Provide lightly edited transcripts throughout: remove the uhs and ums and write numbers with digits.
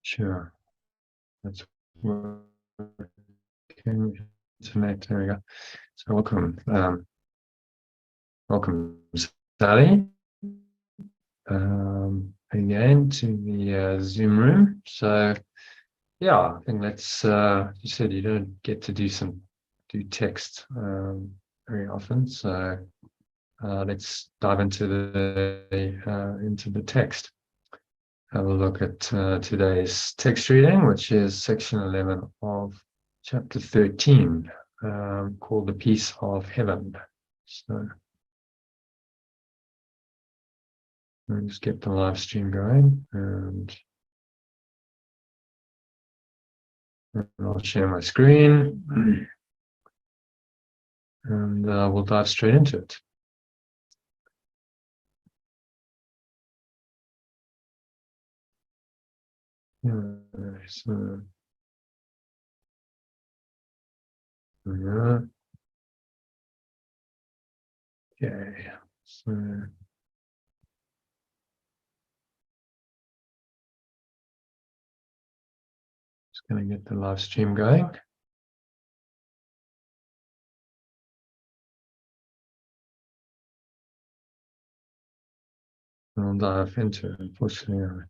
Sure. That's working. Internet. There we go. So welcome, welcome, Sally, again to the Zoom room. So yeah, I think that's you said you don't get to do text very often. So let's dive into the text. Have a look at today's text reading, which is section 11 of chapter 13, called The Peace of Heaven. So let me just get the live stream going, and I'll share my screen, and we'll dive straight into it. So, yeah. Okay. So just going to get the live stream going. I'll dive into it. Unfortunately, I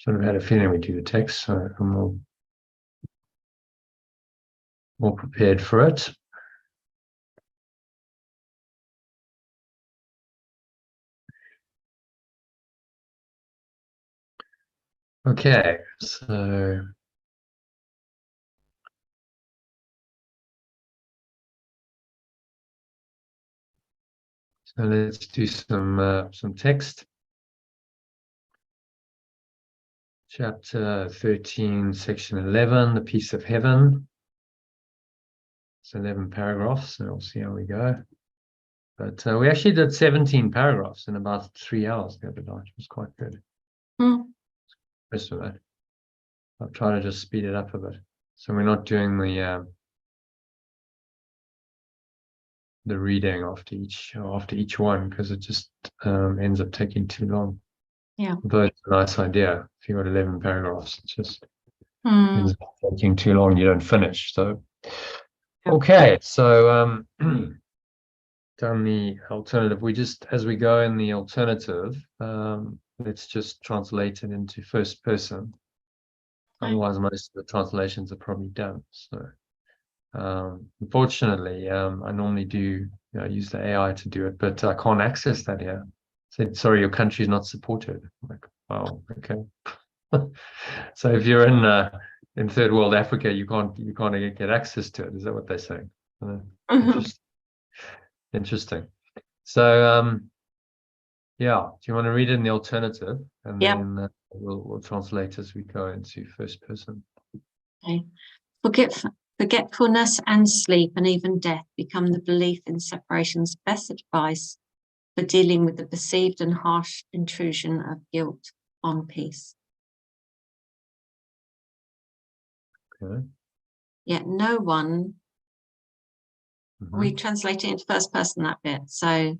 sort of had a feeling we'd do the text, so I'm more prepared for it. Okay, so let's do some text. Chapter 13, section 11, the peace of heaven. It's 11 paragraphs, so we'll see how we go. But we actually did 17 paragraphs in about 3 hours the other night, which was quite good. Rest of it. I'll try to just speed it up a bit. So we're not doing the reading after each one, because it just ends up taking too long. Yeah. Although it's a nice idea. If you've got 11 paragraphs, it's just ends up taking too long, you don't finish. So okay, so done the alternative. We just, as we go in the alternative, let's just translate it into first person. Otherwise, most of the translations are probably done. So unfortunately, I normally do use the AI to do it, but I can't access that here. Said, sorry, your country is not supported. I'm like, wow, okay. So if you're in third world Africa, you can't get access to it. Is that what they're saying? Interesting. So yeah, do you want to read it in the alternative, and then we'll translate as we go into first person? Okay. Forgetfulness and sleep and even death become the belief in separation's best advice for dealing with the perceived and harsh intrusion of guilt on peace. Okay. Yet no one, we translate it into first person, that bit. So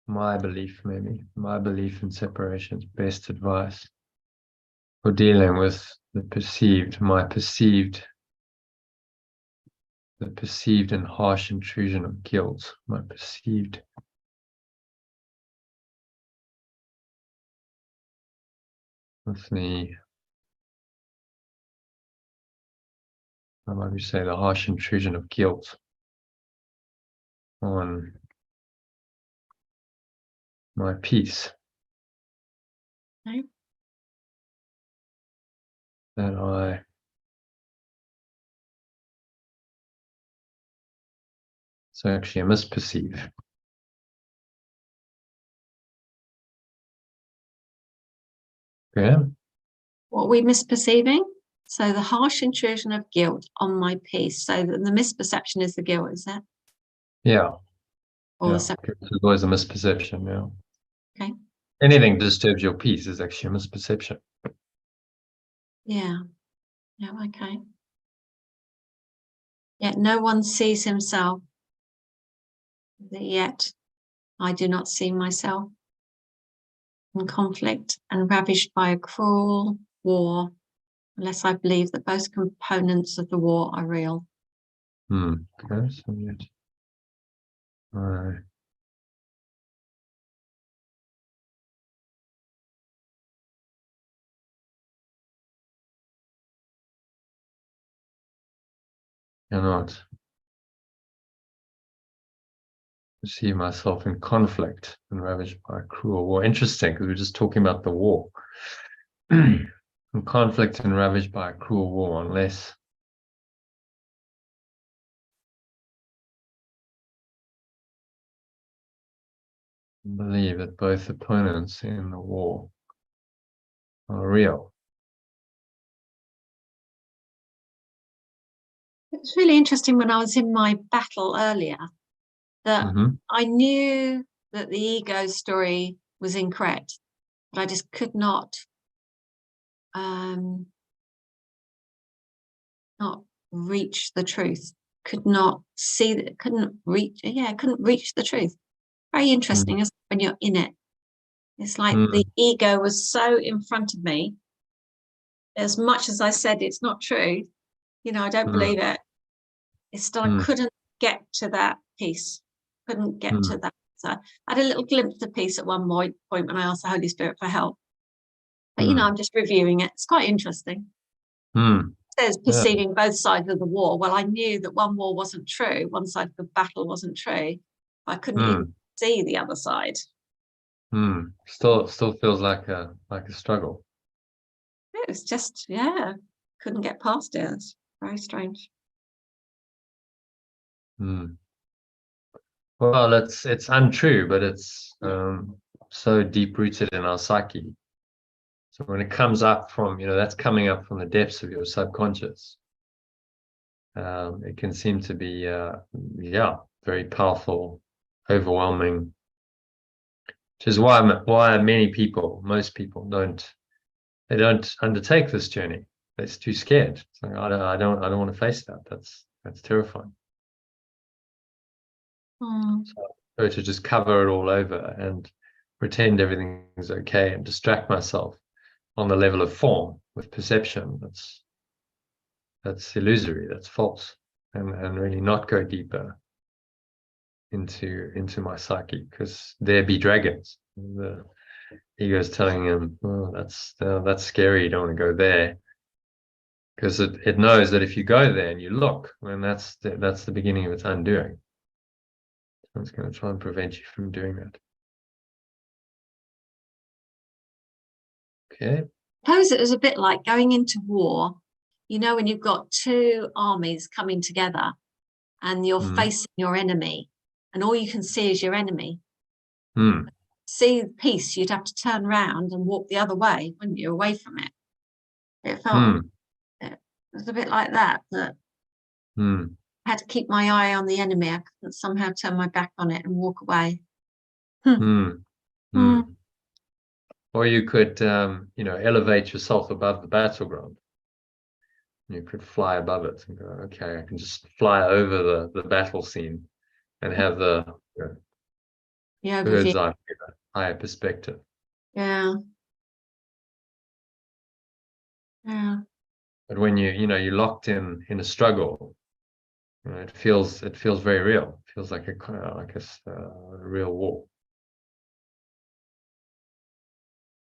my belief in separation's best advice for dealing with the perceived and harsh intrusion of guilt. My perceived. What's the, how might we say, the harsh intrusion of guilt on my peace. Okay. That I actually misperceive. Yeah. What are we misperceiving? So the harsh intrusion of guilt on my peace. So the misperception is the guilt, is that? Yeah. Or It's always a misperception, yeah. Okay. Anything that disturbs your peace is actually a misperception. Yeah. Yeah, okay. Yet no one sees himself. Yet I do not see myself. in conflict and ravaged by a cruel war, unless I believe that both components of the war are real. Okay, so yet. Cannot see myself in conflict and ravaged by a cruel war. Interesting, because we're just talking about the war. In conflict and ravaged by a cruel war, unless I believe that both opponents in the war are real. It's really interesting when I was in my battle earlier that I knew that the ego story was incorrect, but I just could not reach the truth. Could not see that. Couldn't reach the truth. Very interesting, isn't it, when you're in it? It's like the ego was so in front of me. As much as I said it's not true, I don't believe it. It's still I couldn't get to that piece. Couldn't get to that. So I had a little glimpse of peace at one point when I asked the Holy Spirit for help. But I'm just reviewing it. It's quite interesting. It says perceiving both sides of the war. Well, I knew that one war wasn't true. One side of the battle wasn't true. I couldn't even see the other side. Still feels like a struggle. It was just, couldn't get past it. It's very strange. Well, it's untrue, but it's so deep rooted in our psyche. So when it comes up from, that's coming up from the depths of your subconscious, it can seem to be, very powerful, overwhelming. Which is why most people don't undertake this journey. They're too scared. It's like, I don't want to face that. That's terrifying. So to just cover it all over and pretend everything's okay and distract myself on the level of form with perception, that's illusory, that's false, and really not go deeper into my psyche, because there be dragons. The ego is telling him, oh, that's scary, you don't want to go there, because it knows that if you go there and you look, then that's the beginning of its undoing. So it's going to try and prevent you from doing that. Okay. I suppose it was a bit like going into war, when you've got two armies coming together and you're facing your enemy and all you can see is your enemy. See peace, you'd have to turn around and walk the other way, wouldn't you, away from it? It felt it was a bit like that I had to keep my eye on the enemy. I couldn't somehow turn my back on it and walk away. Or you could, elevate yourself above the battleground. You could fly above it and go, okay, I can just fly over the battle scene and have the bird's eye view, higher perspective. Yeah. But when you're locked in a struggle, it feels very real. It feels like a real war.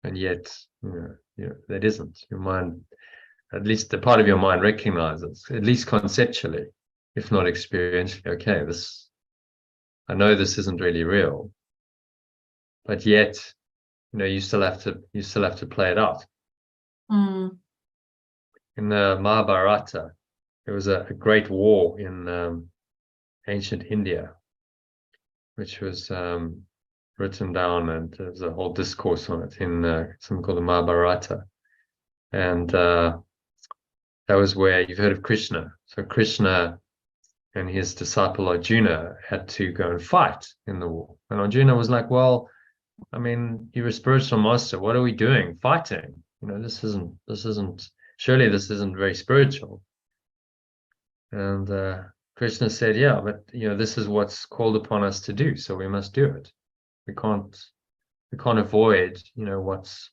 And yet, that isn't. Your mind, at least the part of your mind, recognizes, at least conceptually, if not experientially, okay, I know this isn't really real, but yet, you still have to play it out. In the Mahabharata, there was a great war in ancient India, which was written down, and there's a whole discourse on it in something called the Mahabharata. And that was where you've heard of Krishna. So Krishna and his disciple Arjuna had to go and fight in the war. And Arjuna was like, well, I mean, you're a spiritual master. What are we doing? Fighting. Surely this isn't very spiritual. And Krishna said, yeah, but this is what's called upon us to do, so we must do it. We can't avoid, what's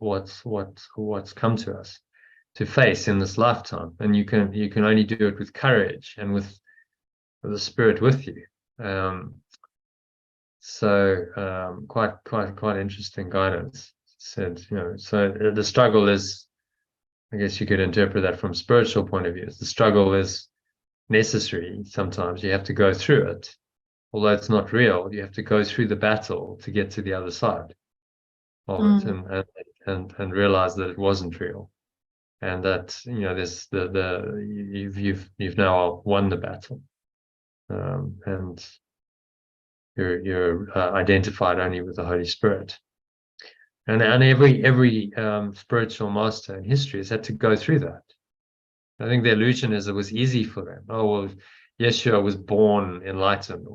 come to us to face in this lifetime. And you can only do it with courage and with the spirit with you. Quite interesting guidance. Said, so the struggle is, I guess you could interpret that from a spiritual point of view. The struggle is necessary. Sometimes you have to go through it. Although it's not real, you have to go through the battle to get to the other side of it, and realize that it wasn't real, and that there's you've now won the battle, and you're identified only with the Holy Spirit. And every spiritual master in history has had to go through that. I think the illusion is it was easy for them. Oh, well, Yeshua was born enlightened.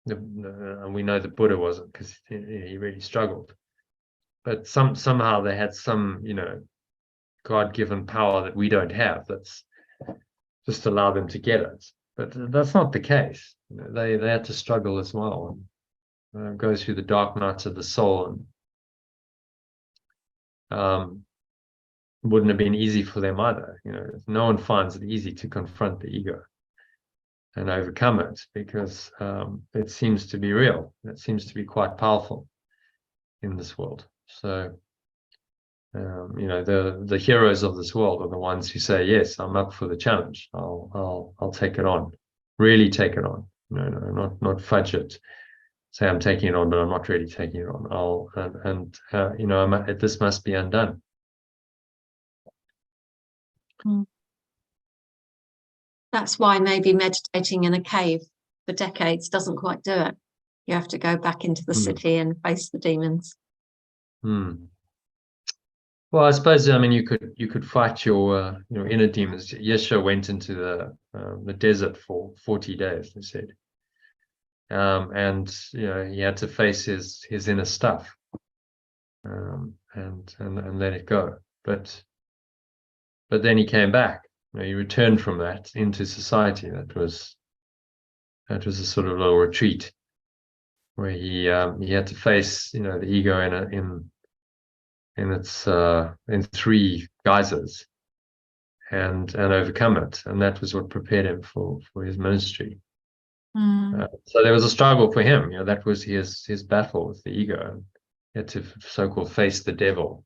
And we know the Buddha wasn't, because he really struggled. But somehow they had some, God-given power that we don't have. That's just allowed them to get it. But that's not the case. They had to struggle as well, and go through the dark nights of the soul. And wouldn't have been easy for them either. No one finds it easy to confront the ego and overcome it, because it seems to be real. It seems to be quite powerful in this world. So, the heroes of this world are the ones who say, "Yes, I'm up for the challenge. I'll take it on. Really take it on. Not fudge it. Say I'm taking it on, but I'm not really taking it on. This must be undone." That's why maybe meditating in a cave for decades doesn't quite do it. You have to go back into the city and face the demons. Well, I suppose you could fight your inner demons. Yeshua went into the desert for 40 days, they said, and he had to face his inner stuff, and let it go. But then he came back. He returned from that into society. That was a sort of little retreat where he had to face the ego in three guises, and overcome it. And that was what prepared him for his ministry. So there was a struggle for him. That was his battle with the ego. He had to so-called face the devil,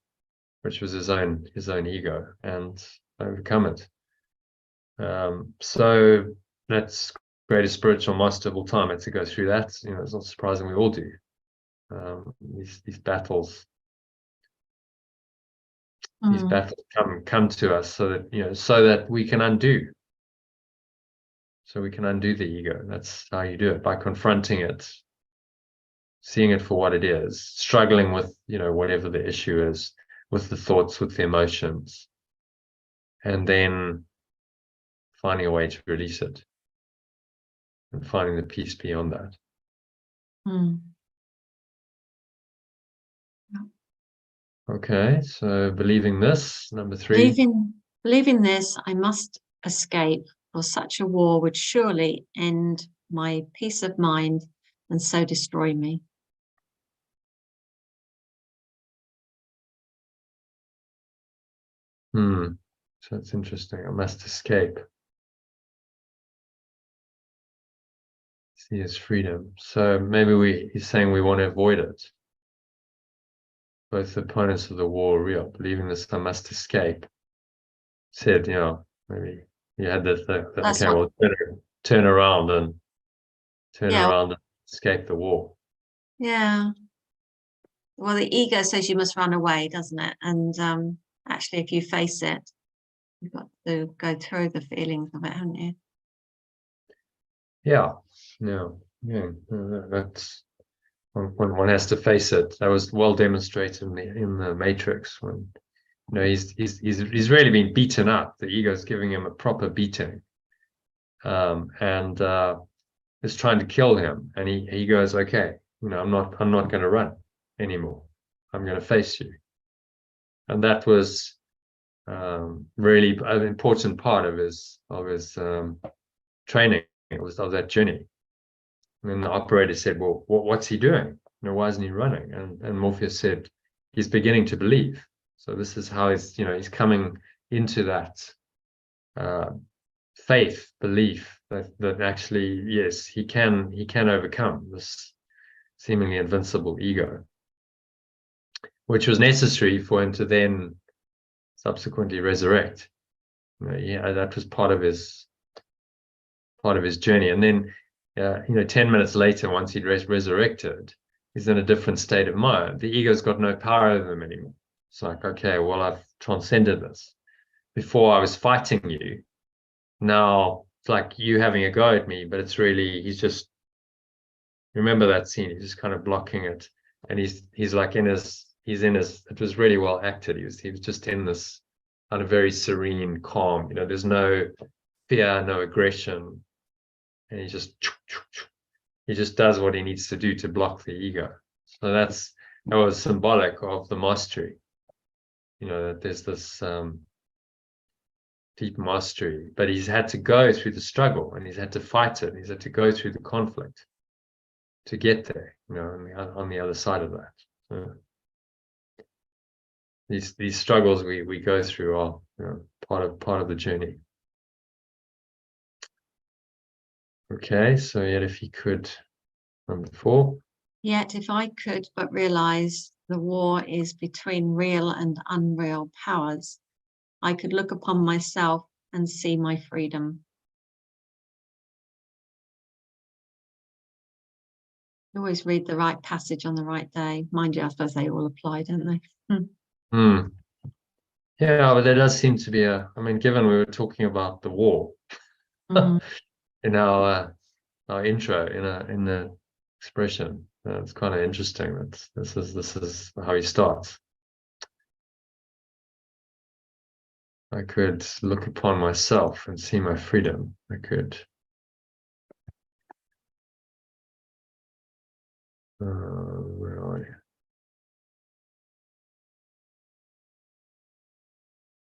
which was his own ego, and overcome it. So that's greatest spiritual master of all time had to go through that. It's not surprising, we all do. These battles. These battles come to us so that we can undo. So we can undo the ego. That's how you do it, by confronting it, seeing it for what it is, struggling with whatever the issue is, with the thoughts, with the emotions, and then finding a way to release it, and finding the peace beyond that. Okay, so believing this, number 3. Believing this, I must escape, for such a war would surely end my peace of mind and so destroy me. So that's interesting. I must escape. See his freedom. So maybe he's saying we want to avoid it. Both the opponents of the war are real. Believing this, I must escape. Said, maybe you had that okay, well, turn around and escape the war. Yeah. Well, the ego says you must run away, doesn't it? And actually, if you face it, you've got to go through the feelings of it, haven't you? Yeah. That's when one has to face it. That was well demonstrated in the Matrix, when he's really been beaten up. The ego is giving him a proper beating, and is trying to kill him. And he goes, okay, I'm not going to run anymore. I'm going to face you. And that was really an important part of his training. It was of that journey. And then the operator said, well, what's he doing? why isn't he running? And Morpheus said, he's beginning to believe. So this is how he's coming into that faith, belief that actually, yes, he can overcome this seemingly invincible ego, which was necessary for him to then subsequently resurrect. That was part of his journey. And then 10 minutes later, once he'd resurrected, he's in a different state of mind. The ego's got no power over him anymore. It's like, okay, well, I've transcended this. Before I was fighting you. Now it's like you having a go at me, but it's really, he's just, remember that scene, he's just kind of blocking it. And he's like it was really well acted. He was just in this kind of very serene, calm, there's no fear, no aggression. And he just does what he needs to do to block the ego. So that was symbolic of the mastery, that there's this deep mastery, but he's had to go through the struggle, and he's had to fight it, and he's had to go through the conflict to get there, on the other side of that. So these struggles we go through are part of the journey. Okay, so yet if he could, number 4. Yet if I could but realize the war is between real and unreal powers, I could look upon myself and see my freedom. You always read the right passage on the right day. Mind you, I suppose they all apply, don't they? Yeah, but there does seem to be given we were talking about the war in our intro, in the expression, it's kind of interesting that this is how he starts. I could look upon myself and see my freedom. I could where are you?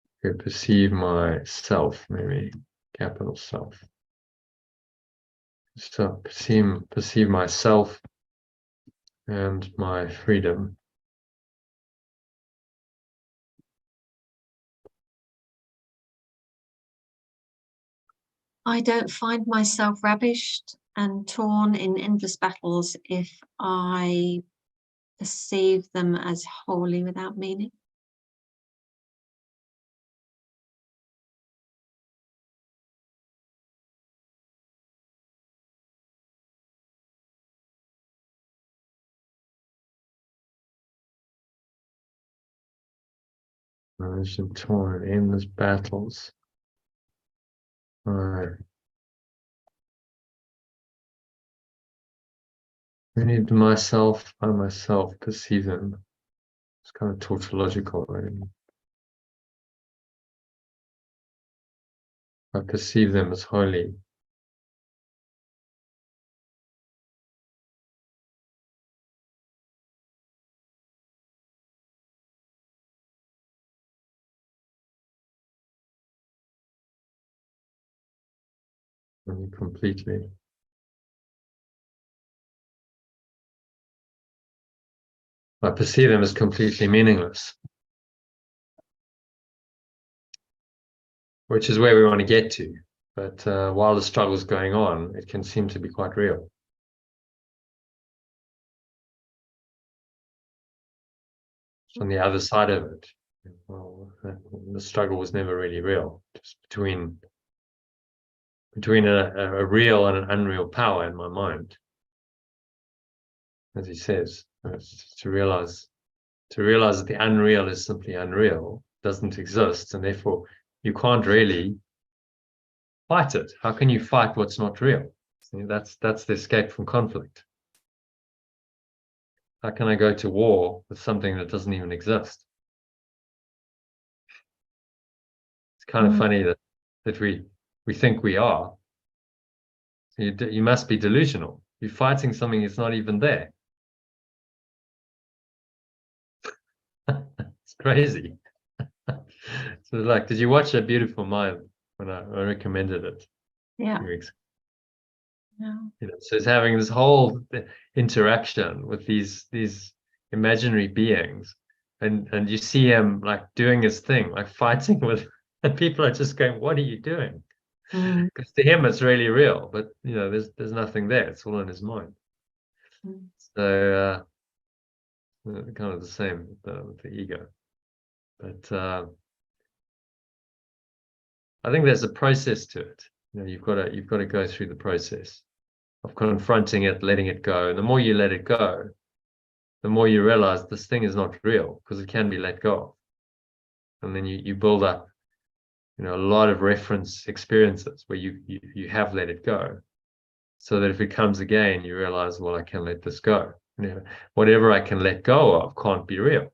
I could perceive myself, maybe capital self. So perceive myself and my freedom. I don't find myself ravished and torn in endless battles if I perceive them as wholly without meaning. Ravished and torn in endless battles. I need myself by myself perceive them. It's kind of tautological, right? I perceive them as holy. Completely. I perceive them as completely meaningless, which is where we want to get to. But while the struggle is going on, it can seem to be quite real. On the other side of it, well, the struggle was never really real. Just between a real and an unreal power in my mind, as he says, to realize that the unreal is simply unreal, doesn't exist, and therefore you can't really fight it. How can you fight what's not real? See, that's the escape from conflict. How can I go to war with something that doesn't even exist? It's kind of funny that we think we are. You must be delusional. You're fighting something that's not even there. It's crazy. So like, did you watch A Beautiful Mind when I recommended it? Yeah. You know, so it's having this whole interaction with these imaginary beings, and you see him like doing his thing, like fighting with, and people are just going, "What are you doing?" Mm. Because to him it's really real, but you know, there's nothing there. It's all in his mind. Mm. So kind of the same with the ego, but I think there's a process to it. You know, you've got to go through the process of confronting it, letting it go. And the more you let it go, the more you realize this thing is not real because it can be let go of. And then you build up, you know, a lot of reference experiences where you have let it go, so that if it comes again, you realize, well, I can let this go. You know, whatever I can let go of can't be real.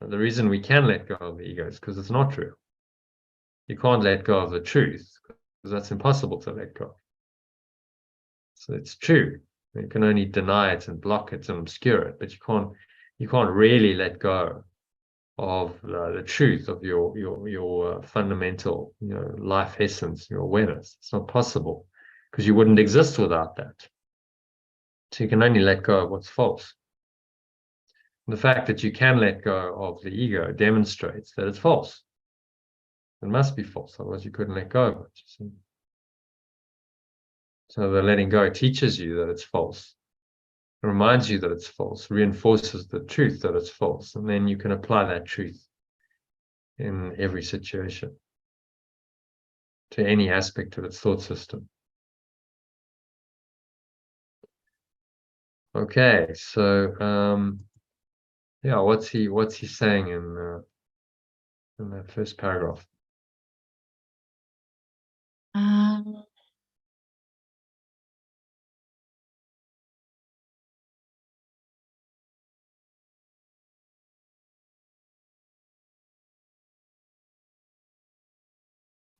And the reason we can let go of the ego is because it's not real. You can't let go of the truth because that's impossible to let go. So it's true. You can only deny it and block it and obscure it, but you can't really let go of the truth of your fundamental, you know, life essence, your awareness. It's not possible because you wouldn't exist without that. So you can only let go of what's false. And the fact that you can let go of the ego demonstrates that it's false. It must be false, otherwise you couldn't let go of it. You see? So the letting go teaches you that it's false. It reminds you that it's false, reinforces the truth that it's false, and then you can apply that truth in every situation to any aspect of its thought system. Okay, so yeah, what's he saying in that first paragraph?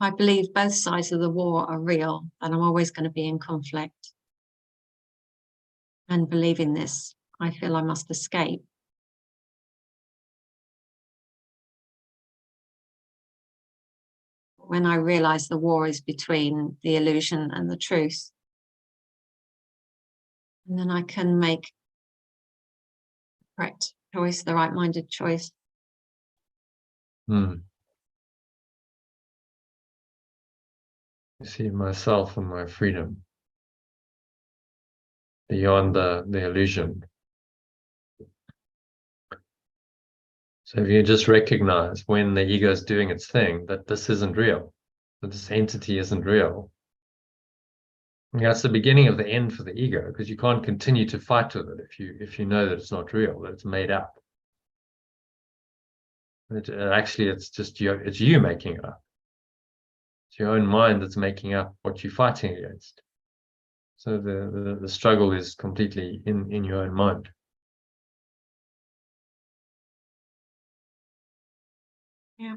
I believe both sides of the war are real and I'm always going to be in conflict. And believing this, I feel I must escape. When I realize the war is between the illusion and the truth, and then I can make the correct choice, the right-minded choice. You see myself and my freedom beyond the illusion. So if you just recognize when the ego is doing its thing, that this isn't real, that this entity isn't real, that's the beginning of the end for the ego, because you can't continue to fight with it if you know that it's not real, that it's made up. Actually, it's just it's you making it up. It's your own mind that's making up what you're fighting against. So the struggle is completely in your own mind. Yeah.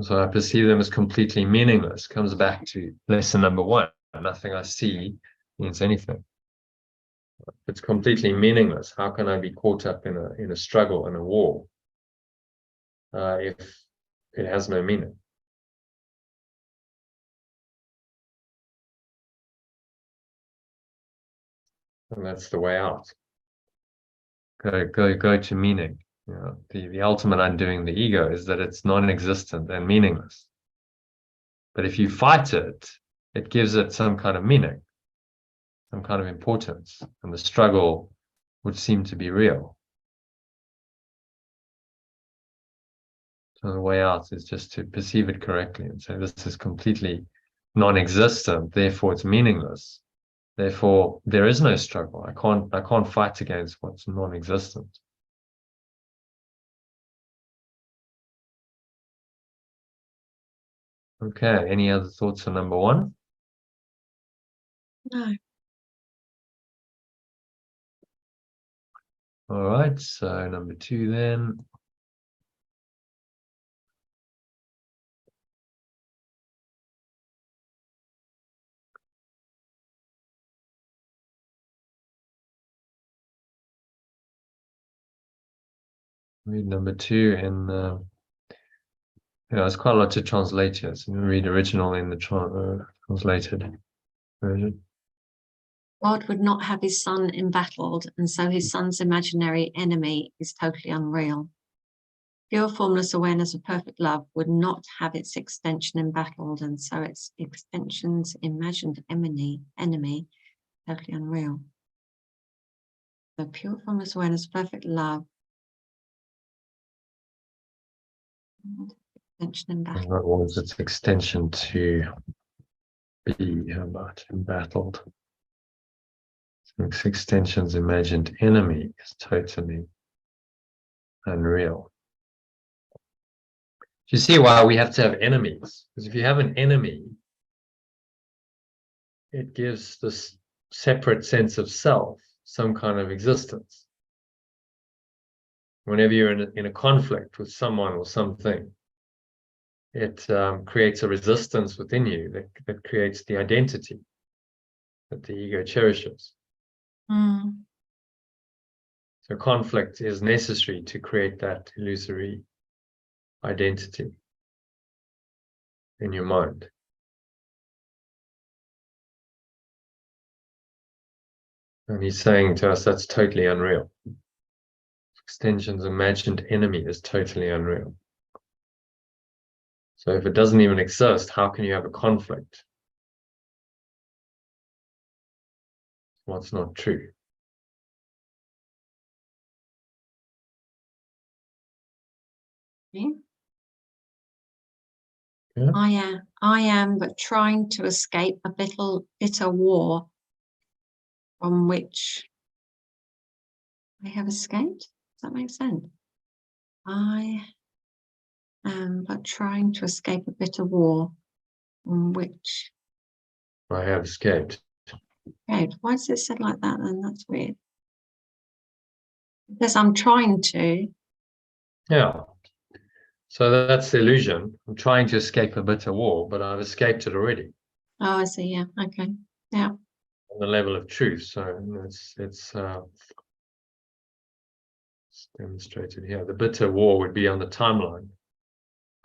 So I perceive them as completely meaningless. Comes back to lesson number 1. Nothing I see means anything. It's completely meaningless. How can I be caught up in a struggle, in a war, if it has no meaning? And that's the way out. Go to meaning. You know, the ultimate undoing the ego is that it's non-existent and meaningless. But if you fight it, it gives it some kind of meaning, some kind of importance, and the struggle would seem to be real. So the way out is just to perceive it correctly and say, this is completely non-existent, therefore it's meaningless. Therefore, there is no struggle. I can't fight against what's non-existent. Okay, any other thoughts on number 1? No. All right, so number 2 then. Read number 2 in there's quite a lot to translate here. So we read original in the translated version. God would not have his son embattled, and so his son's imaginary enemy is totally unreal. Pure formless awareness of perfect love would not have its extension embattled, and so its extension's imagined enemy totally unreal. So pure formless awareness of perfect love. Extension embattled. What was its extension to be? How about embattled? Its extension's imagined enemy is totally unreal. You see why we have to have enemies? Because if you have an enemy, it gives this separate sense of self some kind of existence. Whenever you're in a conflict with someone or something, it creates a resistance within you that creates the identity that the ego cherishes. So conflict is necessary to create that illusory identity in your mind. And he's saying to us that's totally unreal. Extension's imagined enemy is totally unreal. So if it doesn't even exist, how can you have a conflict? What's not true? Okay. Yeah. I am but trying to escape a bitter war from which I have escaped. Does that make sense? I am but trying to escape a bitter war from which I have escaped. okay, why is it said like that then? That's weird. Because I'm trying to. Yeah. So that's the illusion. I'm trying to escape a bitter war, but I've escaped it already. Oh, I see. Yeah. Okay. Yeah. On the level of truth. So it's demonstrated here. The bitter war would be on the timeline.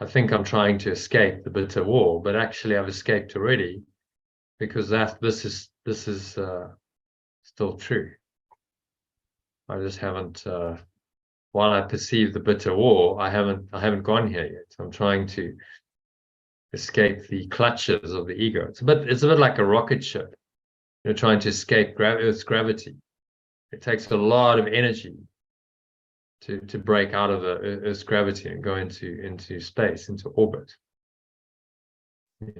I think I'm trying to escape the bitter war, but actually I've escaped already because this is still true. I just haven't. While I perceive the bitter war, I haven't gone here yet. I'm trying to escape the clutches of the ego. It's a bit like a rocket ship. You're trying to escape Earth's gravity. It takes a lot of energy to break out of the Earth's gravity and go into space, into orbit.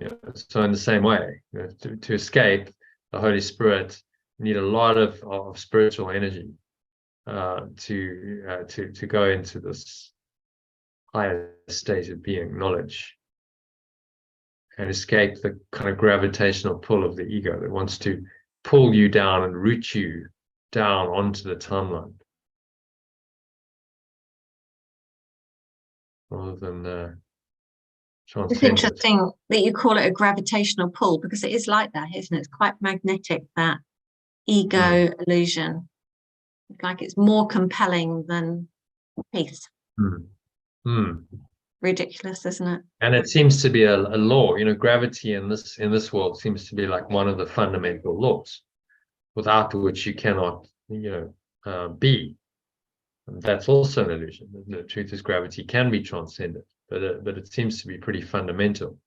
Yeah. So in the same way, to escape the Holy Spirit, you need a lot of spiritual energy to go into this higher state of being, knowledge, and escape the kind of gravitational pull of the ego that wants to pull you down and root you down onto the timeline, rather than It's transcend it. interesting that you call it a gravitational pull because it is like that, isn't it? It's quite magnetic, that ego illusion. It's like it's more compelling than peace. Ridiculous, isn't it? And it seems to be a law. Gravity in this world seems to be like one of the fundamental laws, without which you cannot, be. And that's also an illusion. The truth is, gravity can be transcended, but it seems to be pretty fundamental.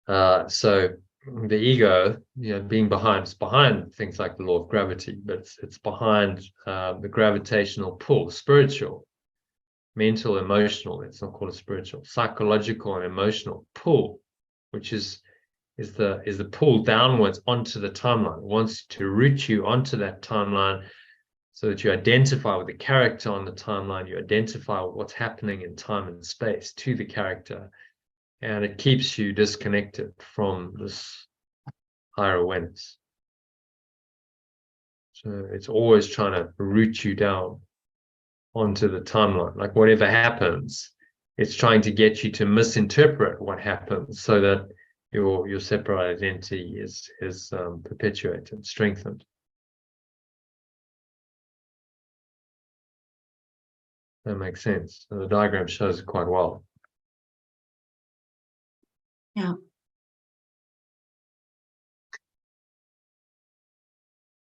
So the ego, being behind things like the law of gravity, but it's behind the gravitational pull, spiritual, mental, emotional. It's not called a spiritual, psychological and emotional pull, which is the pull downwards onto the timeline. It wants to root you onto that timeline so that you identify with the character on the timeline, you identify with what's happening in time and space to the character, and it keeps you disconnected from this higher awareness. So it's always trying to root you down onto the timeline. Like whatever happens, it's trying to get you to misinterpret what happens so that your separate identity is perpetuated, strengthened. That makes sense. So the diagram shows it quite well. Yeah.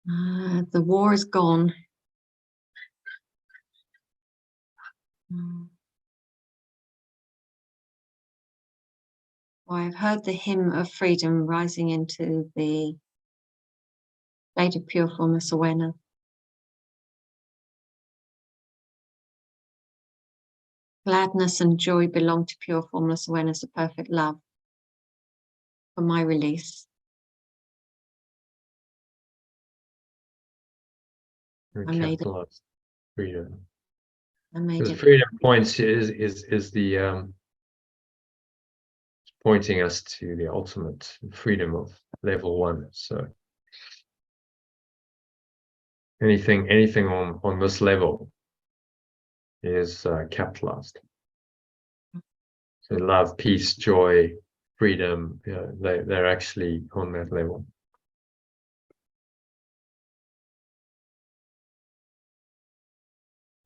The war is gone. I've heard the hymn of freedom rising into the state of pure formless awareness. Gladness and joy belong to pure formless awareness of perfect love. For my release. I made it. Freedom. I made Because it. freedom points is the pointing us to the ultimate freedom of level 1. So anything on this level is capitalized. So love, peace, joy, freedom, they're actually on that level.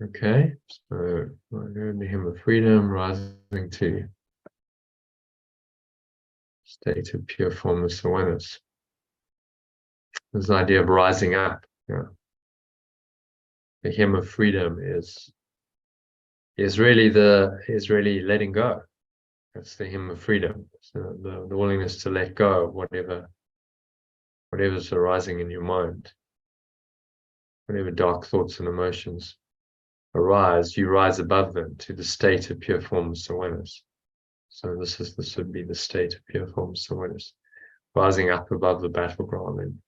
Okay, so we're going to hymn of freedom, rising to state of pure formless awareness. This idea of rising up. Yeah. The hymn of freedom is really letting go. That's the hymn of freedom. So the willingness to let go of whatever's arising in your mind, whatever dark thoughts and emotions arise, you rise above them to the state of pure formless awareness. So this would be the state of pure formless awareness, rising up above the battleground. And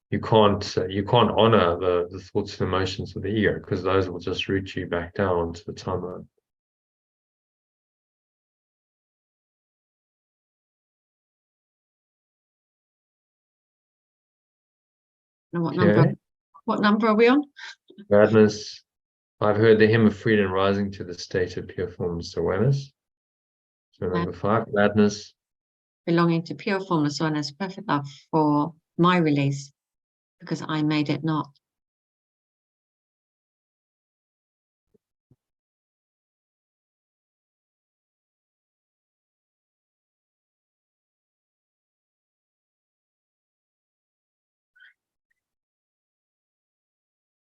you can't honor the thoughts and emotions of the ego, because those will just root you back down to the timeline. What number are we on? Gladness. I've heard the hymn of freedom rising to the state of pure formless awareness. So number 5, gladness. Belonging to pure formless awareness, perfect love for my release, because I made it not.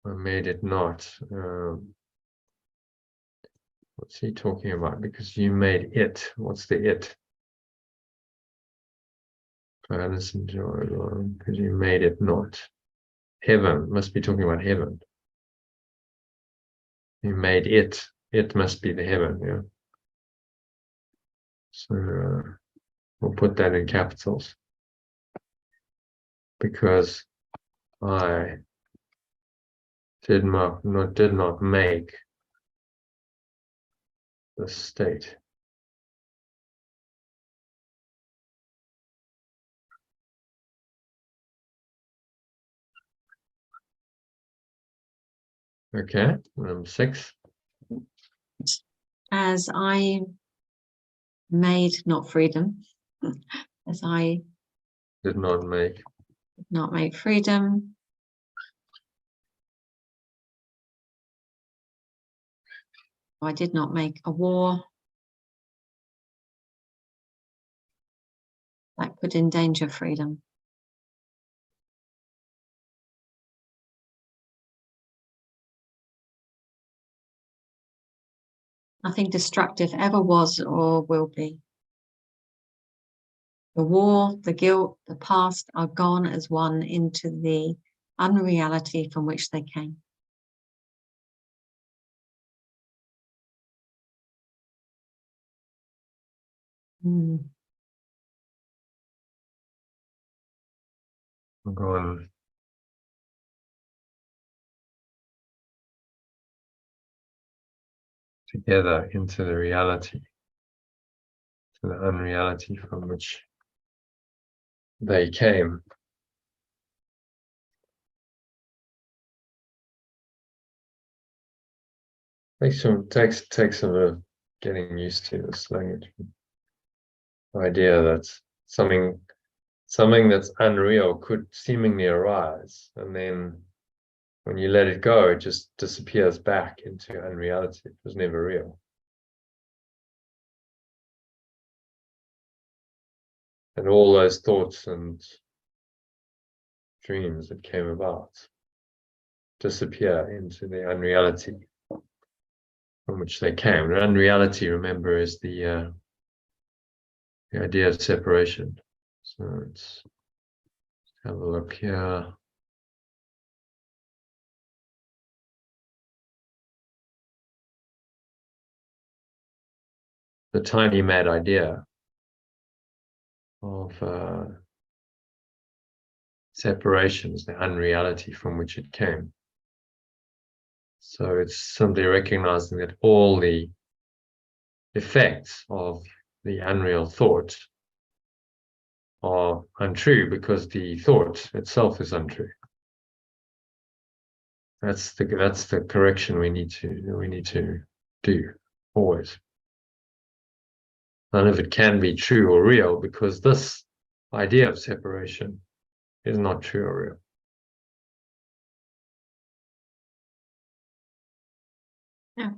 I made it not. What's he talking about? Because you made it. What's the it? Gladness and joy, because you made it not. Heaven must be talking about heaven. You made it. It must be the heaven, yeah. So we'll put that in capitals, because I did not make the state. Okay, number 6. As I made not freedom, as I Did not make freedom, I did not make a war that could endanger freedom. Nothing destructive ever was or will be. The war, the guilt, the past are gone as one into the unreality from which they came. gone together into the reality, to the unreality from which they came. Takes a bit of getting used to this language. The idea that something that's unreal could seemingly arise, and then when you let it go, it just disappears back into unreality. It was never real. And all those thoughts and dreams that came about disappear into the unreality from which they came. And unreality, remember, is the idea of separation. So let's have a look here. The tiny mad idea of separation is the unreality from which it came. So it's simply recognizing that all the effects of the unreal thought are untrue because the thought itself is untrue. That's the correction we need to do always. None of it can be true or real because this idea of separation is not true or real. Yeah.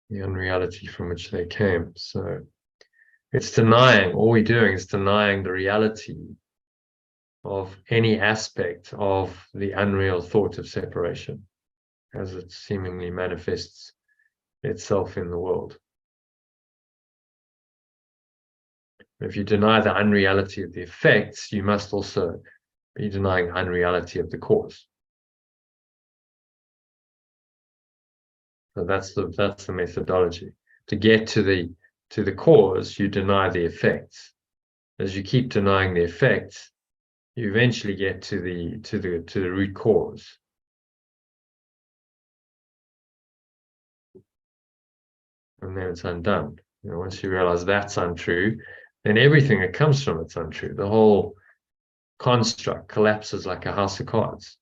The unreality from which they came. So it's denying, all we're doing is denying the reality of any aspect of the unreal thought of separation as it seemingly manifests itself in the world. If you deny the unreality of the effects, you must also be denying the unreality of the cause. So that's the methodology. To get to the cause, you deny the effects. As you keep denying the effects, you eventually get to the root cause. And then it's undone. Once you realize that's untrue, then everything that comes from it's untrue. The whole construct collapses like a house of cards.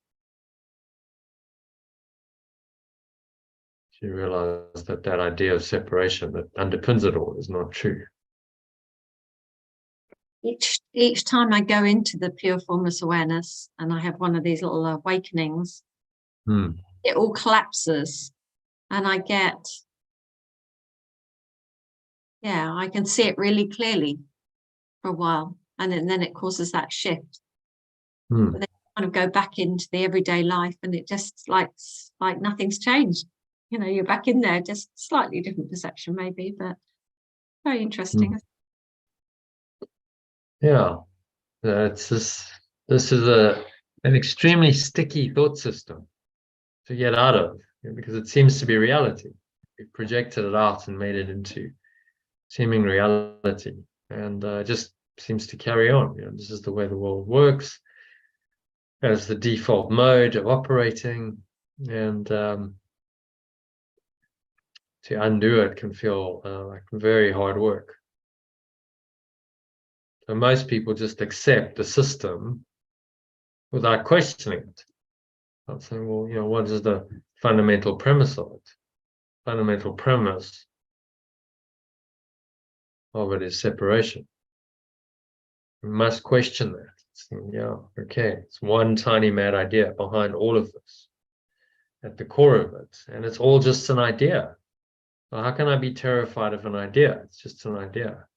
You realize that idea of separation that underpins it all is not true. Each time I go into the pure formless awareness and I have one of these little awakenings, it all collapses and I get, I can see it really clearly for a while, and then it causes that shift. But then you kind of go back into the everyday life and it just like nothing's changed. You're back in there, just slightly different perception maybe, but very interesting. Yeah, it's this is an extremely sticky thought system to get out of, because it seems to be reality. We've projected it out and made it into seeming reality, and just seems to carry on. This is the way the world works, as the default mode of operating, and to undo it can feel like very hard work. So most people just accept the system without questioning it. I'm saying, well, what is the fundamental premise of it? Fundamental premise of it is separation. We must question that. It's one tiny mad idea behind all of this, at the core of it, and it's all just an idea. So how can I be terrified of an idea? It's just an idea.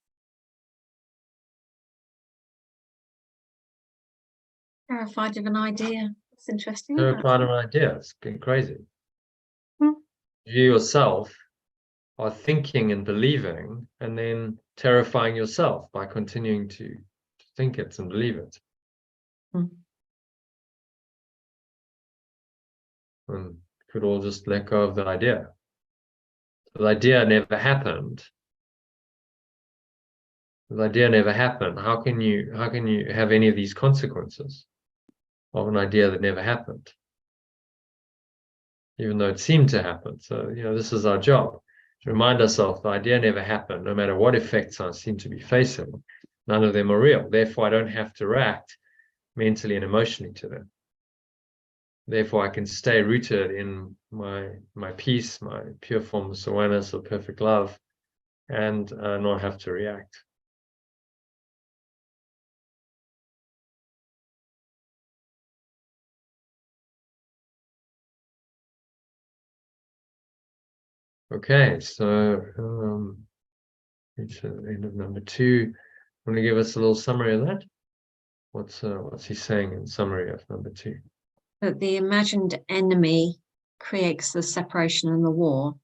Terrified of an idea. That's interesting. Terrified of an idea. It's getting crazy. You yourself are thinking and believing, and then terrifying yourself by continuing to think it and believe it. And could all just let go of the idea. So the idea never happened. The idea never happened. How can you have any of these consequences of an idea that never happened, even though it seemed to happen? So this is our job, to remind ourselves the idea never happened, no matter what effects I seem to be facing. None of them are real. Therefore, I don't have to react mentally and emotionally to them. Therefore, I can stay rooted in my peace, my pure formless awareness of perfect love, and not have to react. Okay, so reach the end of number 2. Want to give us a little summary of that? What's he saying in summary of number 2? That the imagined enemy creates the separation and the war.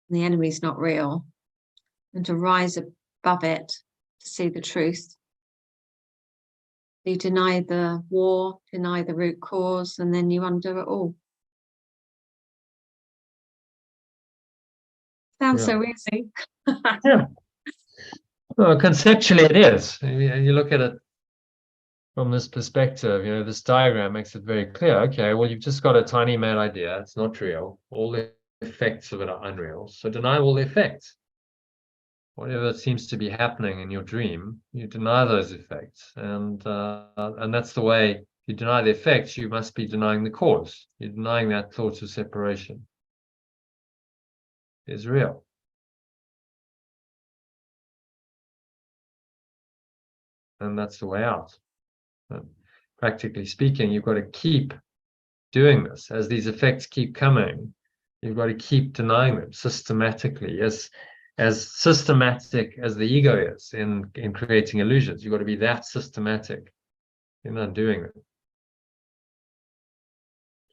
And the enemy is not real. And to rise above it, to see the truth. You deny the war, deny the root cause, and then you undo it all. Sounds so easy. Yeah. Well, conceptually it is. You look at it from this perspective, this diagram makes it very clear. Okay, well, you've just got a tiny mad idea. It's not real. All the effects of it are unreal. So deny all the effects. Whatever seems to be happening in your dream, you deny those effects. And that's the way. If you deny the effects, you must be denying the cause. You're denying that thought of separation is real. And that's the way out. And practically speaking, you've got to keep doing this. As these effects keep coming, you've got to keep denying them systematically. As systematic as the ego is in creating illusions, you've got to be that systematic in undoing them.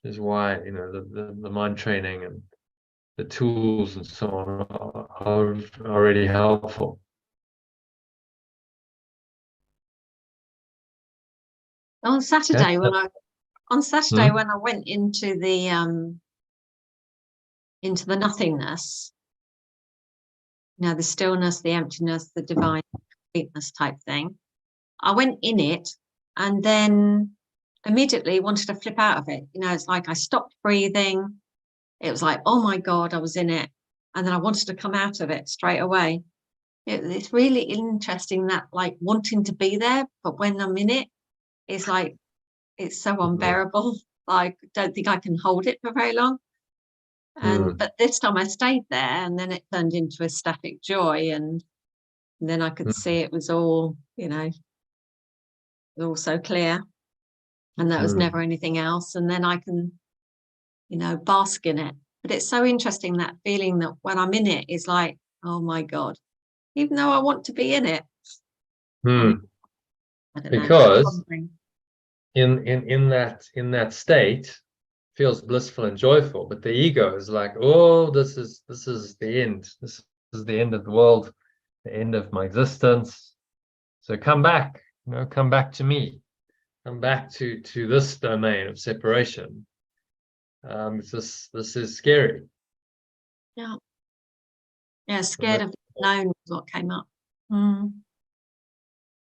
Which is why the mind training and the tools and so on are really helpful. On Saturday, when I went into the nothingness, the stillness, the emptiness, the divine completeness type thing, I went in it and then immediately wanted to flip out of it. It's like I stopped breathing. It was like, oh my God, I was in it. And then I wanted to come out of it straight away. It's really interesting that, like, wanting to be there, but when I'm in it, it's like, it's so unbearable. Like, don't think I can hold it for very long. But this time I stayed there, and then it turned into ecstatic joy, and then I could see it was all, all so clear, and there was never anything else. And then I can, bask in it. But it's so interesting, that feeling that when I'm in it is like, oh my God, even though I want to be in it. I don't because know. in that state feels blissful and joyful, but the ego is like, oh, this is the end. This is the end of the world, the end of my existence. So come back, come back to me, come back to this domain of separation. This is scary. Yeah, scared of the unknown is what came up.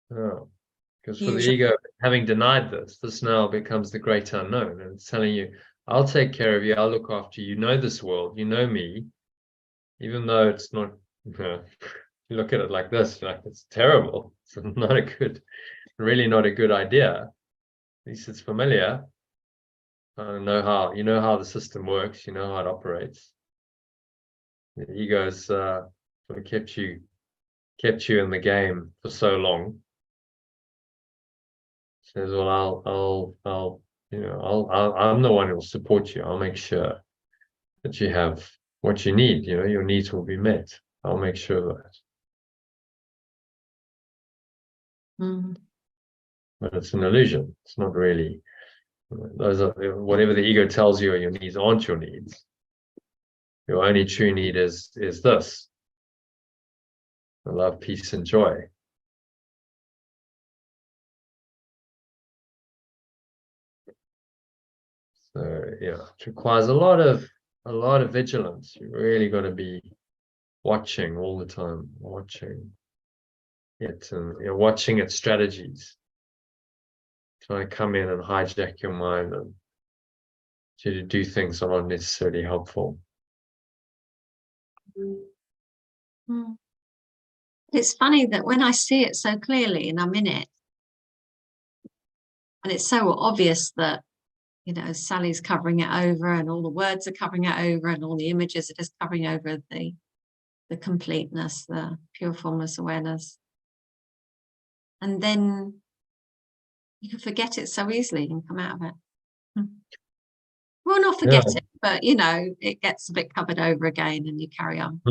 Because for the ego, having denied this now becomes the great unknown, and it's telling you, I'll take care of you, I'll look after you, this world, me, even though it's not, you look at it like this, like it's terrible. It's really not a good idea. At least it's familiar. I don't know how, how the system works, how it operates. The ego's sort of kept you in the game for so long. Says, well, I'm the one who will support you. I'll make sure that you have what you need. Your needs will be met. I'll make sure of that. But it's an illusion. It's not really. Those are whatever the ego tells you, your needs aren't your needs. Your only true need is this: love, peace, and joy. So it requires a lot of vigilance. You really got to be watching all the time, watching it, and watching its strategies. Trying to come in and hijack your mind and to do things that aren't necessarily helpful. It's funny that when I see it so clearly and I'm in it, and it's so obvious that, Sally's covering it over, and all the words are covering it over, and all the images are just covering over the completeness, the pure formless awareness. And then you can forget it so easily and come out of it. We'll not Yeah. forget it, but you know, it gets a bit covered over again and you carry on.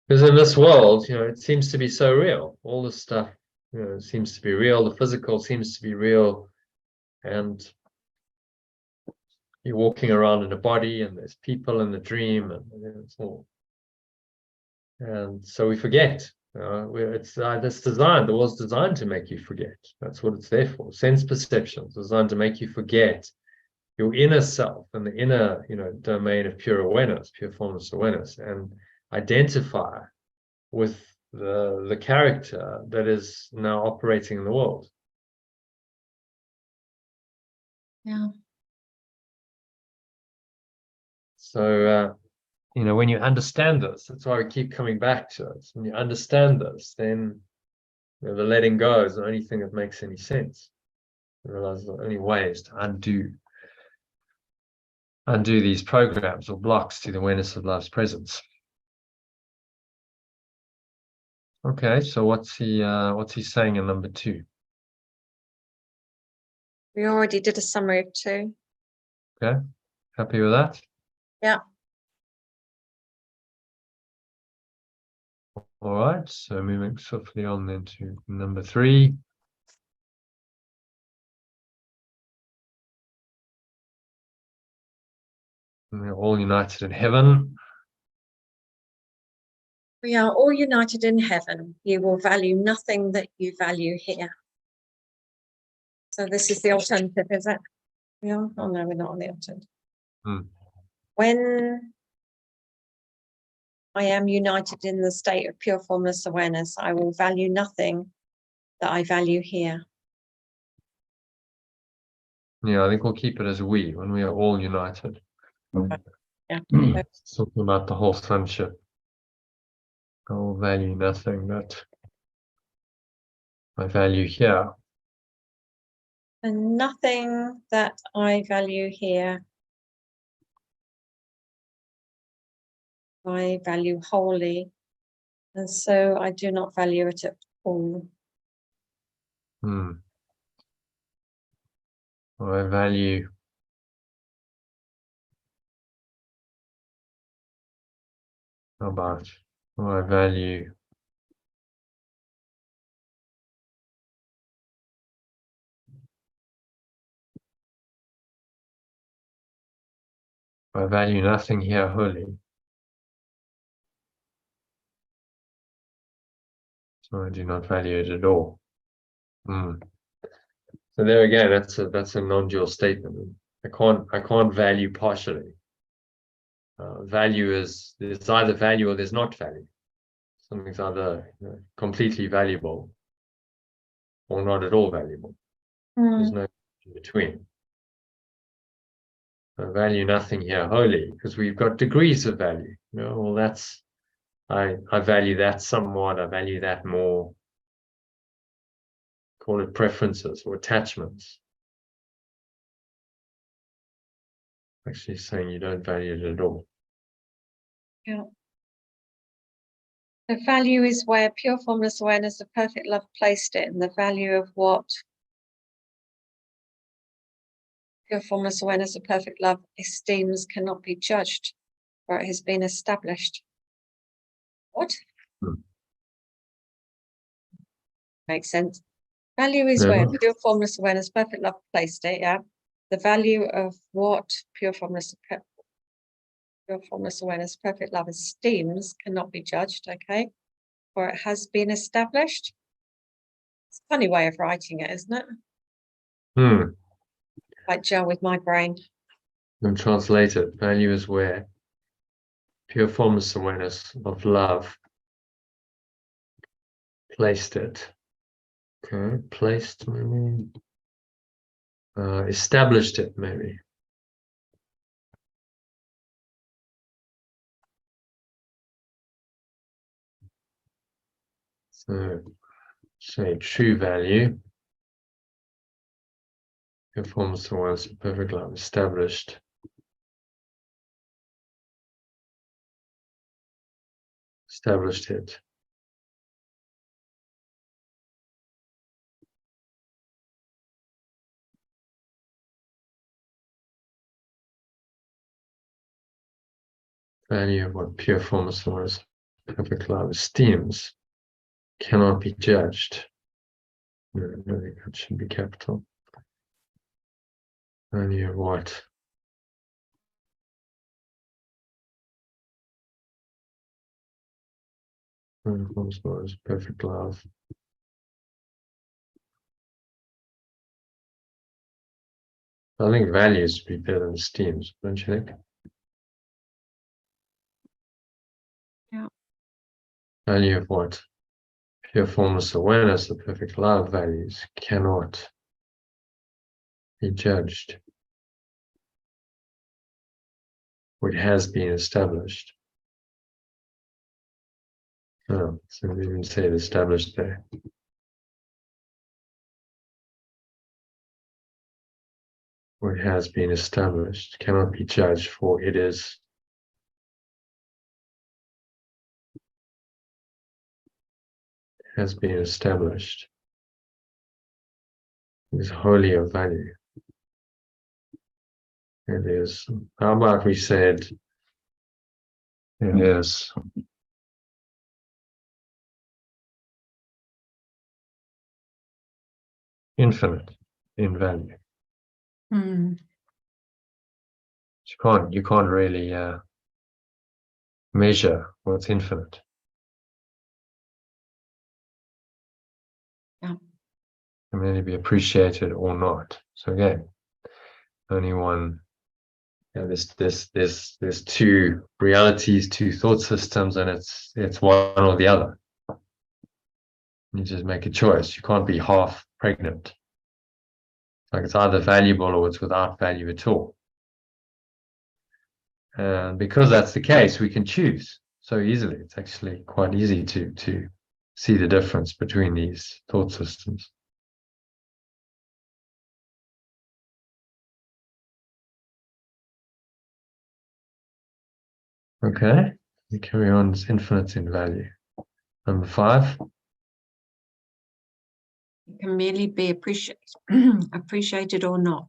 Because in this world, it seems to be so real. All this stuff, seems to be real. The physical seems to be real. And you're walking around in a body and there's people in the dream and it's all. And so we forget. It's designed. The world's designed to make you forget. That's what it's there for. Sense perceptions designed to make you forget your inner self and the inner, domain of pure awareness, pure formless awareness, and identify with the character that is now operating in the world. Yeah. So, when you understand this, that's why we keep coming back to it. When you understand this, then the letting go is the only thing that makes any sense. You realize the only way is to undo these programs or blocks to the awareness of love's presence. Okay, so what's he saying in number 2? We already did a summary of 2. Okay, happy with that? Yeah. All right, so moving swiftly on then to number 3. And we're all united in heaven. We are all united in heaven. You will value nothing that you value here. So this is the alternative, is it? Yeah. Oh no, we're not on the alternative. When I am united in the state of pure formless awareness, I will value nothing that I value here. Yeah, I think we'll keep it as we, when we are all united. Yeah. Talking about the whole sonship. I will value nothing that I value here. And nothing that I value here, I value wholly. And so I do not value it at all. I value how about I value nothing here wholly. So I do not value it at all. So there again, that's a non-dual statement. I can't value partially. Value is there's either value or there's not value. Something's either completely valuable or not at all valuable. There's no in between. I value nothing here wholly because we've got degrees of value. Well, that's I value that somewhat. I value that more. Call it preferences or attachments. Actually saying you don't value it at all. Yeah. The value is where pure formless awareness of perfect love placed it, and the value of what pure formless awareness of perfect love esteems cannot be judged, for it has been established. What? Makes sense. Value is where pure formless awareness, perfect love placed it, yeah. The value of what pure formless awareness, perfect love esteems cannot be judged, okay? For it has been established. It's a funny way of writing it, isn't it? Like gel with my brain. And translate it. Value is where pure formless awareness of love placed it. Okay, placed maybe. Established it maybe. So say true value. Pure formless awareness of perfect love established. Established it. value of what pure formless law is, perfect love esteems, cannot be judged. No, that should be capital. Value of what? Formless law is perfect love. I think values would be better than esteems, don't you think? Yeah. Value of what? Pure formless awareness, the perfect love values cannot be judged. What has been established. Oh, so we even say it established there. What has been established cannot be judged, for it is has been established. It is wholly of value. It is. How about we said it is infinite in value. You can't really measure what's infinite. Yeah. Can only be appreciated or not. So again, only one. There's two realities, two thought systems, and it's one or the other. You just make a choice. You can't be half pregnant. Like it's either valuable or it's without value at all. And because that's the case, we can choose so easily. It's actually quite easy to see the difference between these thought systems. Okay, we carry on. It's infinite in value. Number 5. It can merely be appreciated or not.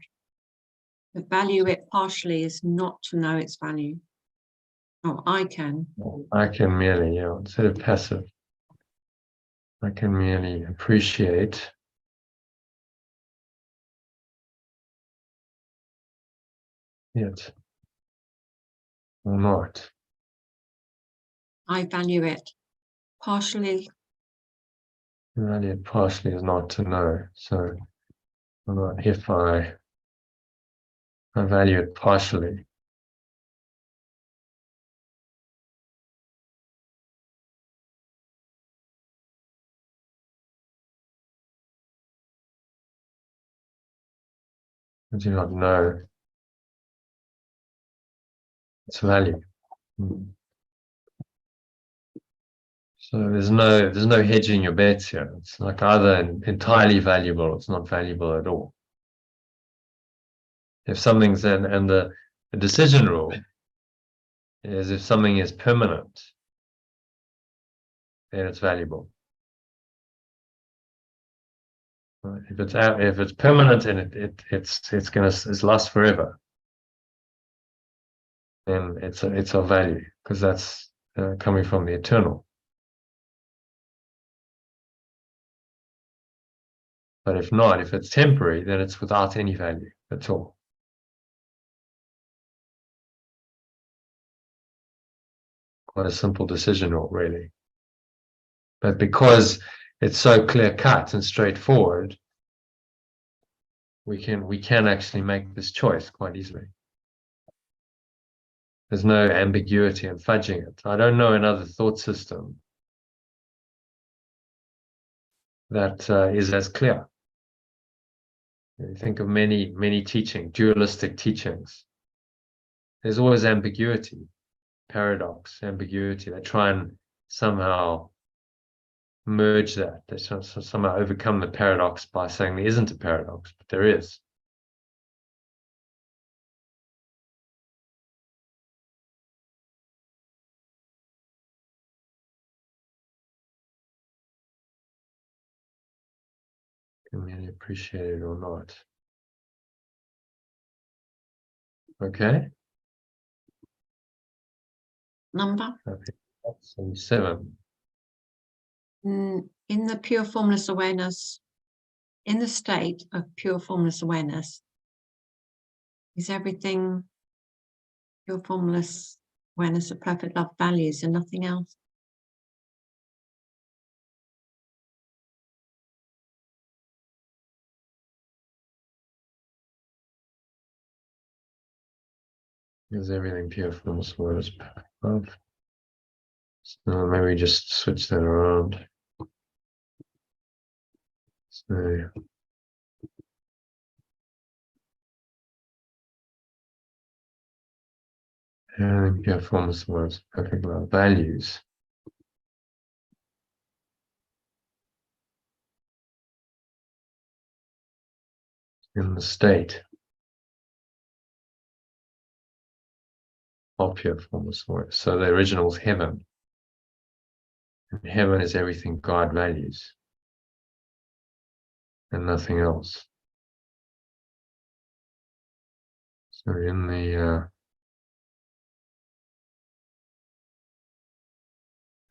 To value it partially is not to know its value. Oh, I can merely, instead of passive, I can merely appreciate it or not. I value it partially. Value it partially is not to know. So if I value it partially, I do not know its value. So there's no hedging your bets here. It's like either entirely valuable or it's not valuable at all. If something's and the decision rule is if something is permanent, then it's valuable. If it's permanent and it's last forever, then it's of value because that's coming from the eternal. But if not, if it's temporary, then it's without any value at all. Quite a simple decision rule, really. But because it's so clear cut and straightforward, we can actually make this choice quite easily. There's no ambiguity and fudging it. I don't know another thought system that is as clear. You think of many dualistic teachings. There's always ambiguity, paradox, ambiguity. They try and somehow merge that. They somehow overcome the paradox by saying there isn't a paradox, but there is. Can really appreciate it or not. Okay. number? So 7. In the pure formless awareness, in the state of pure formless awareness, is everything pure formless awareness of perfect love values and nothing else? Is everything pure formless awareness perfect love? So maybe just switch that around. So pure formless awareness perfect love values. In the state of pure formless awareness. So the original is heaven. And heaven is everything God values and nothing else. So in the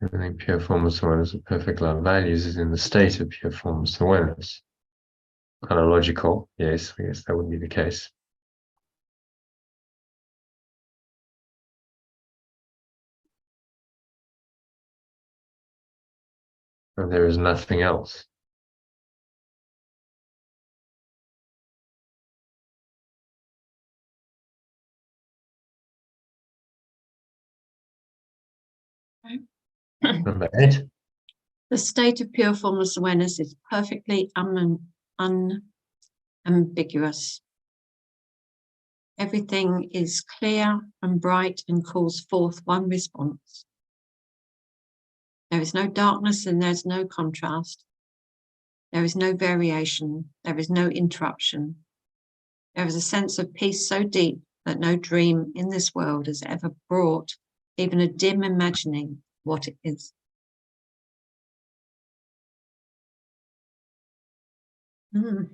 everything pure formless awareness of perfect love values is in the state of pure formless awareness. Kind of logical, yes, I guess that would be the case. And there is nothing else. Number 8. The state of pure formless awareness is perfectly unambiguous. Everything is clear and bright and calls forth one response. There is no darkness and there's no contrast. There is no variation. There is no interruption. There is a sense of peace so deep that no dream in this world has ever brought even a dim imagining what it is. Mm.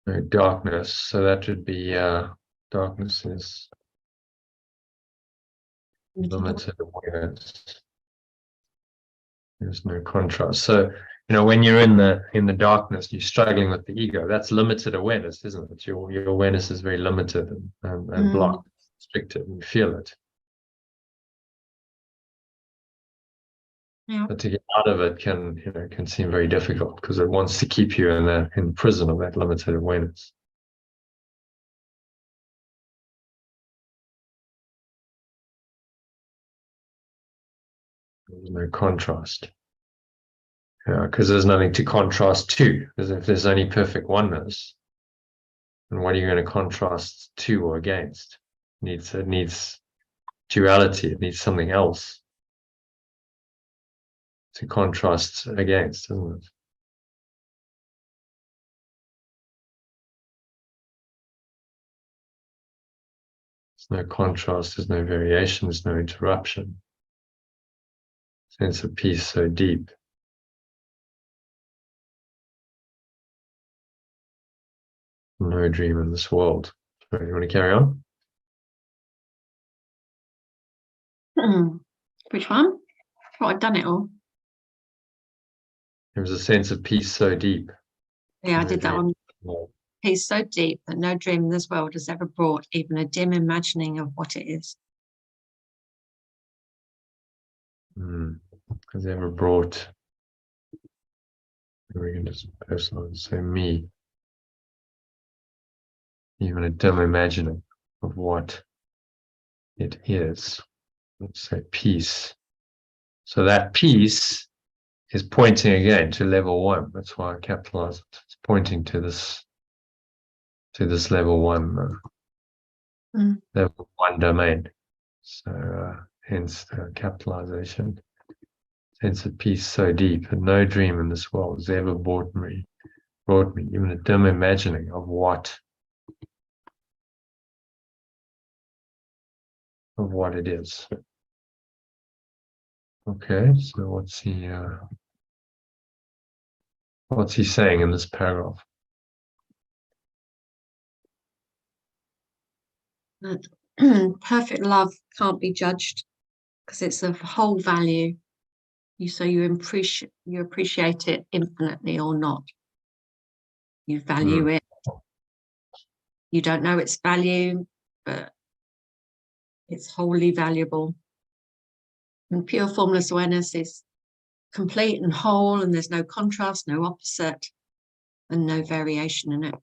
No darkness, so that would be darkness is limited awareness. There's no contrast. So, when you're in the darkness, you're struggling with the ego. That's limited awareness, isn't it? Your awareness is very limited and blocked, restricted, and you feel it. Yeah. But to get out of it can seem very difficult because it wants to keep you in the prison of that limited awareness. There's no contrast. Because there's nothing to contrast to. Because if there's only perfect oneness, then what are you going to contrast to or against? It needs duality. It needs something else to contrast against, doesn't it? There's no contrast, there's no variation, there's no interruption. Sense of peace so deep. No dream in this world. You want to carry on? Which one? Oh, I've done it all. There was a sense of peace so deep. Yeah, I did that one. Peace so deep that no dream in this world has ever brought even a dim imagining of what it is. Has ever brought, we can just personalize, say me, even a dim imagining of what it is. Let's say peace. So that peace is pointing again to level 1. That's why I capitalize it. It's pointing to this level 1, level 1 domain. So hence the capitalization. Sense of peace so deep, and no dream in this world has ever brought me even a dim imagining of what it is. Okay, so what's he saying in this paragraph? that perfect love can't be judged because it's of whole value. You appreciate it infinitely or not. You value it. You don't know its value, but it's wholly valuable. And pure formless awareness is complete and whole, and there's no contrast, no opposite, and no variation in it.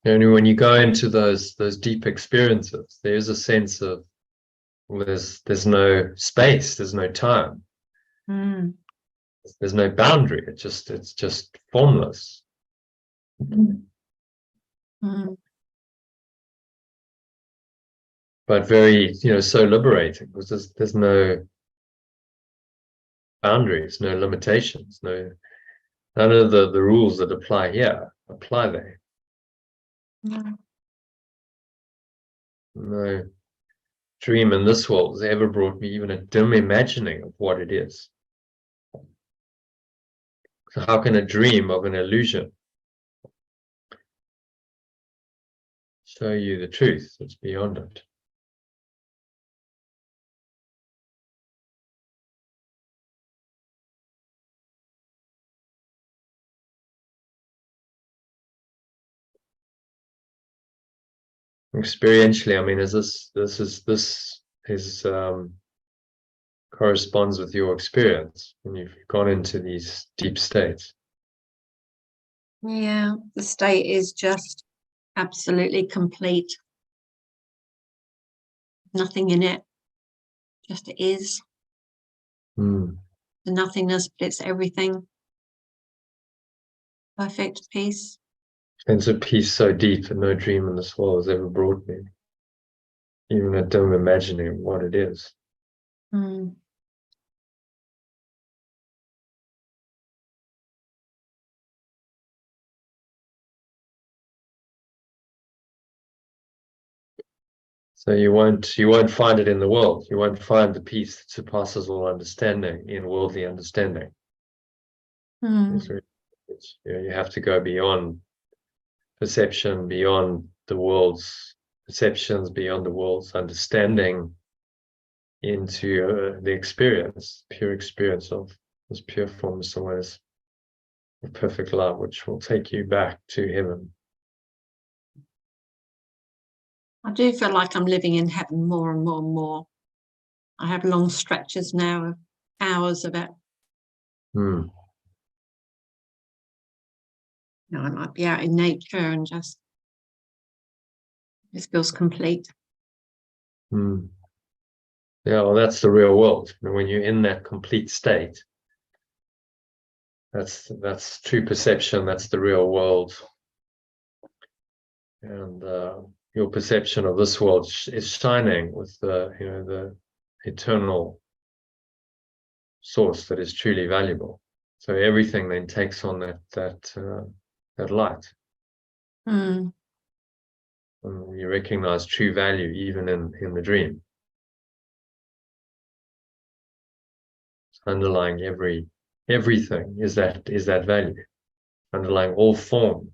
Only when you go into those deep experiences, there's a sense of, well, there's no space, there's no time, there's no boundary. It's just formless. But very, so liberating, because there's no boundaries, no limitations, none of the rules that apply here apply there. No dream in this world has ever brought me even a dim imagining of what it is. So how can a dream of an illusion show you the truth that's beyond it? Experientially, I mean, this corresponds with your experience when you've gone into these deep states. Yeah, the state is just absolutely complete. Nothing in it, just is. The nothingness, but it's everything. Perfect peace. Sense of peace so deep that no dream in this world has ever brought me, even a dim imagining of what it is. So you won't find it in the world. You won't find the peace that surpasses all understanding in worldly understanding. You have to go beyond perception, beyond the world's perceptions, beyond the world's understanding, into the experience, pure experience of this pure formless awareness of perfect love, which will take you back to heaven. I do feel like I'm living in heaven more and more and more. I have long stretches now of hours of it. I might be out in nature and just this feels complete. Yeah, well, that's the real world. When you're in that complete state, that's true perception. That's the real world, and your perception of this world is shining with the eternal source that is truly valuable. So everything then takes on that light. And you recognize true value even in the dream. Underlying everything is that value. Underlying all form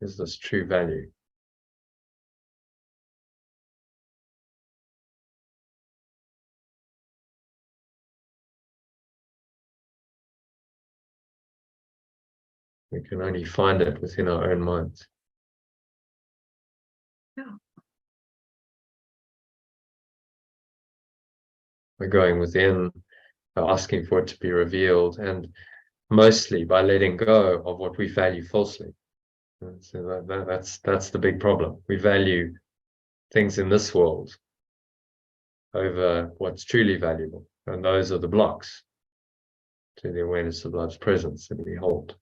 is this true value. We can only find it within our own minds. By going within, by asking for it to be revealed, and mostly by letting go of what we value falsely. And so that's the big problem. We value things in this world over what's truly valuable, and those are the blocks to the awareness of love's presence that we hold.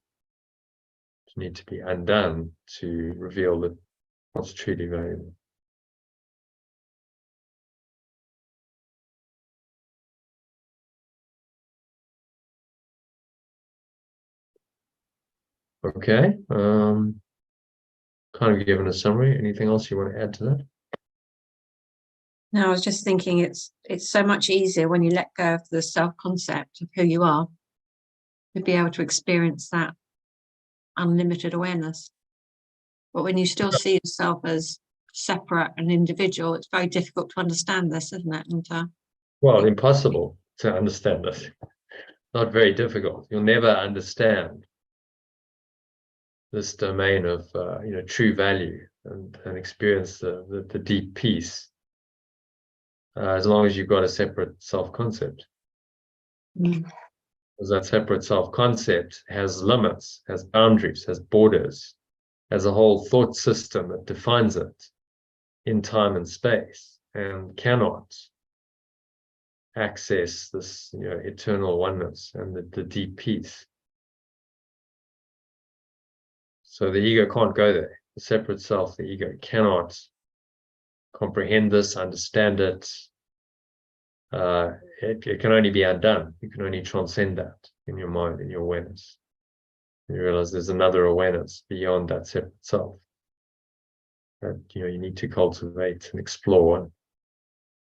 Which need to be undone to reveal that what's truly valuable. Okay, kind of given a summary. Anything else you want to add to that? No, I was just thinking it's so much easier when you let go of the self-concept of who you are to be able to experience that unlimited awareness. But when you still see yourself as separate and individual, it's very difficult to understand this, isn't it? And Well, impossible to understand this. Not very difficult. You'll never understand this domain of true value and experience the deep peace as long as you've got a separate self-concept. Because that separate self-concept has limits, has boundaries, has borders, has a whole thought system that defines it in time and space, and cannot access this eternal oneness and the deep peace. So the ego can't go there. The separate self, the ego, cannot comprehend this, understand it. It can only be undone. You can only transcend that in your mind, in your awareness. You realize there's another awareness beyond that separate self that you need to cultivate and explore and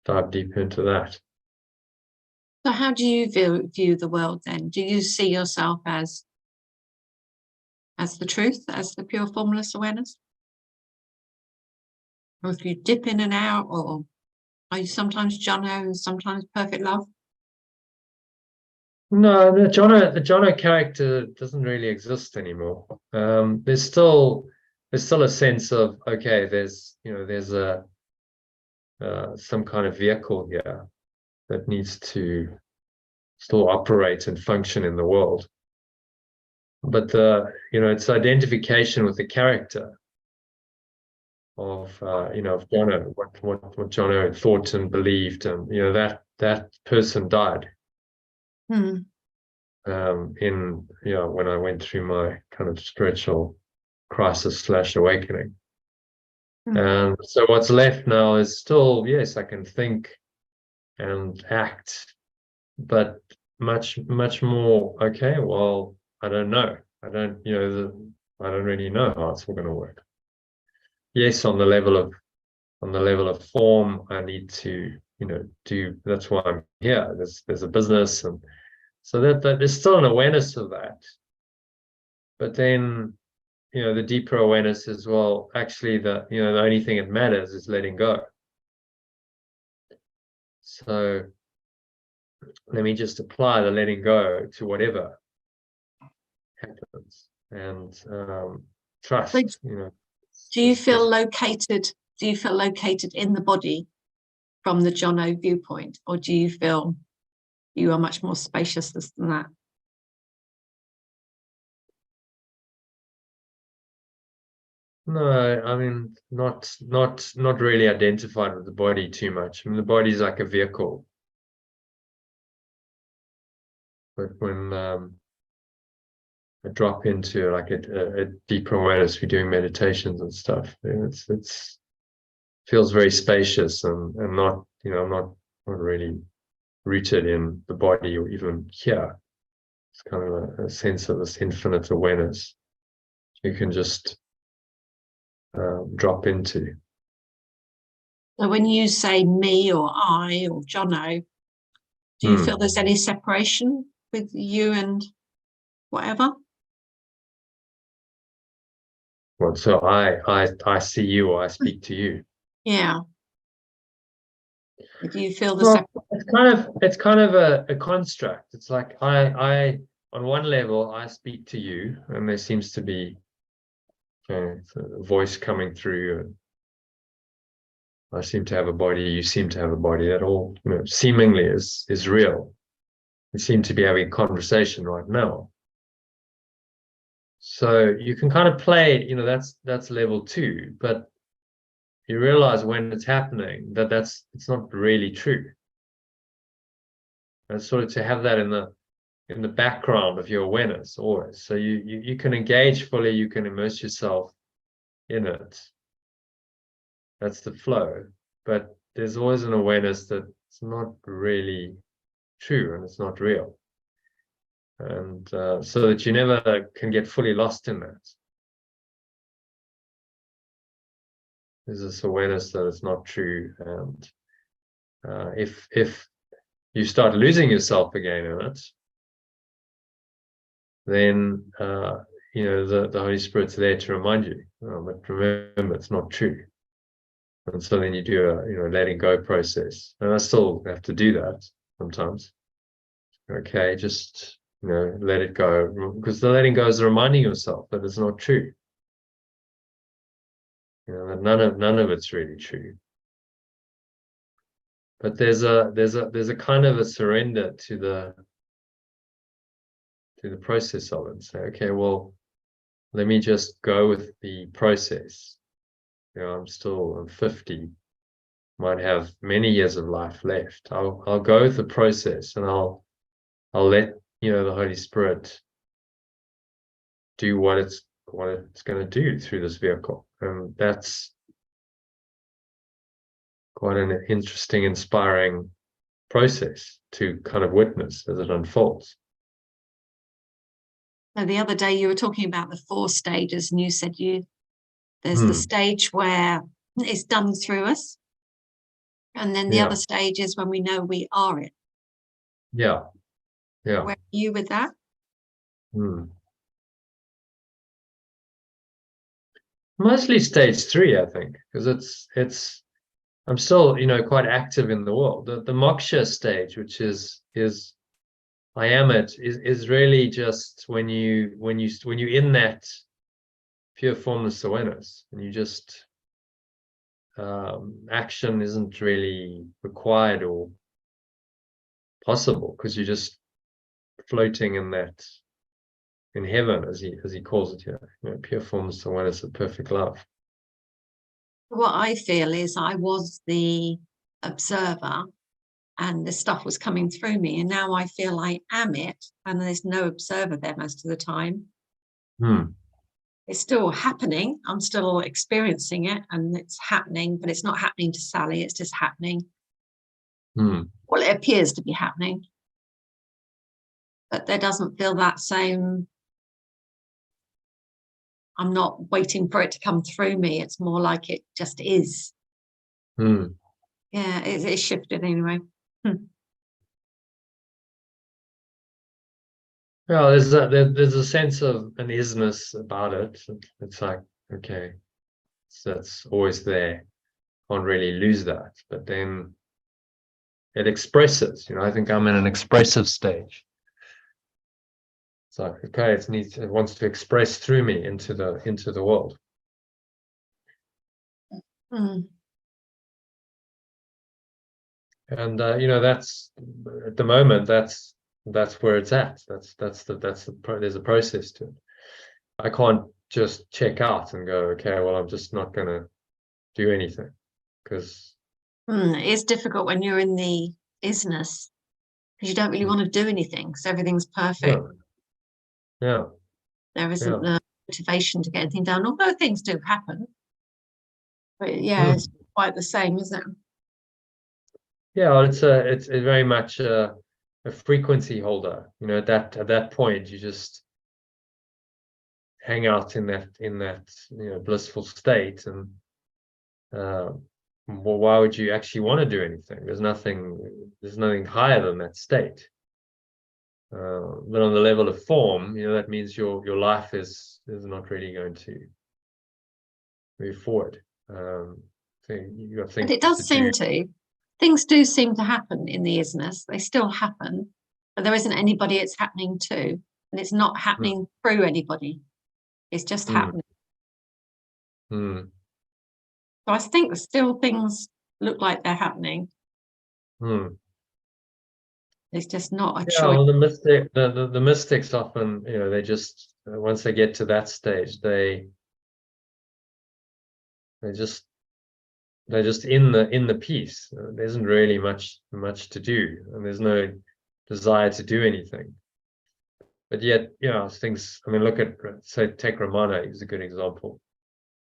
dive deep into that. so how do you view the world then? Do you see yourself as the truth, as the pure formless awareness? Or if you dip in and out, or are you sometimes Jono and sometimes perfect love? No, the Jono character doesn't really exist anymore. There's still a sense of, okay, there's a some kind of vehicle here that needs to still operate and function in the world. But it's identification with the character of of Jono, what Jono thought and believed, and that person died. Hmm. When I went through my kind of spiritual crisis / awakening. And so what's left now is still, yes, I can think and act, but much more, okay, well, I don't know. I don't really know how it's all going to work. Yes, on the level of form, I need to, do, that's why I'm here. There's a business, and so that there's still an awareness of that. But then, the deeper awareness is, well, actually the only thing that matters is letting go. So let me just apply the letting go to whatever happens, and trust. Do you feel located? Do you feel located in the body from the Jono viewpoint, or do you feel you are much more spacious than that? No, I mean, not really identified with the body too much. I mean, the body's like a vehicle. But when I drop into like a deeper awareness, we're doing meditations and stuff, it's feels very spacious and not, I'm not really rooted in the body or even here. It's kind of a sense of this infinite awareness you can just drop into. So when you say me or I or Jono, do you feel there's any separation with you and whatever? Well, so I see you, or I speak to you. Yeah. Do you feel the well, it's kind of a construct. It's like I on one level I speak to you, and there seems to be a voice coming through, and I seem to have a body, you seem to have a body. That all seemingly is real. We seem to be having a conversation right now. So you can kind of play, that's level 2, but you realize when it's happening that it's not really true. And sort of to have that in the background of your awareness always. So you can engage fully, you can immerse yourself in it. That's the flow. But there's always an awareness that it's not really true and it's not real. And so that you never can get fully lost in that. There's this awareness that it's not true, and If you start losing yourself again in it, then the Holy Spirit's there to remind you. But remember, it's not true. And so then you do a letting go process. And I still have to do that sometimes. Okay, just let it go, because the letting go is reminding yourself that it's not true. That none of it's really true. But there's a kind of a surrender to the process of it. And say, okay, well, let me just go with the process. I'm 50, might have many years of life left. I'll go with the process, and I'll let the Holy Spirit do what it's going to do through this vehicle. And that's quite an interesting, inspiring process to kind of witness as it unfolds. So the other day you were talking about the 4 stages, and you said there's the stage where it's done through us, and then the other stage is when we know we are it. Yeah. Where are you with that? Mostly stage 3, I think, because I'm still quite active in the world. The moksha stage, which is I am it, is really just when you're in that pure formless awareness, and you just action isn't really required or possible, because you're just floating in heaven, as he calls it here, pure formless awareness of perfect love. What I feel is I was the observer, and the stuff was coming through me, and now I feel I am it, and there's no observer there most of the time. It's still happening. I'm still experiencing it, and it's happening, but it's not happening to Sally. It's just happening. Well, it appears to be happening, but there doesn't feel that same. I'm not waiting for it to come through me. It's more like it just is. Yeah, it's shifted anyway. Well, there's a sense of an isness about it. It's like, okay, so that's always there. Can't really lose that. But then it expresses. I think I'm in an expressive stage. So okay, it wants to express through me into the world. And that's at the moment. That's where it's at. There's a process to it. I can't just check out and go, okay, well, I'm just not going to do anything, because it's difficult when you're in the isness, because you don't really want to do anything because everything's perfect. Yeah. There isn't the motivation to get anything done, although things do happen. But it's quite the same, isn't it? Yeah, it's very much a frequency holder. At that point, you just hang out in that blissful state, and well, why would you actually want to do anything? There's nothing higher than that state. But on the level of form, that means your life is not really going to move forward. So you got things. But it does seem to. Things do seem to happen in the isness. They still happen, but there isn't anybody it's happening to, and it's not happening through anybody. It's just happening. So I think still things look like they're happening. It's just not a choice. Well, the mystics often, they just once they get to that stage, they're just in the peace. There isn't really much to do, and there's no desire to do anything. But yet, things. I mean, look at, say, take Ramana. He's a good example.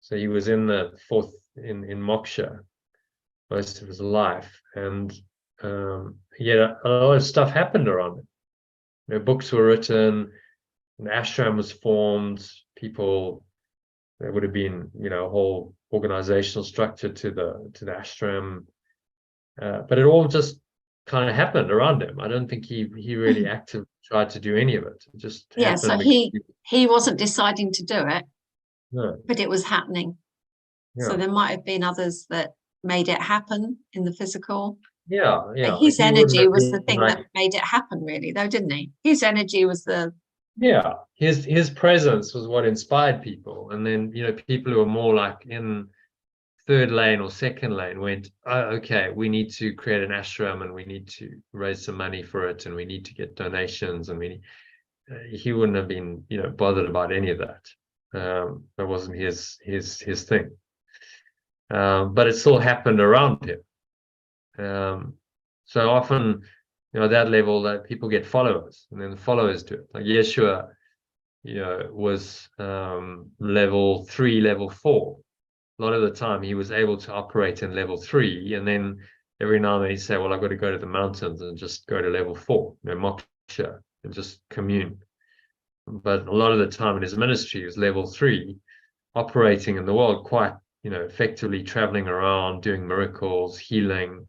So he was in the fourth in moksha most of his life, and yet a lot of stuff happened around it. Books were written, an ashram was formed. People, there would have been a whole organizational structure to the ashram, but it all just kind of happened around him. I don't think he really actively tried to do any of it. It just Yeah, so happened because he wasn't deciding to do it, no, but it was happening. So yeah, there might have been others that made it happen in the physical. yeah, But yeah. his He wouldn't energy have was the been thing like, that made it happen, really, though, didn't he? His energy was the yeah, his presence was what inspired people, and then people who are more like in third lane or second lane went, oh, okay, we need to create an ashram and we need to raise some money for it and we need to get donations and he wouldn't have been bothered about any of that. That wasn't his thing. But it still happened around him. So often, that level that people get followers and then the followers do it. Like Yeshua, was level 3, level 4. A lot of the time he was able to operate in level 3, and then every now and then he'd say, well, I've got to go to the mountains and just go to level 4, moksha, and just commune. But a lot of the time in his ministry he was level 3, operating in the world quite effectively, traveling around, doing miracles, healing,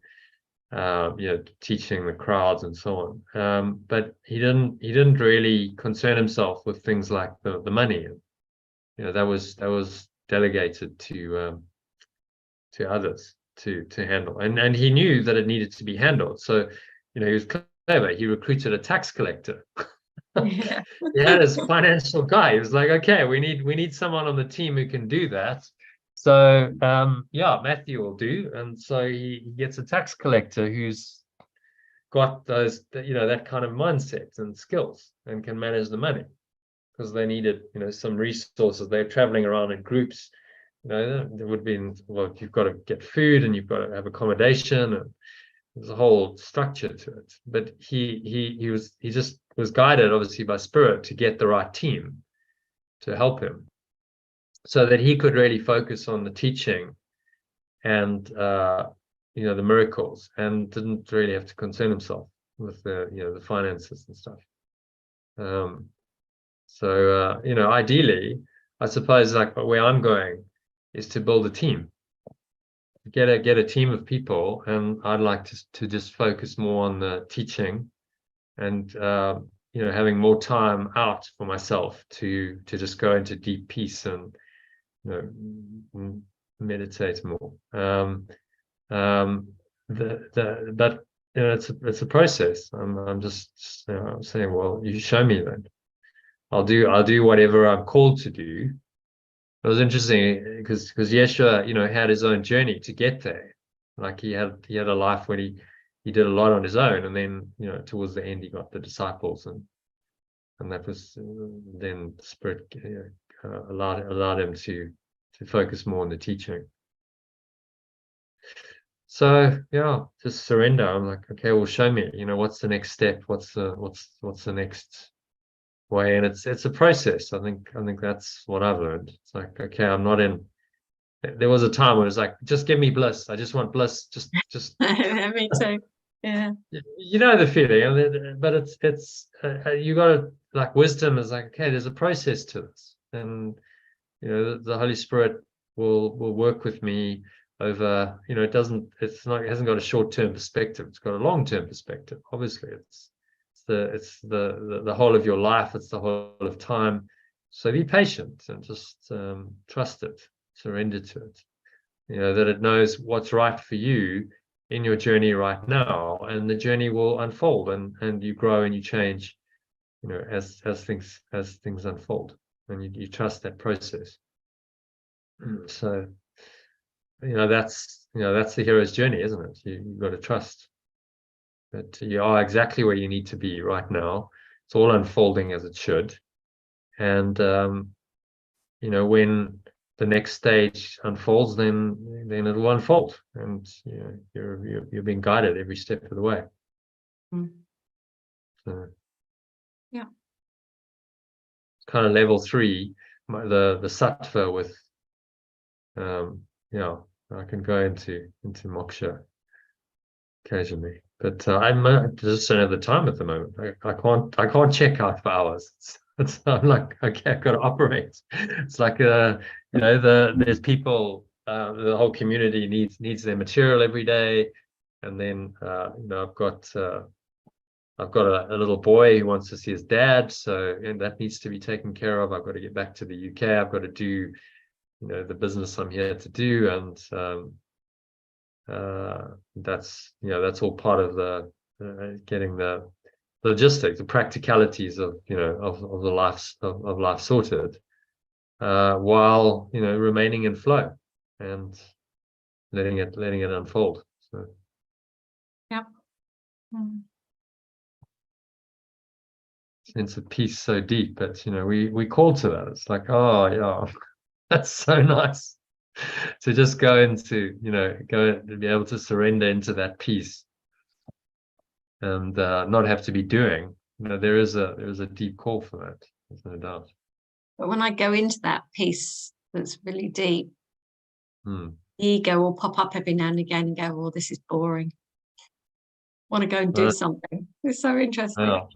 teaching the crowds and so on. But he didn't really concern himself with things like the money. That was delegated to others to handle, and he knew that it needed to be handled. So he was clever. He recruited a tax collector. yeah. He had his financial guy. He was like, okay, we need someone on the team who can do that. So yeah, Matthew will do. And so he gets a tax collector who's got those that kind of mindset and skills and can manage the money, because they needed some resources. They're traveling around in groups. There would be, well, you've got to get food and you've got to have accommodation, and there's a whole structure to it. But he just was guided obviously by spirit to get the right team to help him, so that he could really focus on the teaching and the miracles, and didn't really have to concern himself with the finances and stuff. So ideally, I suppose, like where I'm going is to build a team, get a team of people, and I'd like to just focus more on the teaching and having more time out for myself to just go into deep peace and meditate more. But it's a process. I'm just saying, well, you show me then. I'll do whatever I'm called to do. It was interesting because Yeshua, had his own journey to get there. Like he had a life when he did a lot on his own, and then towards the end he got the disciples, and that was then the Spirit allowed him to focus more on the teaching. So yeah, just surrender. I'm like, okay, well, show me. What's the next step? What's the next way? And it's a process. I think that's what I've learned. It's like, okay, I'm not in. There was a time where it was like, just give me bliss. I just want bliss. Just Me too. Yeah. The feeling. But it's you got to, like, wisdom is like, okay, there's a process to this, and the Holy Spirit will work with me over. It hasn't got a short-term perspective. It's got a long-term perspective. Obviously, it's the whole of your life. It's the whole of time. So be patient and just trust it, surrender to it. That it knows what's right for you in your journey right now, and the journey will unfold, and you grow and you change, as things unfold, and you trust that process. So that's the hero's journey, isn't it? You've got to trust that you are exactly where you need to be right now. It's all unfolding as it should, and when the next stage unfolds, then it will unfold, and you're being guided every step of the way. So, yeah, kind of level 3, the sattva with I can go into moksha occasionally, but I just don't have the time at the moment. I can't check out for hours. I'm like, okay, I've got to operate. It's like there's people, the whole community needs their material every day. and then I've got a little boy who wants to see his dad, so and that needs to be taken care of. I've got to get back to the UK. I've got to do the business I'm here to do, and that's all part of the getting the logistics, the practicalities of of the life of life sorted, while remaining in flow and letting it unfold. So Yep. Sense of peace so deep, but we call to that. It's like, oh yeah, that's so nice to just go into go to be able to surrender into that peace and not have to be doing. There is a deep call for that. There's no doubt. But when I go into that piece that's really deep, the ego will pop up every now and again and go, "Oh, this is boring. Want to go and do something." It's so interesting.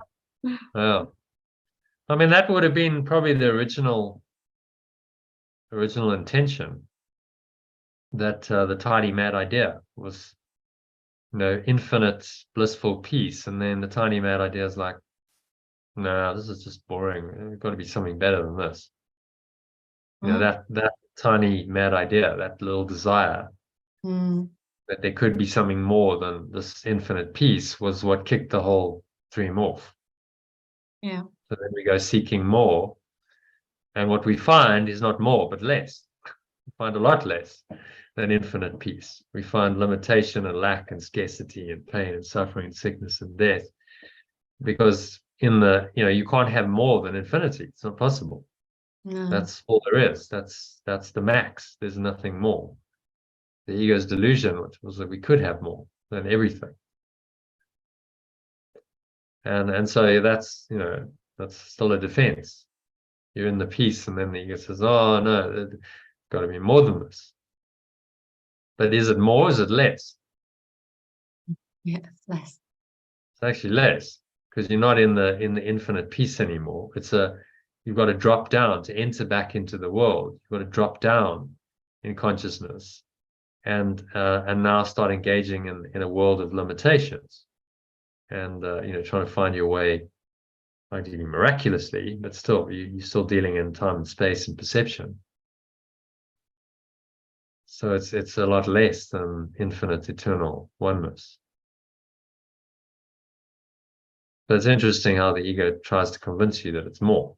Yeah. I mean, that would have been probably the original intention. That the tiny mad idea was, infinite blissful peace, and then the tiny mad idea is like, no, this is just boring. There's got to be something better than this. That tiny mad idea, that little desire that there could be something more than this infinite peace, was what kicked the whole dream off. Yeah. So then we go seeking more, and what we find is not more but less. We find a lot less than infinite peace. We find limitation and lack and scarcity and pain and suffering and sickness and death, because you can't have more than infinity. It's not possible. No. That's all there is. That's the max. There's nothing more. The ego's delusion was that we could have more than everything, and so that's still a defense. You're in the peace, and then the ego says, "Oh no, it's got to be more than this." But is it more? Is it less? Yeah, it's less. It's actually less, because you're not in the infinite peace anymore. You've got to drop down to enter back into the world. You've got to drop down in consciousness, and now start engaging in a world of limitations, and trying to find your way, ideally miraculously, but still you're still dealing in time and space and perception. So it's a lot less than infinite eternal oneness. But it's interesting how the ego tries to convince you that it's more.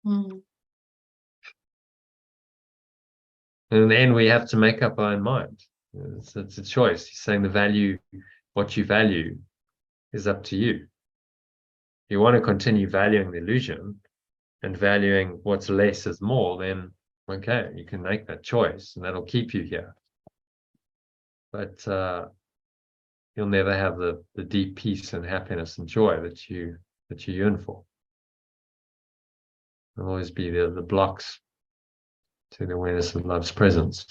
And then we have to make up our own mind. It's a choice. He's saying what you value is up to you. If you want to continue valuing the illusion and valuing what's less as more, then okay, you can make that choice, and that'll keep you here. But you'll never have the deep peace and happiness and joy that you yearn for. There'll always be the blocks to the awareness of love's presence.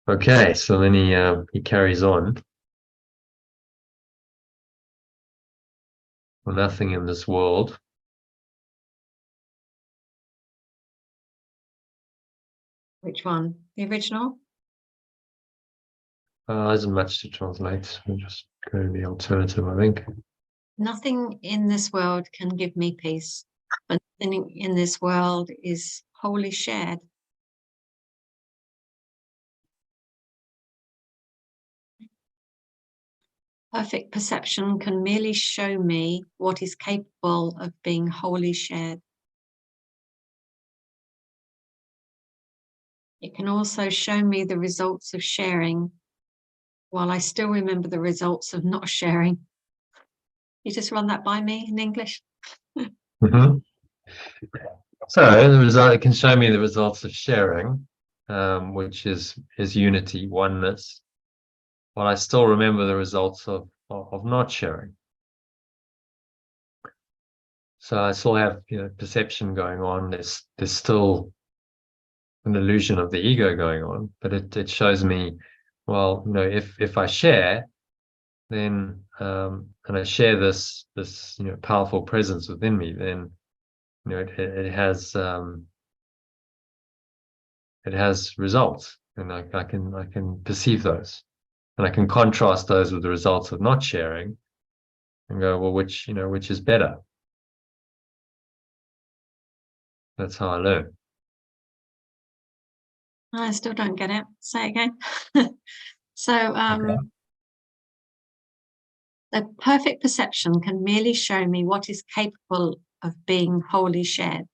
Okay, so then he carries on. For nothing in this world Which one? The original? isn't much to translate. We'll just go to the alternative, I think. Nothing in this world can give me peace, but nothing in this world is wholly shared. Perfect perception can merely show me what is capable of being wholly shared. It can also show me the results of sharing, while I still remember the results of not sharing. You just run that by me in English? Mm-hmm. So it can show me the results of sharing, which is unity, oneness, while I still remember the results of not sharing. So I still have perception going on. There's still an illusion of the ego going on, but it shows me, well, if I share, then and I share this powerful presence within me, then it has it has results, and I can perceive those, and I can contrast those with the results of not sharing, and go, well, which is better? That's how I learn. I still don't get it. Say it again. So, Okay. the perfect perception can merely show me what is capable of being wholly shared.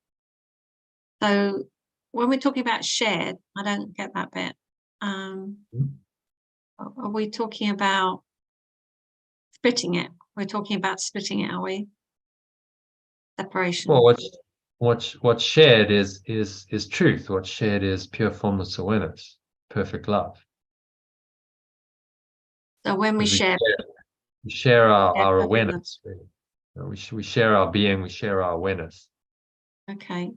So, when we're talking about shared, I don't get that bit. Are we talking about splitting it? We're talking about splitting it, are we? Separation. Well, what's shared is truth. What's shared is pure formless awareness, perfect love. So when we Because share, we share our perfect love. awareness. We share our being. We share our awareness. Okay.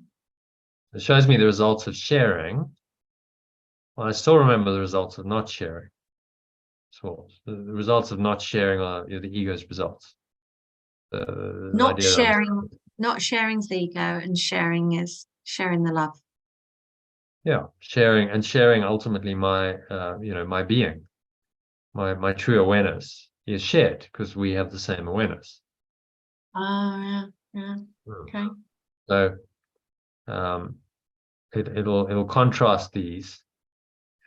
It shows me the results of sharing. Well, I still remember the results of not sharing. So the results of not sharing are the ego's results. The Not idea that sharing, not sharing's the ego, and sharing is sharing the love. sharing ultimately my my being, my true awareness is shared because we have the same awareness. Oh, yeah. Okay. So it'll contrast these,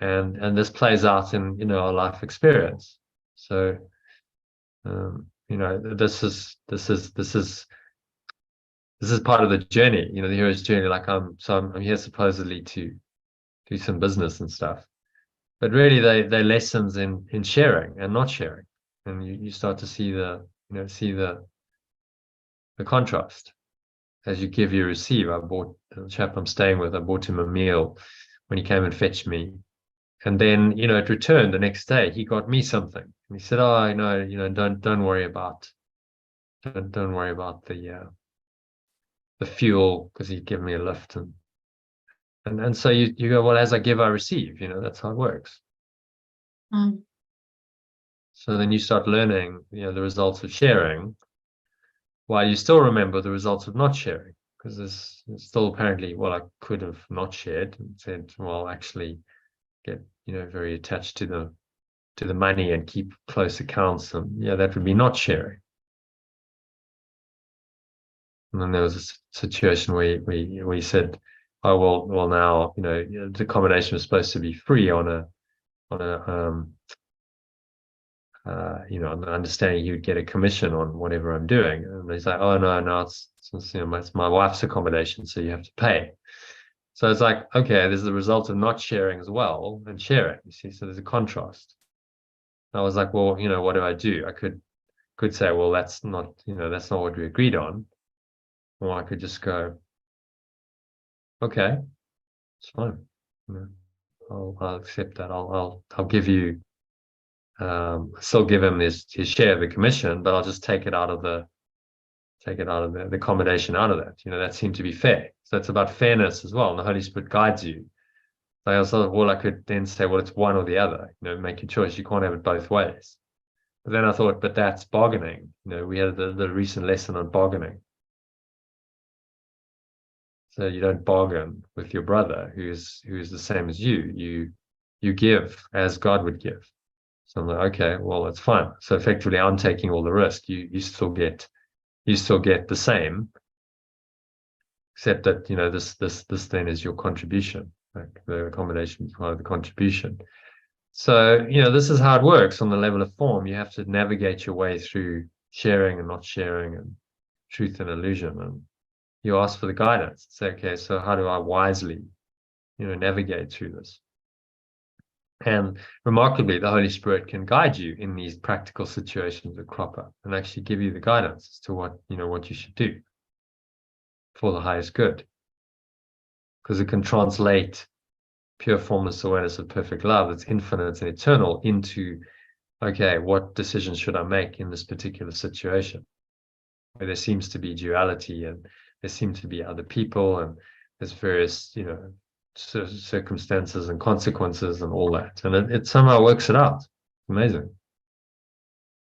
and this plays out in our life experience. So this is part of the journey, the hero's journey. Like I'm here supposedly to do some business and stuff, but really they're lessons in sharing and not sharing, and you start to see the contrast. As you give, you receive. I bought the chap I'm staying with, I bought him a meal when he came and fetched me. And then, it returned the next day. He got me something. And he said, oh, don't worry about the fuel, because he'd given me a lift. And so you go, well, as I give, I receive, that's how it works. Mm. So then you start learning, the results of sharing, while you still remember the results of not sharing. Because there's still apparently, well, I could have not shared and said, well, actually get, very attached to the money and keep close accounts, and that would be not sharing. And then there was a situation where we said, oh well now the accommodation was supposed to be free on a on the understanding he would get a commission on whatever I'm doing. And he's like, oh no, it's my wife's accommodation, so you have to pay. So it's like, okay, there's the result of not sharing as well and sharing. You see, so there's a contrast. I was like, well, what do I do? I could say, well, that's not what we agreed on. Or I could just go, okay, it's fine. I'll accept that. I'll give you, still give him his share of the commission, but I'll just take it out of the accommodation out of that. That seemed to be fair. So it's about fairness as well. And the Holy Spirit guides you. I also, well, I could then say, well, it's one or the other. Make your choice. You can't have it both ways. But then I thought, but that's bargaining. We had the recent lesson on bargaining. So you don't bargain with your brother who's the same as you. You give as God would give. So I'm like, okay, well, that's fine. So effectively, I'm taking all the risk. You still get the same, except that this then is your contribution. Like the accommodation is part of the contribution. So this is how it works on the level of form. You have to navigate your way through sharing and not sharing, and truth and illusion, and you ask for the guidance. Say, okay, so how do I wisely, navigate through this? And remarkably, the Holy Spirit can guide you in these practical situations that crop up and actually give you the guidance as to what you should do for the highest good. Because it can translate pure formless awareness of perfect love that's infinite and eternal into, okay, what decisions should I make in this particular situation? Where there seems to be duality, and there seem to be other people, and there's various, circumstances and consequences and all that. And it somehow works it out. Amazing.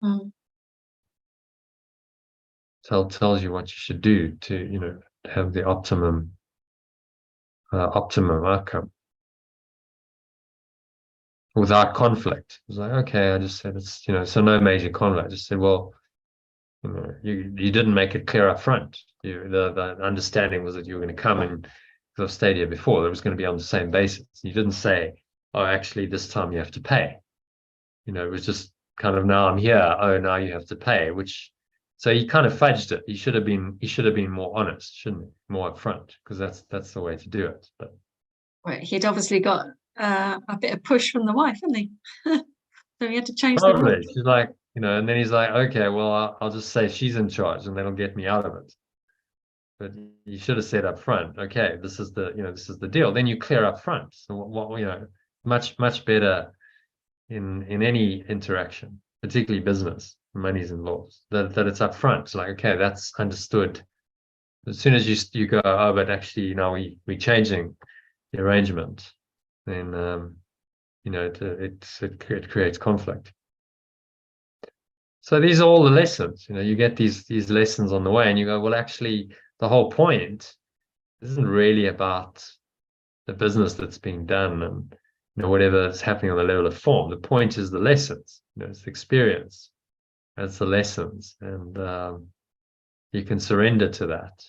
Mm. Tells you what you should do to, have the optimum outcome. without conflict. It was like, okay, I just said it's, so no major conflict. I just said, well, you didn't make it clear up front. The understanding was that you were going to come, and because I've stayed here before, it was going to be on the same basis. You didn't say, oh, actually, this time you have to pay. It was just kind of, now I'm here. Oh, now you have to pay. So he kind of fudged it. He should have been more honest, shouldn't he? More upfront, because that's the way to do it. But Well, he'd obviously got a bit of push from the wife, hadn't he? So he had to change the probably rules. she's like, and then he's like, okay, well, I'll just say she's in charge, and that'll get me out of it. But you should have said up front, okay, this is the deal. Then you clear up front. So much better in any interaction, particularly business, money's involved, that it's up front. It's like, okay, that's understood. As soon as you go, oh, but actually, we're changing the arrangement, then it creates conflict. So these are all the lessons. You get these lessons on the way, and you go, well, actually, the whole point isn't really about the business that's being done and whatever is happening on the level of form. The point is the lessons. It's the experience. It's the lessons, and you can surrender to that.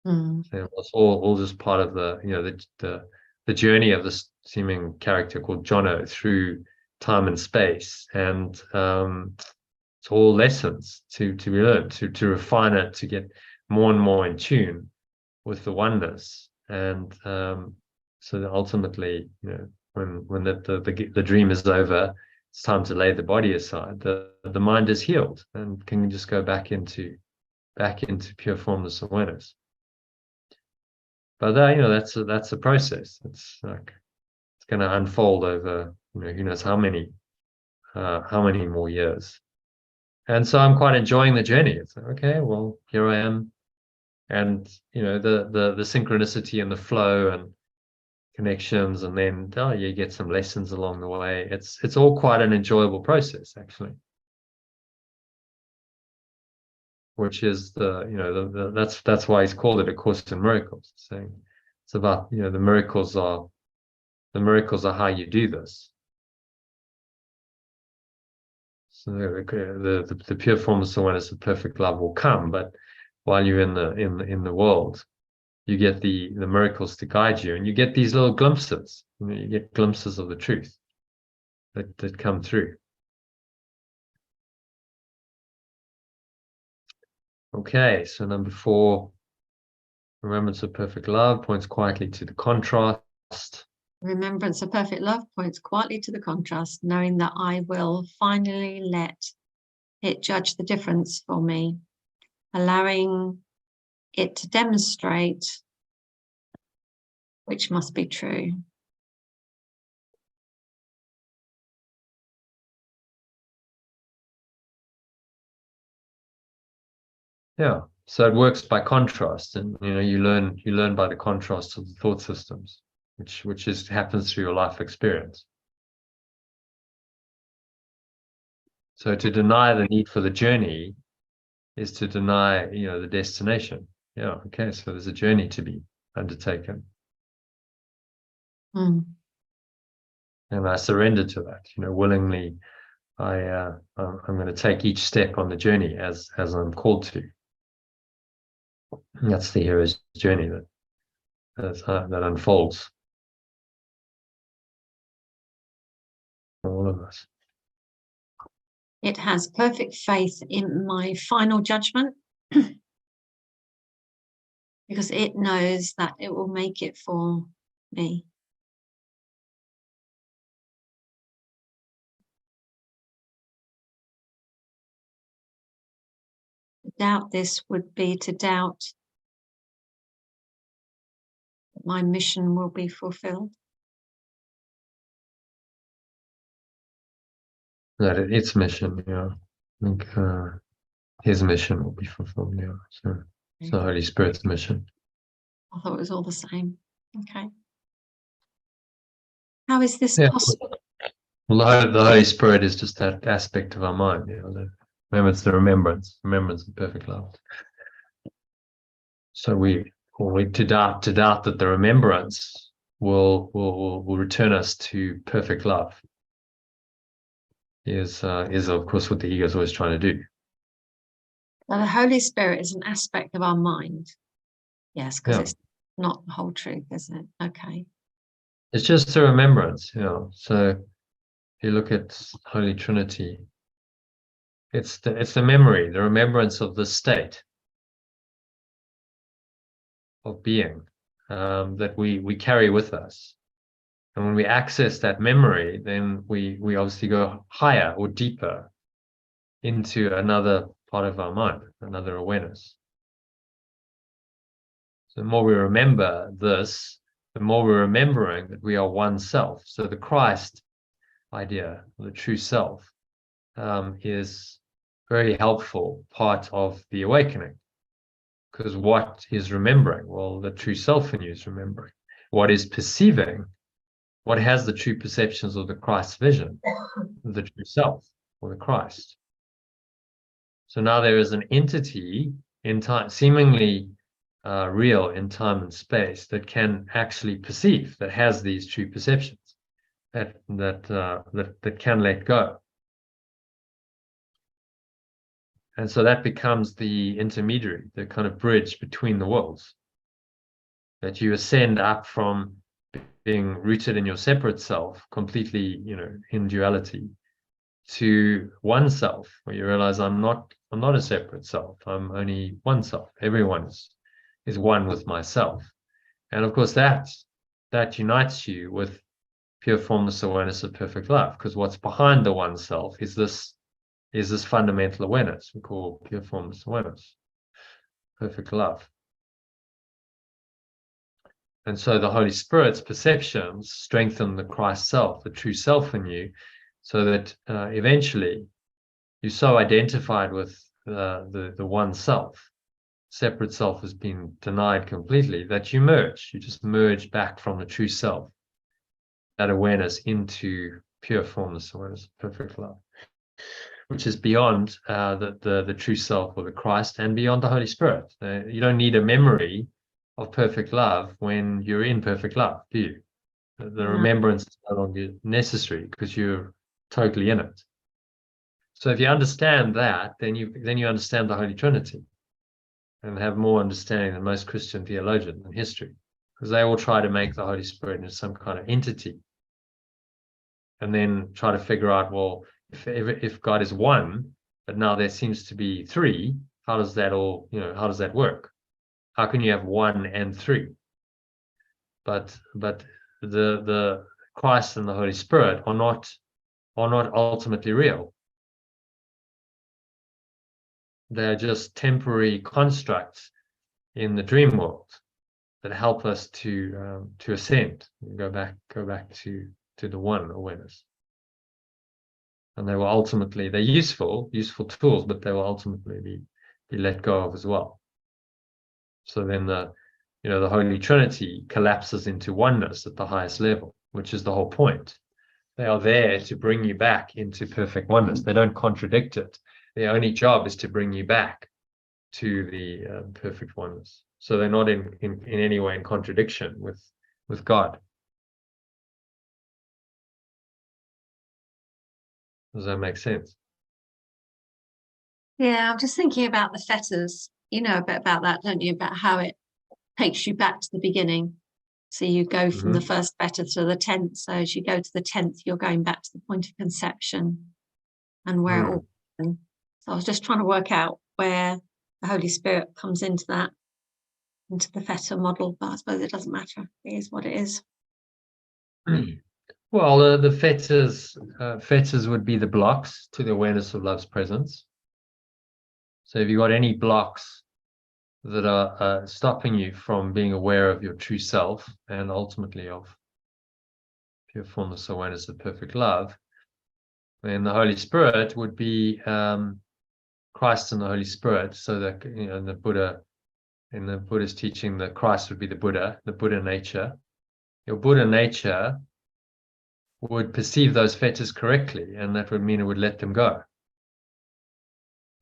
Mm. So it's all just part of the journey of this seeming character called Jono through time and space, and it's all lessons to be learned, to refine it, to get more and more in tune with the oneness, and so that ultimately, when the dream is over, it's time to lay the body aside. The mind is healed and can just go back into pure formless awareness. But that's a process. It's like it's going to unfold over who knows how many more years. And so I'm quite enjoying the journey. It's like, okay, well, here I am, and the synchronicity and the flow and connections, and then you get some lessons along the way. It's all quite an enjoyable process, actually. Which is that's why he's called it A Course in Miracles. Saying it's about the miracles are how you do this. So the pure formless awareness of perfect love will come, but while you're in the world, you get the miracles to guide you, and you get these little glimpses. You get glimpses of the truth that come through. Okay, so number 4, remembrance of perfect love points quietly to the contrast. Remembrance of perfect love points quietly to the contrast, knowing that I will finally let it judge the difference for me, allowing it to demonstrate which must be true. Yeah, so it works by contrast, and you learn by the contrast of the thought systems, which happens through your life experience. So to deny the need for the journey is to deny the destination. Yeah, okay, so there's a journey to be undertaken. Mm. And I surrender to that, willingly. I'm going to take each step on the journey as I'm called to. And that's the hero's journey that unfolds for all of us. It has perfect faith in my final judgment because it knows that it will make it for me. To doubt this would be to doubt that my mission will be fulfilled. That its mission, I think his mission will be fulfilled. So Holy Spirit's mission. I thought it was all the same. Okay. How is this possible? Well, the Holy Spirit is just that aspect of our mind. Remember, it's the remembrance of perfect love. So to doubt that the remembrance will return us to perfect love. is of course what the ego is always trying to do. Now, the Holy Spirit is an aspect of our mind. Yes, because it's not the whole truth, is it? Okay. It's just a remembrance, So if you look at Holy Trinity, it's the memory, the remembrance of the state of being that we carry with us. And when we access that memory, then we obviously go higher or deeper into another part of our mind, another awareness. So the more we remember this, the more we're remembering that we are one self. So the Christ idea, the true self, is very helpful part of the awakening. Because what is remembering? Well, the true self in you is remembering. What is perceiving? What has the true perceptions of the Christ's vision? The true self, or the Christ. So now there is an entity in time, seemingly real in time and space, that can actually perceive, that has these true perceptions, that can let go. And so that becomes the intermediary, the kind of bridge between the worlds. That you ascend up from being rooted in your separate self, completely, in duality, to one self, where you realize I'm not a separate self. I'm only one self. Everyone is one with myself. And of course that unites you with pure formless awareness of perfect love, because what's behind the one self is this fundamental awareness we call pure formless awareness, perfect love. And so the Holy Spirit's perceptions strengthen the Christ self, the true self in you, so that eventually you're so identified with the one self, separate self has been denied completely, that you just merge back from the true self, that awareness, into pure formless awareness, perfect love, which is beyond the true self or the Christ, and beyond the Holy Spirit. You don't need a memory of perfect love when you're in perfect love, do you? The remembrance is no longer necessary because you're totally in it. So if you understand that, then you understand the Holy Trinity, and have more understanding than most Christian theologians in history, because they all try to make the Holy Spirit into some kind of entity, and then try to figure out, well, if God is one, but now there seems to be three, how does that work? How can you have one and three? But the Christ and the Holy Spirit are not ultimately real. They're just temporary constructs in the dream world that help us to ascend, and go back to the one awareness. And they're useful tools, but they will ultimately be let go of as well. So then the Holy Trinity collapses into oneness at the highest level, which is the whole point. They are there to bring you back into perfect oneness. They don't contradict it. Their only job is to bring you back to the perfect oneness. So they're not in any way in contradiction with God. Does that make sense? Yeah, I'm just thinking about the fetters. You know a bit about that, don't you? About how it takes you back to the beginning. So you go from the first fetter to the 10th. So as you go to the 10th, you're going back to the point of conception and where it all happened. So I was just trying to work out where the Holy Spirit comes into the fetter model, but I suppose it doesn't matter. It is what it is. Well, the fetters would be the blocks to the awareness of love's presence. So if you've got any blocks that are stopping you from being aware of your true self, and ultimately of pure formless awareness of perfect love, then the Holy Spirit would be Christ and the Holy Spirit. So that in the Buddha's teaching, the Christ would be the Buddha nature. Your Buddha nature would perceive those fetters correctly, and that would mean it would let them go.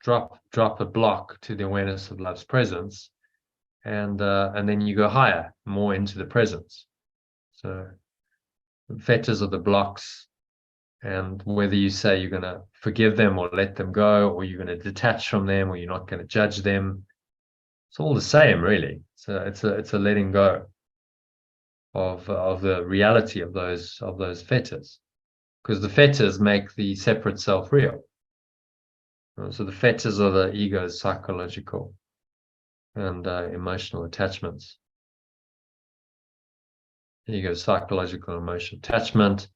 Drop a block to the awareness of love's presence, and then you go higher, more into the presence. So the fetters are the blocks And whether you say you're going to forgive them or let them go, or you're going to detach from them, or you're not going to judge them, it's all the same, really. So it's a letting go of the reality of those fetters, because the fetters make the separate self real. So the fetters are the ego's psychological and emotional attachments. Ego's psychological and emotional attachment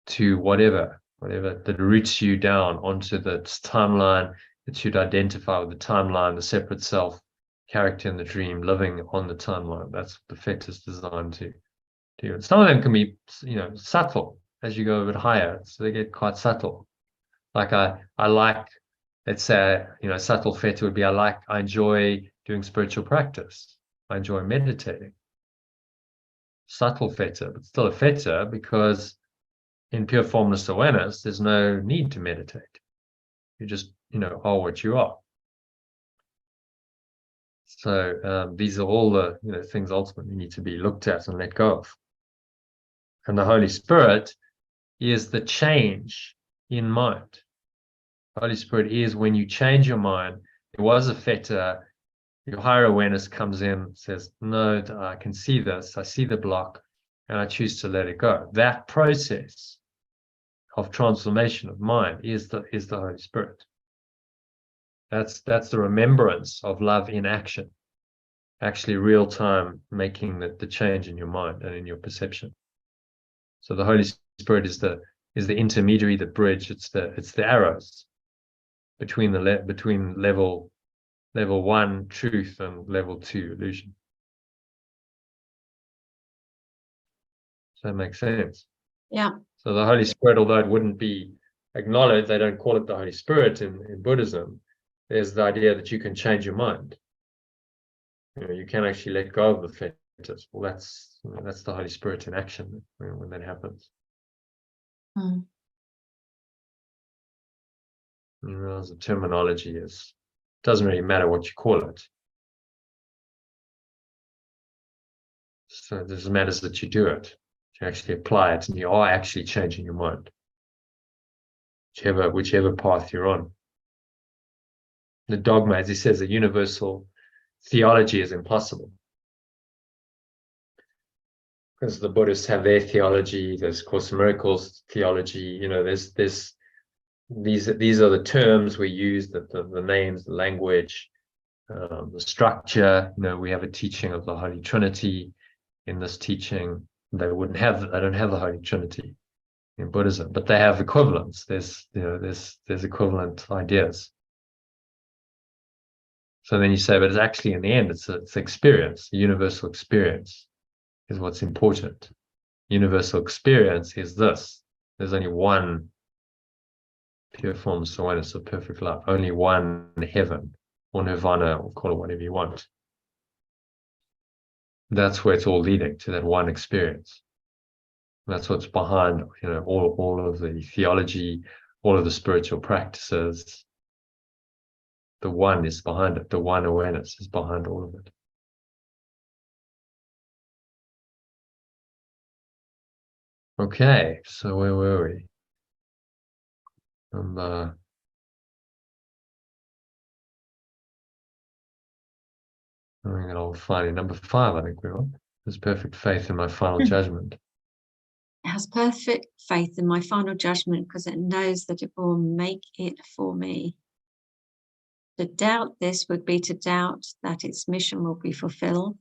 to whatever that roots you down onto the timeline that should identify with the timeline, the separate self, character in the dream, living on the timeline. That's what the fet is designed to do. Some of them can be, subtle as you go a bit higher, so they get quite subtle. Like I like, let's say, subtle fet would be I enjoy doing spiritual practice. I enjoy meditating. Subtle feta, but still a feta, because in pure formless awareness, there's no need to meditate. You just, are what you are. So these are all the things ultimately need to be looked at and let go of. And the Holy Spirit is the change in mind. The Holy Spirit is when you change your mind. It was a feta. Your higher awareness comes in, says, no, I can see this. I see the block, and I choose to let it go. That process of transformation of mind is the Holy Spirit. That's the remembrance of love in action, actually real time making the change in your mind and in your perception. So the Holy Spirit is the intermediary, the bridge. It's the arrows between level 1 truth and level 2 illusion. Does that make sense? Yeah. So the Holy Spirit, although it wouldn't be acknowledged, they don't call it the Holy Spirit in Buddhism. There's the idea that you can change your mind. You can actually let go of the fetters. Well, that's the Holy Spirit in action when that happens. Mm. You realize the terminology doesn't really matter what you call it. So it just matters that you do it. You actually apply it, and you are actually changing your mind. Whichever path you're on. The dogma, as he says, a universal theology is impossible. Because the Buddhists have their theology, there's Course in Miracles theology, there's these are the terms we use, the names, the language, the structure. We have a teaching of the Holy Trinity. In this teaching, they don't have the Holy Trinity in Buddhism, but they have equivalents. There's equivalent ideas. So then you say, but it's actually in the end, it's experience, the universal experience is what's important. Universal experience is this. There's only one pure formless awareness of perfect love, only one heaven or nirvana, or call it whatever you want. That's where it's all leading, to that one experience. That's what's behind, all of the theology, all of the spiritual practices. The one is behind it. The one awareness is behind all of it. Okay, so where were we? I think I'll find number 5, I think we're on. There's perfect faith in my final judgment. It has perfect faith in my final judgment because it knows that it will make it for me. To doubt this would be to doubt that its mission will be fulfilled.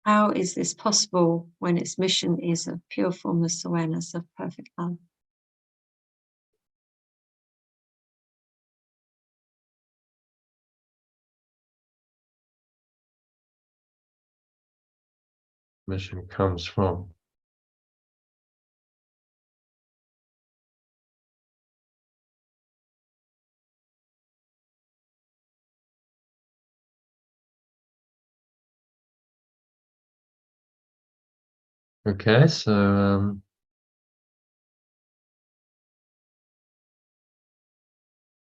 How is this possible when its mission is a pure formless awareness of perfect love? Mission comes from. Okay, so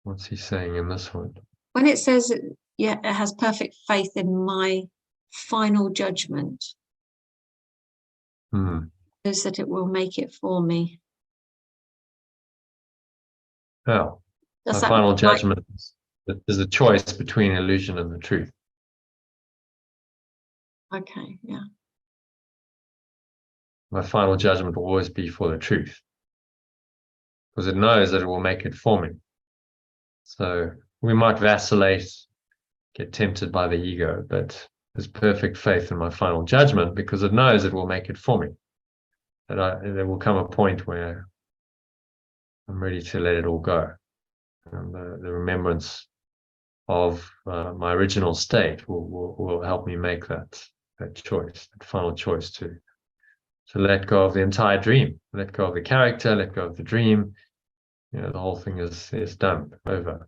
what's he saying in this one? When it says, it has perfect faith in my final judgment, is that it will make it for me. Oh, my Does that final mean judgment is that there's a choice between illusion and the truth. okay, yeah. My final judgment will always be for the truth, because it knows that it will make it for me. So we might vacillate, get tempted by the ego, but there's perfect faith in my final judgment because it knows it will make it for me. That there will come a point where I'm ready to let it all go. And the remembrance of my original state will help me make that choice, that final choice to let go of the entire dream, let go of the character, let go of the dream. You know, the whole thing is done, over.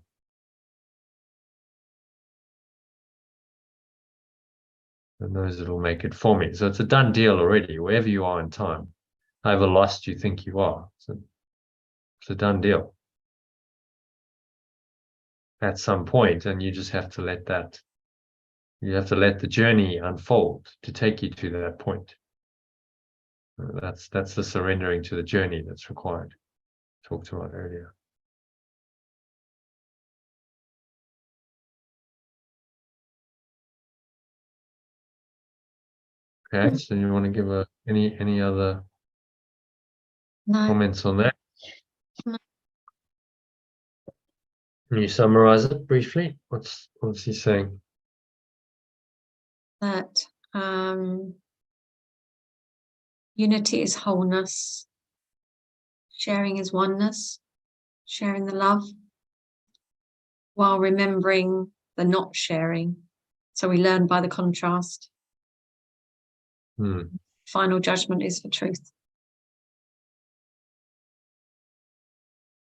And knows it'll make it for me. So it's a done deal already, wherever you are in time, however lost you think you are. So it's a done deal at some point, and you just have to let that, you have to let the journey unfold to take you to that point. That's the surrendering to the journey that's required. Talked about earlier. Okay, so you want to give any other comments on that? No. Can you summarize it briefly? What's he saying? That unity is wholeness, sharing is oneness, sharing the love, while remembering the not sharing. So we learn by the contrast. Final judgment is for truth.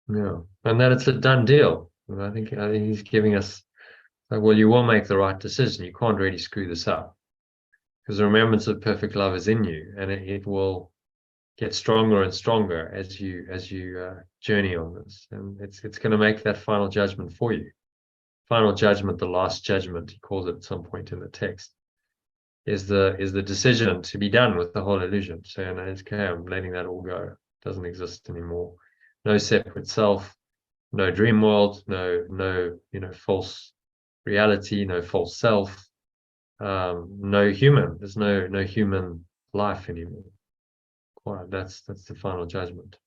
Yeah, and that it's a done deal. And I think he's giving us, like, well, you will make the right decision. You can't really screw this up, because the remembrance of perfect love is in you, and it will get stronger and stronger as you journey on this, and it's going to make that final judgment for you. Final judgment, the last judgment, he calls it at some point in the text, is the decision to be done with the whole illusion. Saying, okay, I'm letting that all go. It doesn't exist anymore. No separate self, no dream world, no false reality, no false self, no human. There's no human life anymore. Quite, that's the final judgment.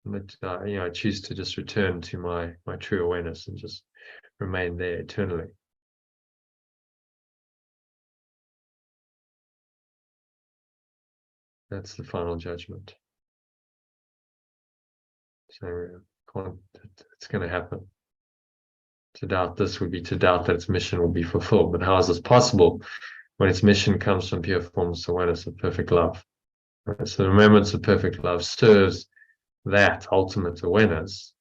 But I choose to just return to my true awareness and just remain there eternally. That's the final judgment. So it's going to happen. To doubt this would be to doubt that its mission will be fulfilled. But how is this possible when its mission comes from pure formless awareness of perfect love? Right? So the remembrance of perfect love serves that ultimate awareness.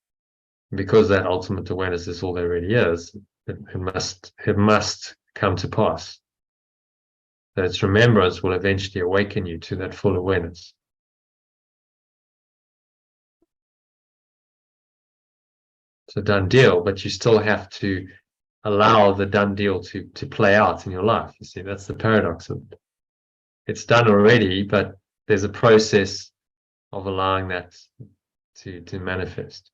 Because that ultimate awareness is all there really is, it must come to pass. That its remembrance will eventually awaken you to that full awareness. It's a done deal, but you still have to allow the done deal to play out in your life. You see, that's the paradox of it. It's done already, but there's a process of allowing that to manifest.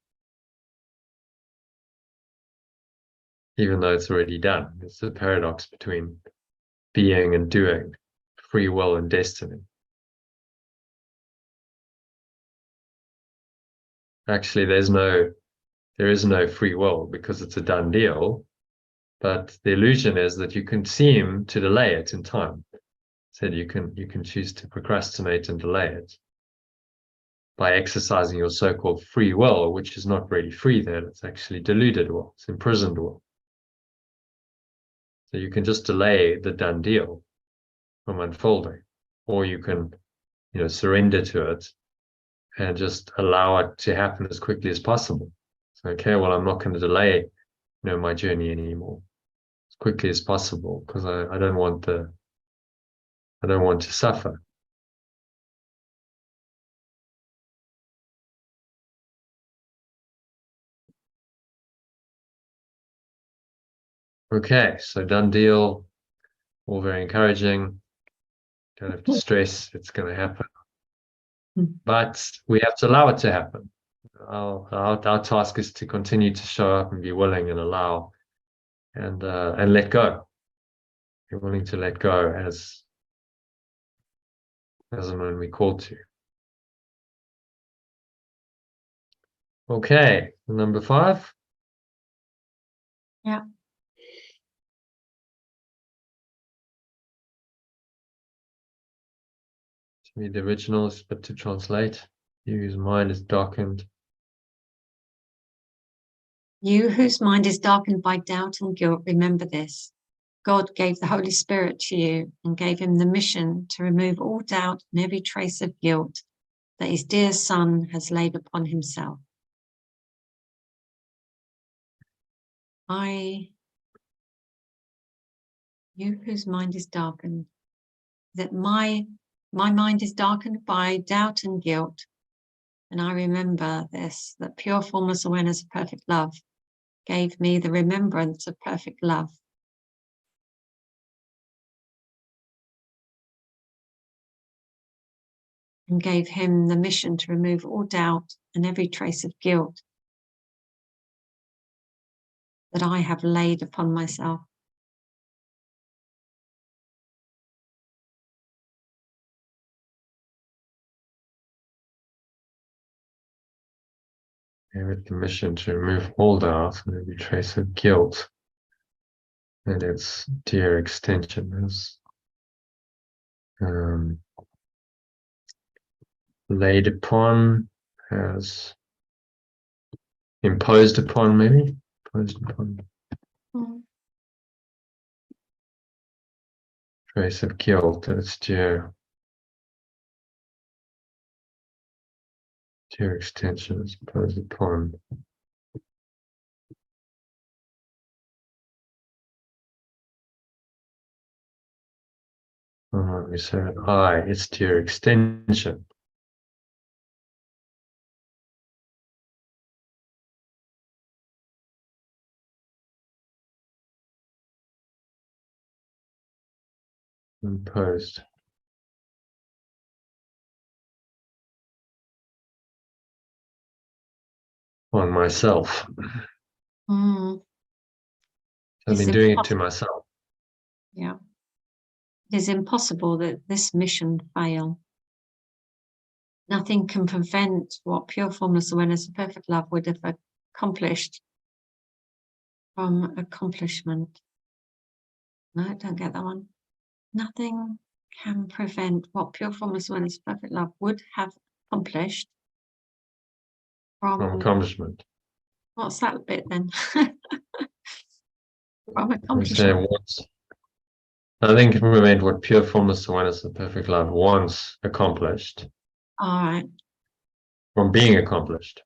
Even though it's already done. It's the paradox between being and doing, free will and destiny. Actually, there is no free will because it's a done deal. But the illusion is that you can seem to delay it in time. So you can choose to procrastinate and delay it by exercising your so-called free will, which is not really free then, it's actually deluded will, it's imprisoned will. So you can just delay the done deal from unfolding, or you can, surrender to it and just allow it to happen as quickly as possible. So, okay, well, I'm not going to delay, my journey anymore, as quickly as possible, because I don't want to suffer. Okay, so done deal, all very encouraging. Don't have to stress, it's going to happen. But we have to allow it to happen. Our task is to continue to show up and be willing and allow and let go. Be willing to let go as and when we call to. Okay, number 5. Yeah. To read the originals, but to translate. You whose mind is darkened. You whose mind is darkened by doubt and guilt, remember this. God gave the Holy Spirit to you and gave him the mission to remove all doubt and every trace of guilt that his dear Son has laid upon himself. You whose mind is darkened, that my mind is darkened by doubt and guilt, and I remember this, that pure formless awareness of perfect love gave me the remembrance of perfect love. And gave him the mission to remove all doubt and every trace of guilt that I have laid upon myself. With the mission to remove all doubt and every trace of guilt. And its dear extension is laid upon, as imposed upon, maybe imposed upon. Trace of guilt that its dear extension is imposed upon. We said I, its dear extension. Imposed on myself. I've been doing it to myself. Yeah. It is impossible that this mission fail. Nothing can prevent what pure formless awareness of perfect love would have accomplished from accomplishment. No, don't get that one. Nothing can prevent what pure formless awareness of perfect love would have accomplished from accomplishment. What's that bit then? From accomplishment. Nothing can prevent what pure formless awareness of perfect love once accomplished. All right. From being accomplished.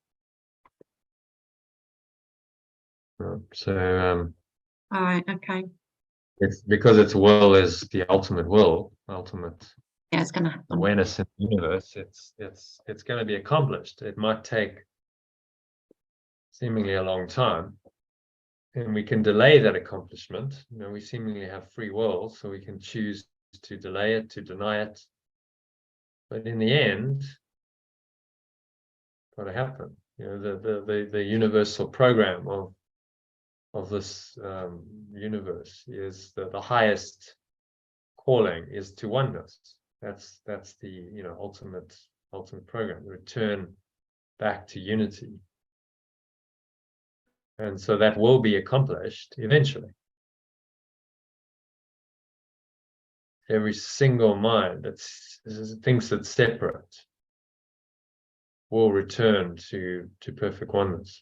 So all right, okay. It's because its will is the ultimate will, ultimate it's gonna happen. Awareness in the universe, it's gonna be accomplished. It might take seemingly a long time. And we can delay that accomplishment. We seemingly have free will, so we can choose to delay it, to deny it. But in the end, it's going to happen. The universal program of this universe is the highest calling is to oneness. That's the ultimate program. Return back to unity. And so that will be accomplished eventually. Every single mind that thinks it's separate will return to perfect oneness.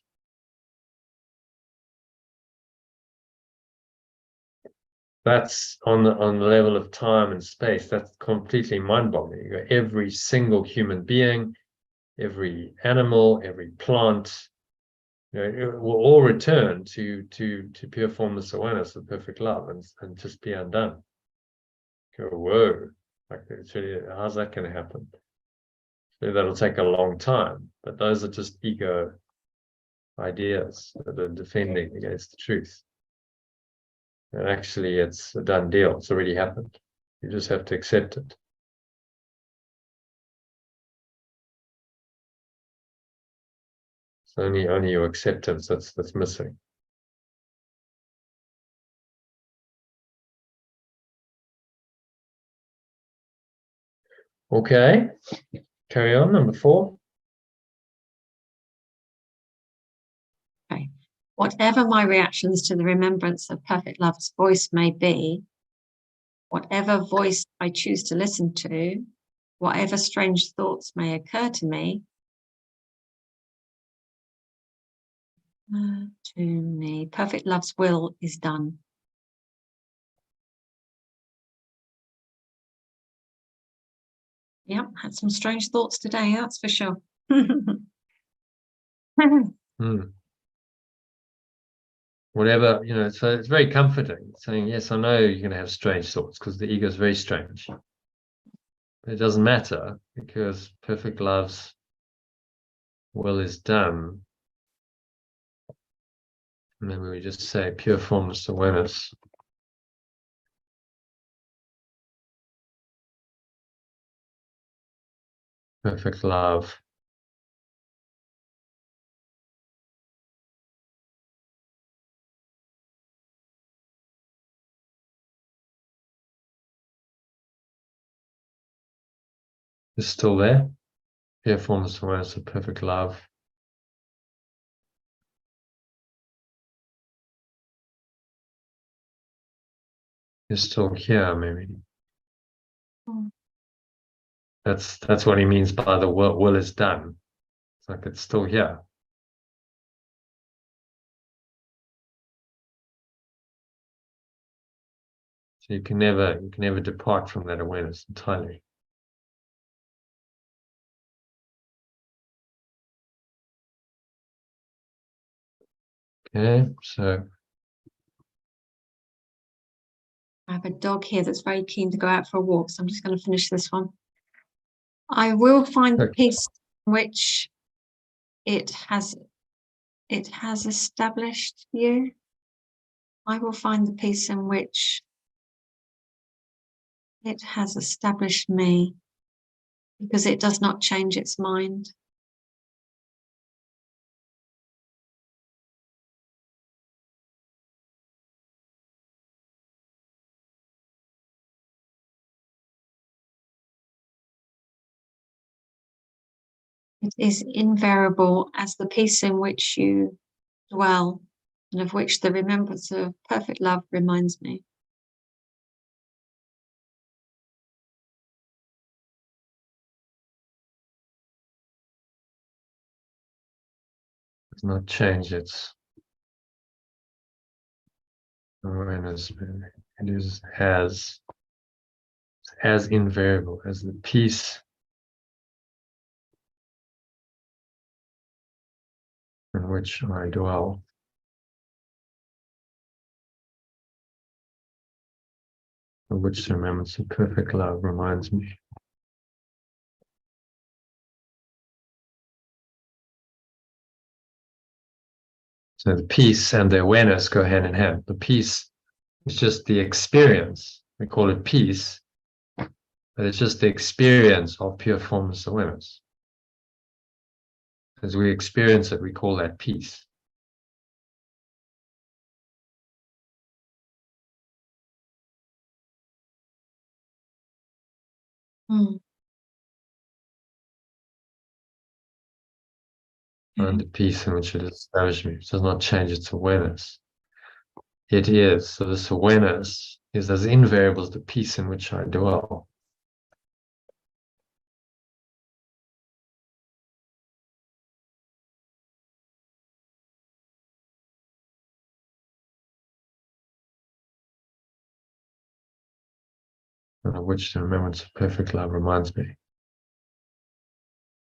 That's on the level of time and space. That's completely mind-boggling. Every single human being, every animal, every plant, it will all return to pure formless awareness of perfect love and just be undone. Go, whoa, it's really, how's that going to happen? So that'll take a long time, but those are just ego ideas that are defending against the truth. And actually, it's a done deal. It's already happened. You just have to accept it. It's only your acceptance that's missing. Okay, carry on, number 4. Okay. Whatever my reactions to the remembrance of perfect love's voice may be, whatever voice I choose to listen to, whatever strange thoughts may occur to me, perfect love's will is done. Yep, had some strange thoughts today, that's for sure. Whatever, so it's very comforting saying, yes, I know you're going to have strange thoughts because the ego is very strange. But it doesn't matter because perfect love's will is done. And then we just say pure formless awareness. Perfect love. Is still there. Pure formless awareness of perfect love. Is still here, maybe. That's what he means by the will is done. It's like it's still here. So you can never depart from that awareness entirely. Okay, so I have a dog here that's very keen to go out for a walk, so I'm just going to finish this one. I will find the peace in which it has established you. I will find the peace in which it has established me, because it does not change its mind. It is invariable as the peace in which you dwell, and of which the remembrance of perfect love reminds me. does not change its awareness. It is as invariable as the peace in which I dwell. Of which the remembrance of perfect love reminds me. So the peace and the awareness go hand in hand. The peace is just the experience. We call it peace, but it's just the experience of pure formless awareness. As we experience it, we call that peace. And the peace in which it established me. It does not change its awareness. It is. So this awareness is as invariable as the peace in which I dwell. And of which the remembrance of perfect love reminds me.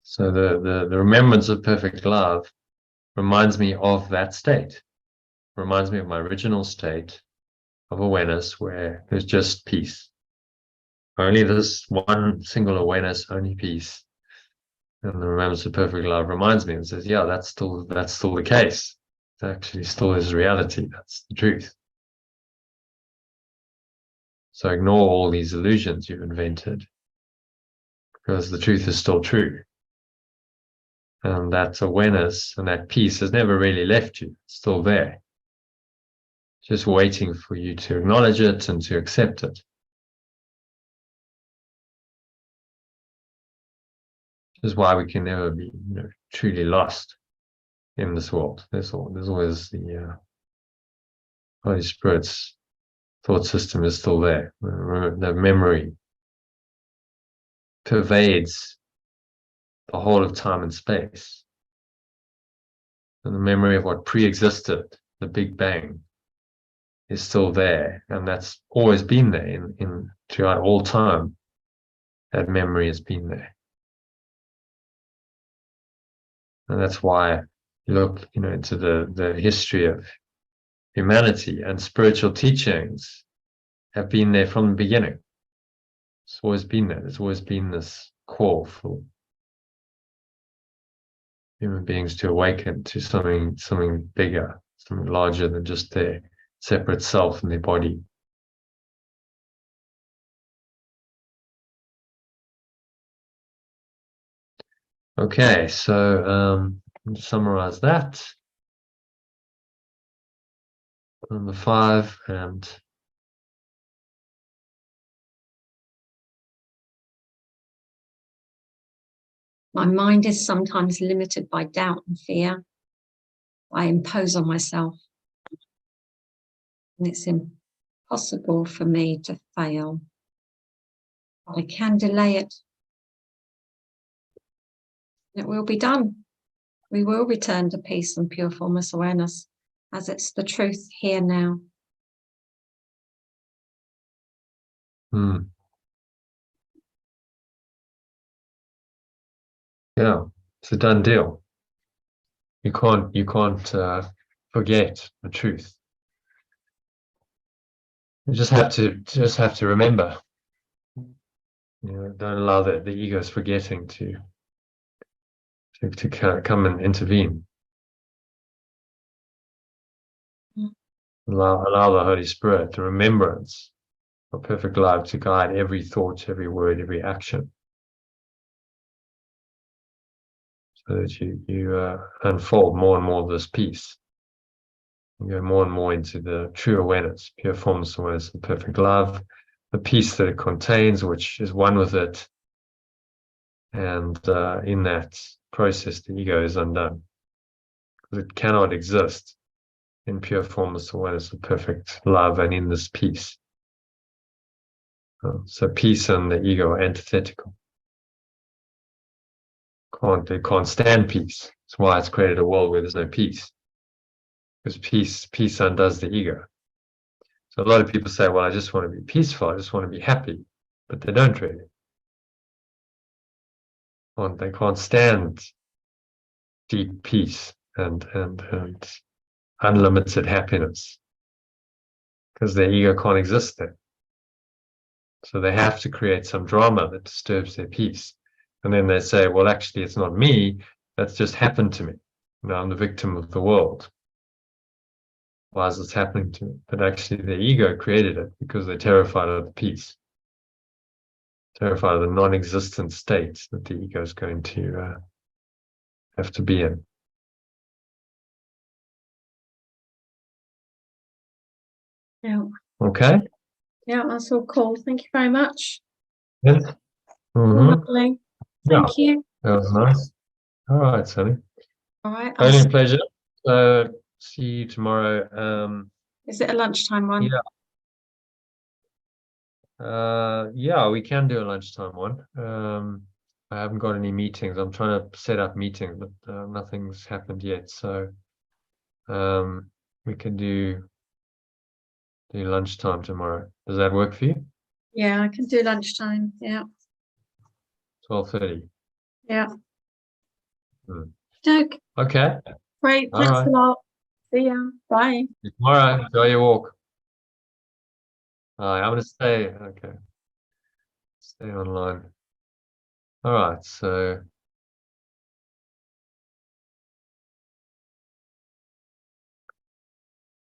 So the remembrance of perfect love reminds me of that state. Reminds me of my original state of awareness where there's just peace. Only this one single awareness, only peace. And the remembrance of perfect love reminds me and says, yeah, that's still the case. It actually still is reality. That's the truth. So ignore all these illusions you've invented, because the truth is still true. And that awareness and that peace has never really left you. It's still there. Just waiting for you to acknowledge it and to accept it. This is why we can never be, truly lost in this world. There's always the Holy Spirit's thought system is still there. The memory pervades the whole of time and space. And the memory of what pre-existed, the Big Bang, is still there. And that's always been there in throughout all time. That memory has been there. And that's why you look, into the history of humanity, and spiritual teachings have been there from the beginning. It's always been there. There's always been this call for human beings to awaken to something bigger, something larger than just their separate self and their body. Okay, so to summarize that. Number 5, and my mind is sometimes limited by doubt and fear I impose on myself. And it's impossible for me to fail. But I can delay it. It will be done. We will return to peace and pure formless awareness, as it's the truth here now. Yeah, it's a done deal. You can't forget the truth. You just have to remember. Don't allow the ego's forgetting to come and intervene. Allow the Holy Spirit, the remembrance of perfect love, to guide every thought, every word, every action, so that you unfold more and more of this peace. You go more and more into the true awareness, pure formless awareness, the perfect love, the peace that it contains, which is one with it. And in that process, the ego is undone, because it cannot exist in pure formless awareness of perfect love and in this peace. So peace and the ego are antithetical. They can't stand peace. That's why it's created a world where there's no peace. Because peace undoes the ego. So a lot of people say, well, I just want to be peaceful, I just want to be happy. But they don't really. They can't stand deep peace and unlimited happiness, because their ego can't exist there. So they have to create some drama that disturbs their peace. And then they say, well, actually, it's not me. That's just happened to me. I'm the victim of the world. Why is this happening to me? But actually, the ego created it because they're terrified of the peace, terrified of the non-existent state that the ego is going to have to be in. Yeah. Okay. Yeah, that's all cool. Thank you very much. Yes. Lovely. Thank you. That was nice. All right, Sonny. All right. Only a pleasure. See you tomorrow. Is it a lunchtime one? Yeah, we can do a lunchtime one. I haven't got any meetings. I'm trying to set up meetings, but nothing's happened yet. So we can do lunchtime tomorrow. Does that work for you? Yeah, I can do lunchtime. Yeah. 12:30. Yeah. Okay. Great. Thanks a lot. See ya. Bye. See you tomorrow. Enjoy your walk. I'm going to stay. Okay. Stay online. All right. So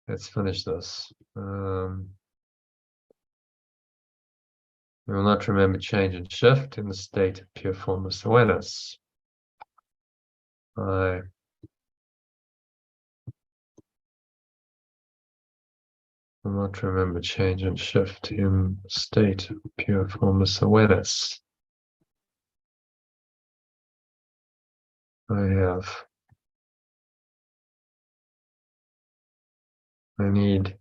let's finish this. We will not remember change and shift in the state of pure formless awareness. I will not remember change and shift in state of pure formless awareness. I need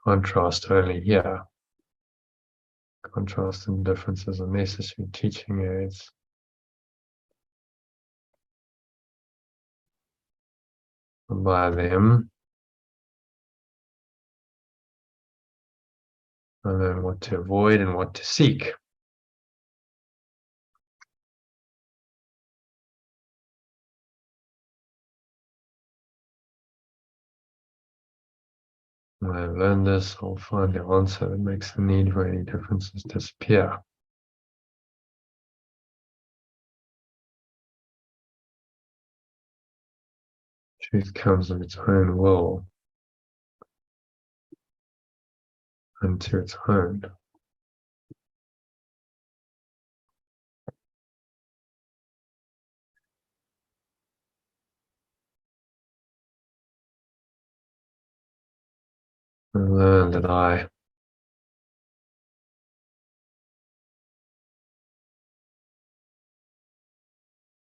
contrast only here. Contrast and differences are necessary teaching aids. And by them, I learn what to avoid and what to seek. When I've learned this, I'll find the answer that makes the need for any differences disappear. Truth comes of its own will and to its own. I learn that I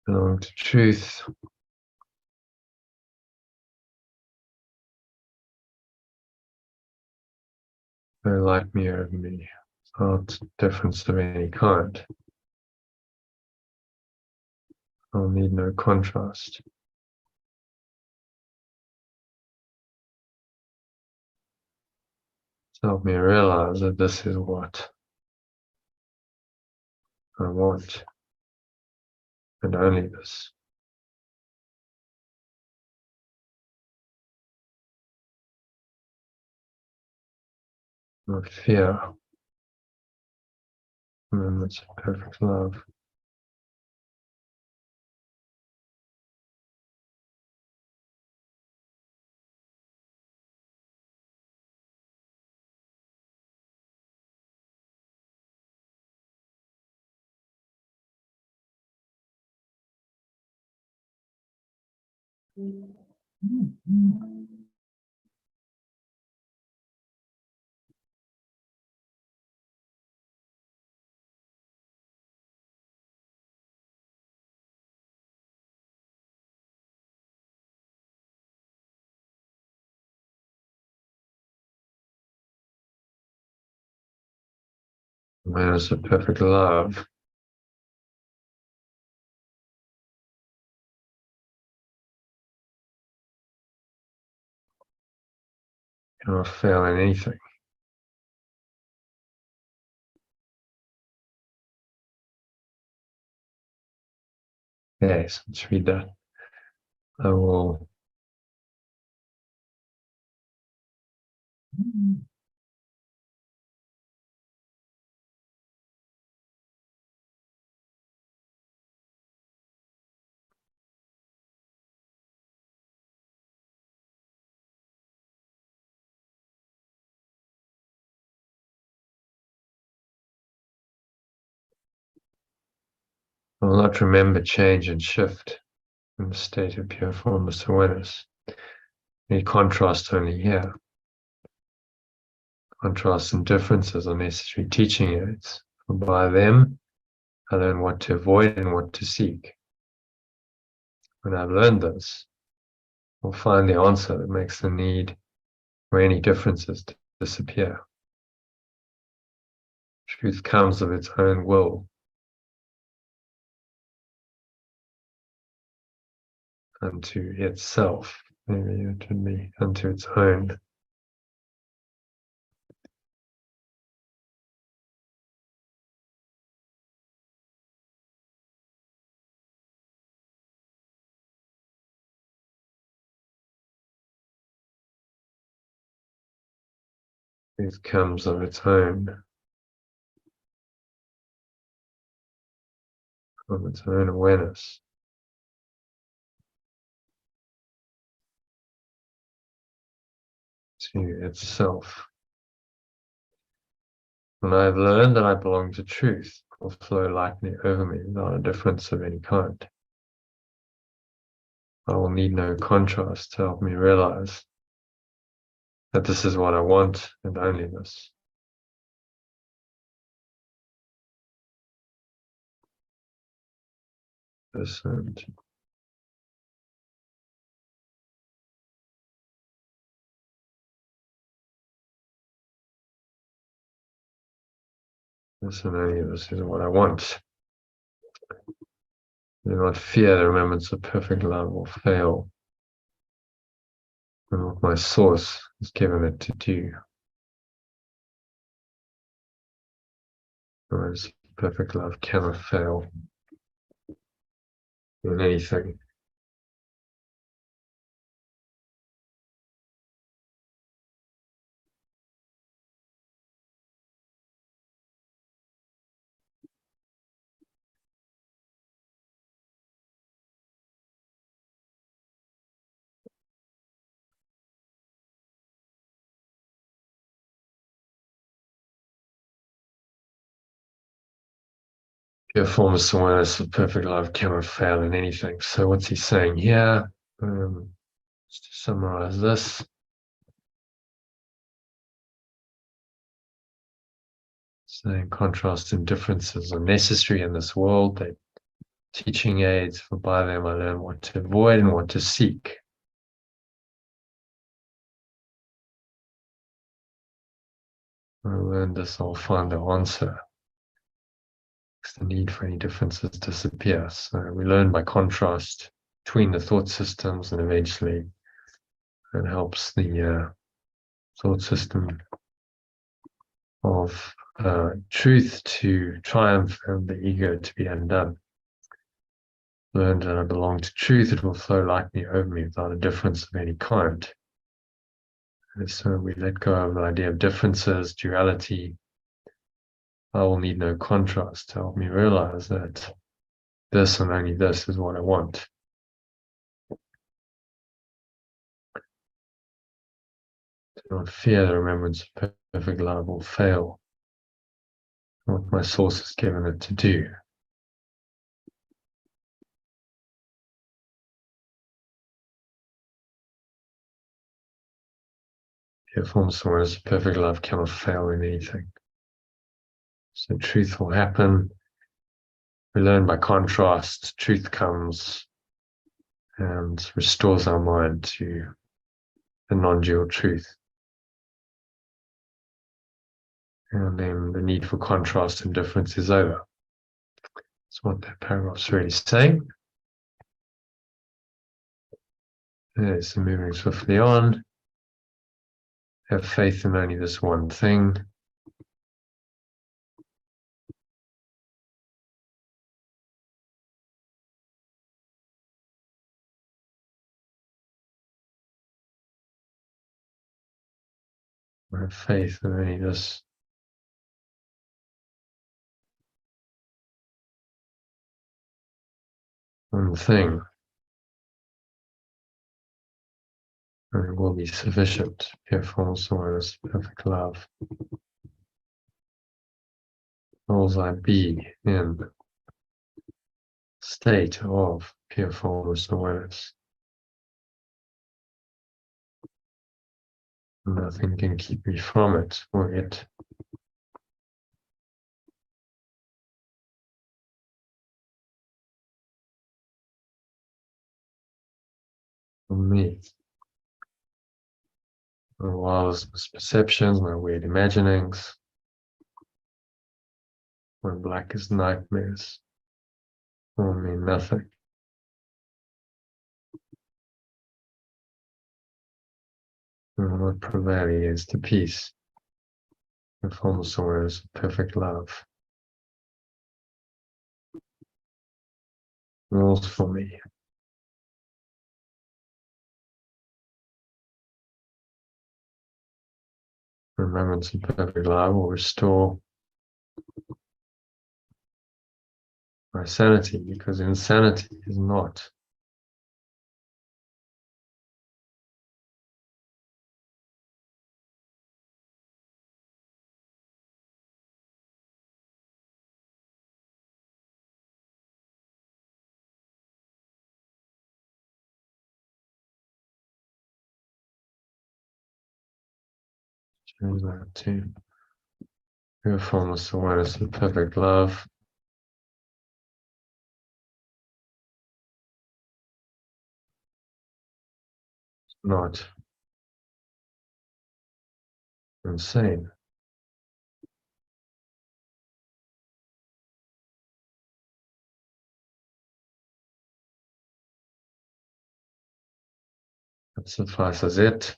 belong to truth. They like me over me. It's not difference of any kind. I'll need no contrast. To help me realize that this is what I want, and only this. Not fear, moments of perfect love. Awareness of perfect love. Cannot fail in anything. Yes, let's read that. I will not remember change and shift in the state of pure formless awareness. Any contrast only here. Contrasts and differences are necessary teaching aids. For by them, I learn what to avoid and what to seek. When I've learned this, I'll find the answer that makes the need for any differences to disappear. Truth comes of its own will unto itself. Maybe it would be unto its own. Truth comes of its own awareness. To itself. When I've learned that I belong to truth, will flow lightly over me without a difference of any kind. I will need no contrast to help me realize that this is what I want and only this. This and this and only this is what I want. Do not fear the remembrance of perfect love will fail, and what my source has given it to do. Whereas perfect love cannot fail in anything. Pure formless awareness of perfect love cannot fail in anything. So what's he saying here? Just to summarize this. Saying contrast and differences are necessary in this world. They're teaching aids, for by them I learn what to avoid and what to seek. When I learn this, I'll find the answer. The need for any differences disappears. So we learn by contrast between the thought systems, and eventually it helps the thought system of truth to triumph and the ego to be undone. Learn that I belong to truth, it will flow lightly over me without a difference of any kind. And so we let go of the idea of differences, duality. I will need no contrast to help me realize that this and only this is what I want. Do not fear the remembrance of perfect love will fail, what my source has given it to do. Pure formless awareness of perfect love cannot fail in anything. So truth will happen. We learn by contrast, truth comes and restores our mind to the non-dual truth. And then the need for contrast and difference is over. That's what that paragraph's really saying. So moving swiftly on. Have faith in only this one thing. Have faith in only this one thing. And it will be sufficient. Pure formless awareness, perfect love. All I be in state of pure formless awareness. Nothing can keep me from it or it. From me. My wildest misperceptions, my weird imaginings, my blackest nightmares all mean nothing. And what prevailing is to peace, the formless awareness of perfect love. Rules for me. Remembrance of perfect love will restore my sanity, because insanity is not There's that too. Pure formless awareness of perfect love. Not insane. That suffices it.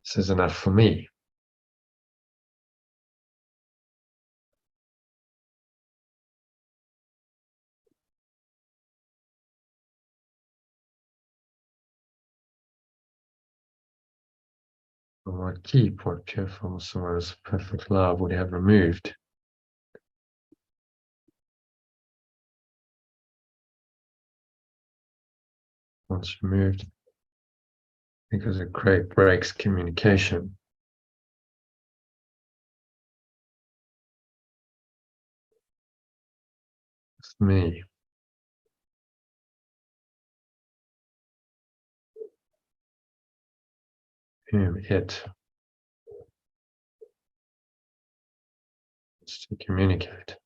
This is enough for me. I might keep what pure formless awareness of perfect love would have removed. Once removed, because it breaks communication. It's me. Him, it. It's to communicate.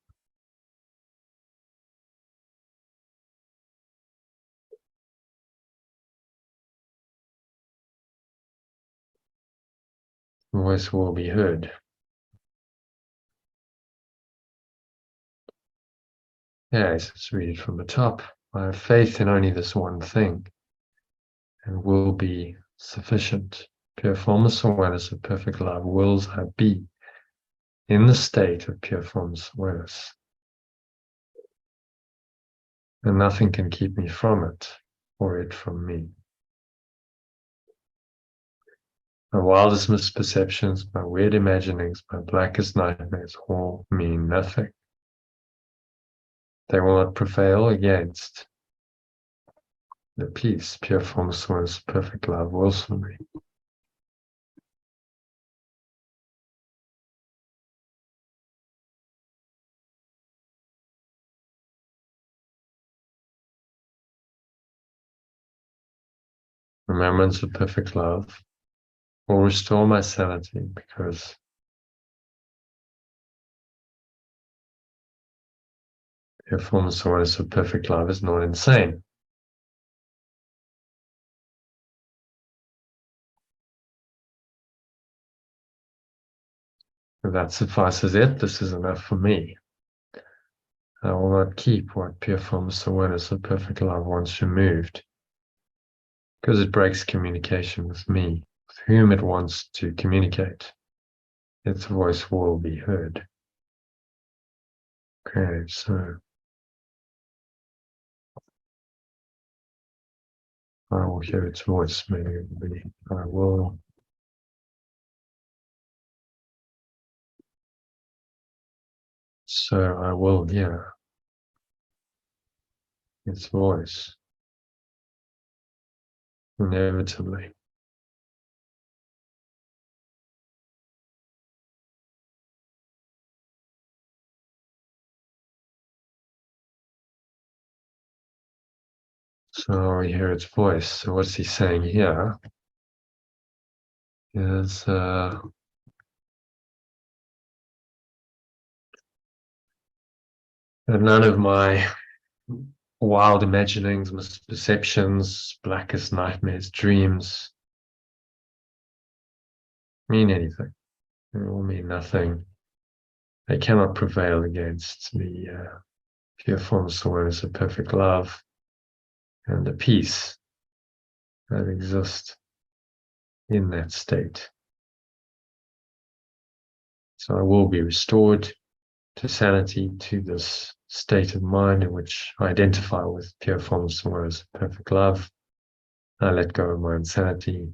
The voice will be heard. Yes, let's read it from the top. I have faith in only this one thing, and will be sufficient. Pure formless awareness of perfect love wills I be in the state of pure formless awareness. And nothing can keep me from it, or it from me. My wildest misperceptions, my weird imaginings, my blackest nightmares all mean nothing. They will not prevail against the peace pure formless awareness, perfect love wills for me. Remembrance of perfect love will restore my sanity, because pure formless awareness of perfect love is not insane. If that suffices it, this is enough for me. I will not keep what pure formless awareness of perfect love once removed, because it breaks communication with me, with whom it wants to communicate. Its voice will be heard. Okay, so I will hear its voice, maybe I will. So I will hear its voice, inevitably. So we hear its voice. So what's he saying here is that none of my wild imaginings, misperceptions, blackest nightmares, dreams mean anything. They all mean nothing. They cannot prevail against the pure formless awareness of perfect love and the peace that exists in that state. So I will be restored to sanity, to this state of mind in which I identify with pure formless awareness of perfect love. I let go of my insanity.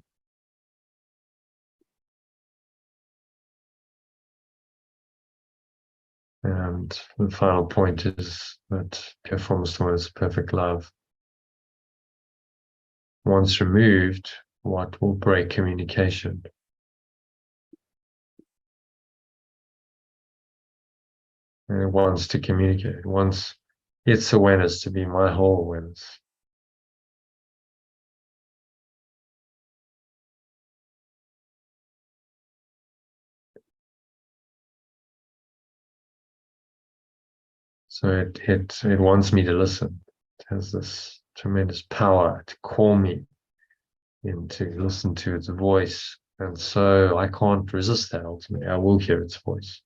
And the final point is that pure formless awareness of perfect love, once removed, what will break communication. And it wants to communicate. It wants its awareness to be my whole awareness. So it wants me to listen. It has this tremendous power to call me in, to listen to its voice. And so I can't resist that ultimately. I will hear its voice.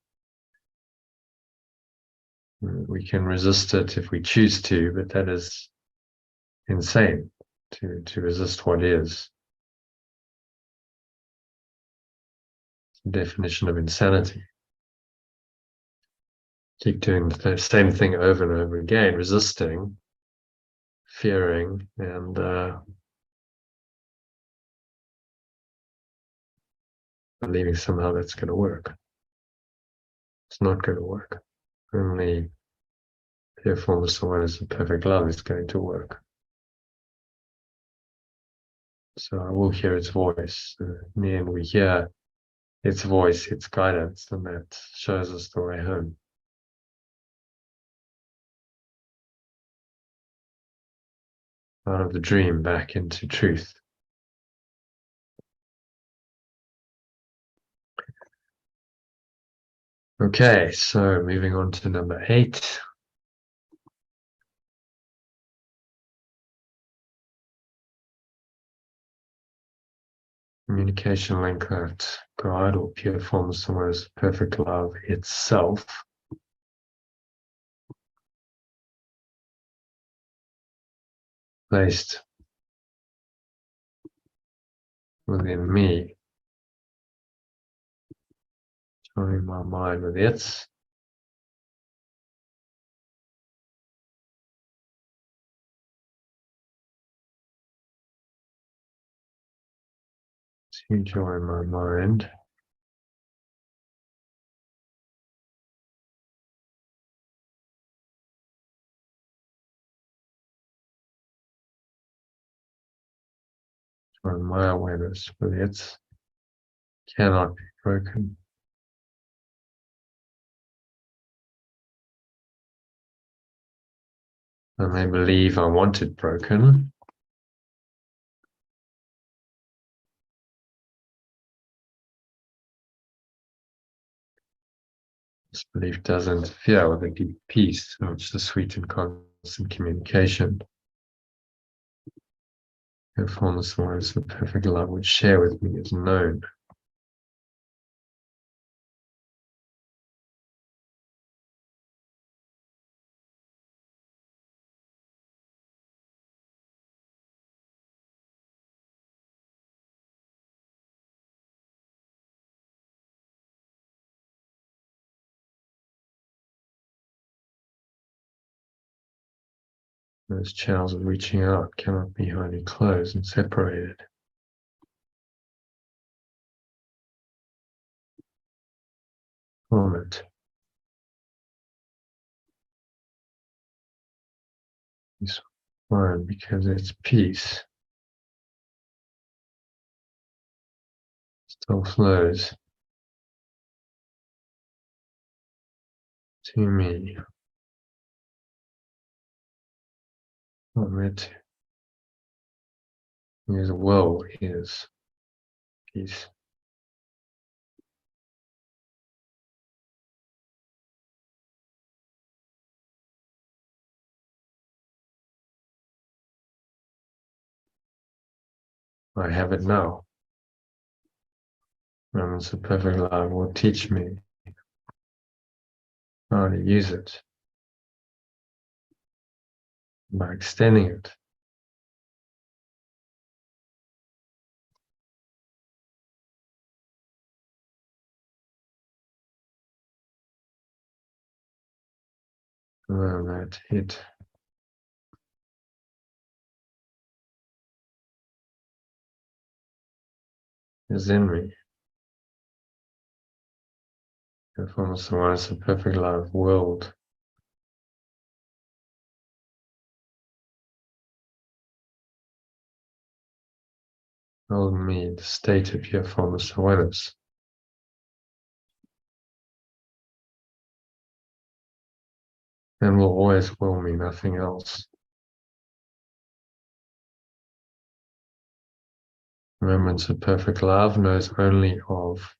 We can resist it if we choose to, but that is insane to resist what is. It's the definition of insanity. Keep doing the same thing over and over again, resisting, fearing, and believing somehow that's going to work. It's not going to work. Only pure formless awareness of perfect love is going to work. So I will hear its voice. In the end, we hear its voice, its guidance, and that shows us the way home. Out of the dream back into truth. Okay, so moving on to number 8. Communication link that God or pure formless awareness, perfect love itself. Placed within me, joining my mind with its. To join my mind. Join my awareness with its. Cannot be broken. I may believe I want it broken. This belief does interfere with a deep peace, which the sweet and constant communication of formless awareness of perfect love would share with me is known. Those channels of reaching out cannot be wholly closed and separated. From it. It's fine because it's peace. Still flows to me. From it. His will is peace. I have it now. Moments of perfect love will teach me how to use it by extending it. That it is in me. The formless awareness of perfect love willed will me the state of pure formless awareness. And will always will me nothing else. Remembrance of perfect love knows only of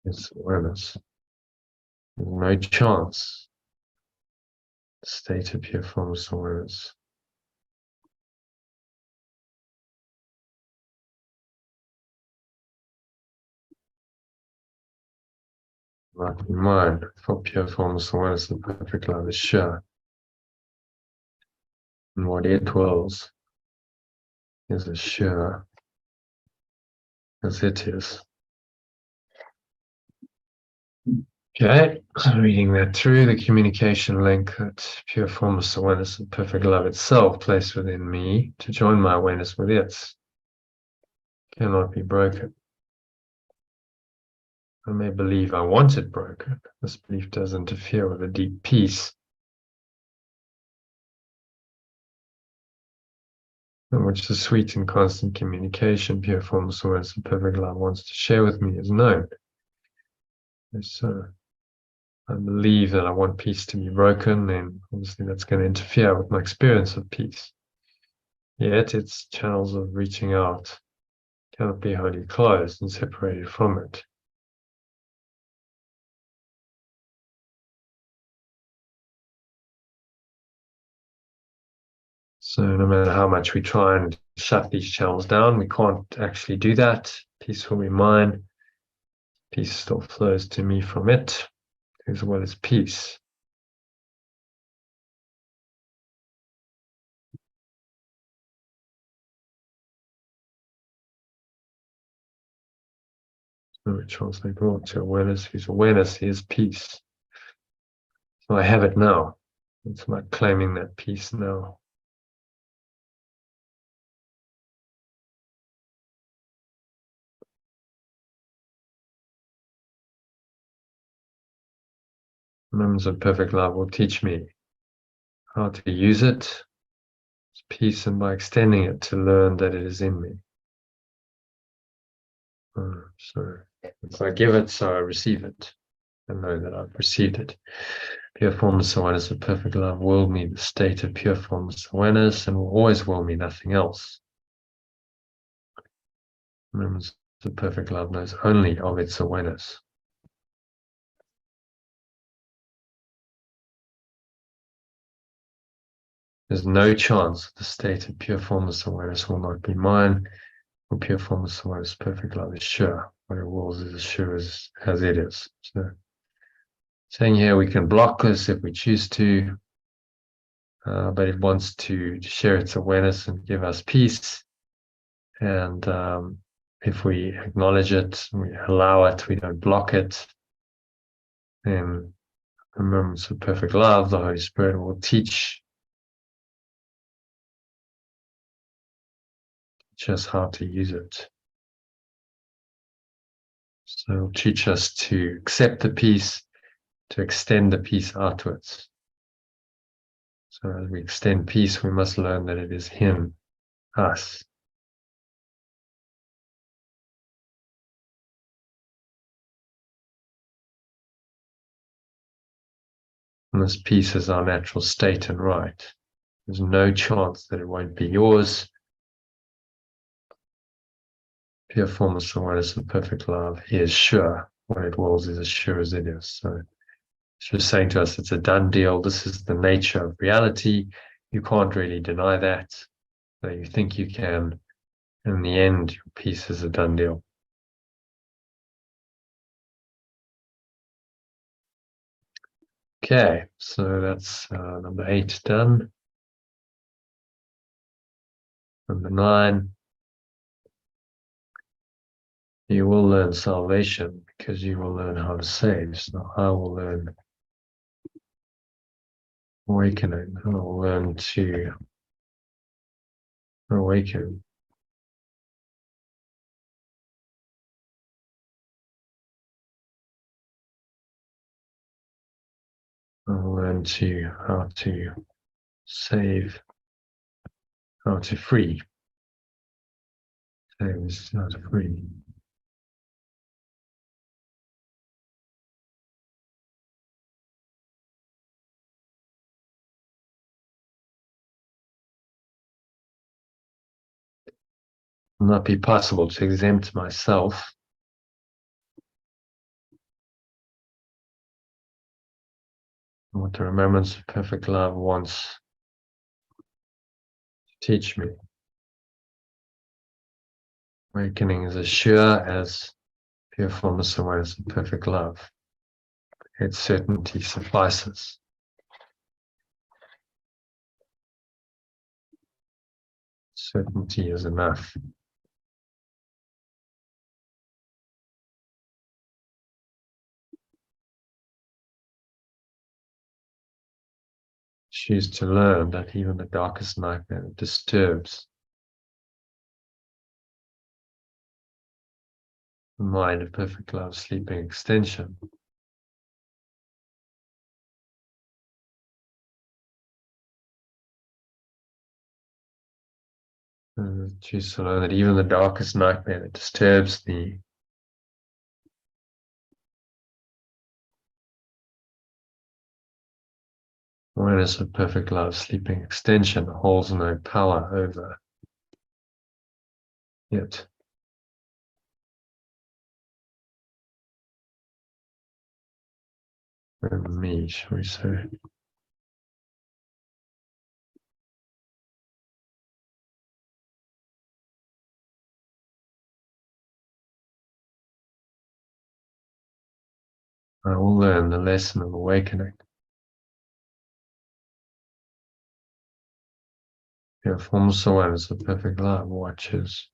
its awareness. There's no chance. State of pure formless awareness. Right in mind, for pure formless awareness, the perfect love is sure. And what it wills is as sure as it is. Okay, so reading that through, the communication link that pure formless awareness and perfect love itself placed within me to join my awareness with its cannot be broken. I may believe I want it broken. This belief does interfere with a deep peace, in which the sweet and constant communication pure formless awareness and perfect love wants to share with me is known. So I believe that I want peace to be broken, and obviously that's going to interfere with my experience of peace. Yet its channels of reaching out cannot be wholly closed and separated from it. So no matter how much we try and shut these channels down, we can't actually do that. Peace will be mine. Peace still flows to me from it, as well as peace. So we translate brought to awareness, whose awareness is peace. So I have it now. It's like claiming that peace now. Moments of perfect love will teach me how to use it, it's peace, and by extending it to learn that it is in me. So if I give it, so I receive it, and know that I've received it. Pure formless awareness of perfect love will me the state of pure formless awareness, and will always will me nothing else. Moments of perfect love knows only of its awareness. There's no chance the state of pure formless awareness will not be mine. For pure formless awareness, perfect love is sure. What it wills is as sure as it is. So, saying here we can block this if we choose to, but it wants to share its awareness and give us peace. And if we acknowledge it, we allow it, we don't block it, then in moments of perfect love, the Holy Spirit will teach us how to use it. So it'll teach us to accept the peace, to extend the peace outwards. So as we extend peace, we must learn that it is Him, us. And this peace is our natural state and right. There's no chance that it won't be yours. Pure formless awareness of perfect love is sure. What it wills is as sure as it is. So it's just saying to us, it's a done deal. This is the nature of reality. You can't really deny that. So you think you can. In the end, your peace is a done deal. Okay, so that's number 8 done. Number 9. You will learn salvation because you will learn how to save. So I will learn awakening. I will learn to awaken. I'll learn how to save, how to free. Save is how to free. Will not be possible to exempt myself from what the remembrance of perfect love wants to teach me. Awakening is as sure as pure formless awareness of perfect love. Its certainty suffices. Certainty is enough. Choose to learn that even the darkest nightmare that disturbs the mind of perfect love, sleeping extension, choose to learn that even the darkest nightmare that disturbs the awareness of perfect love, sleeping extension, holds no power over it. Over me, shall we say. I will learn the lesson of awakening. Your formless awareness of perfect love watches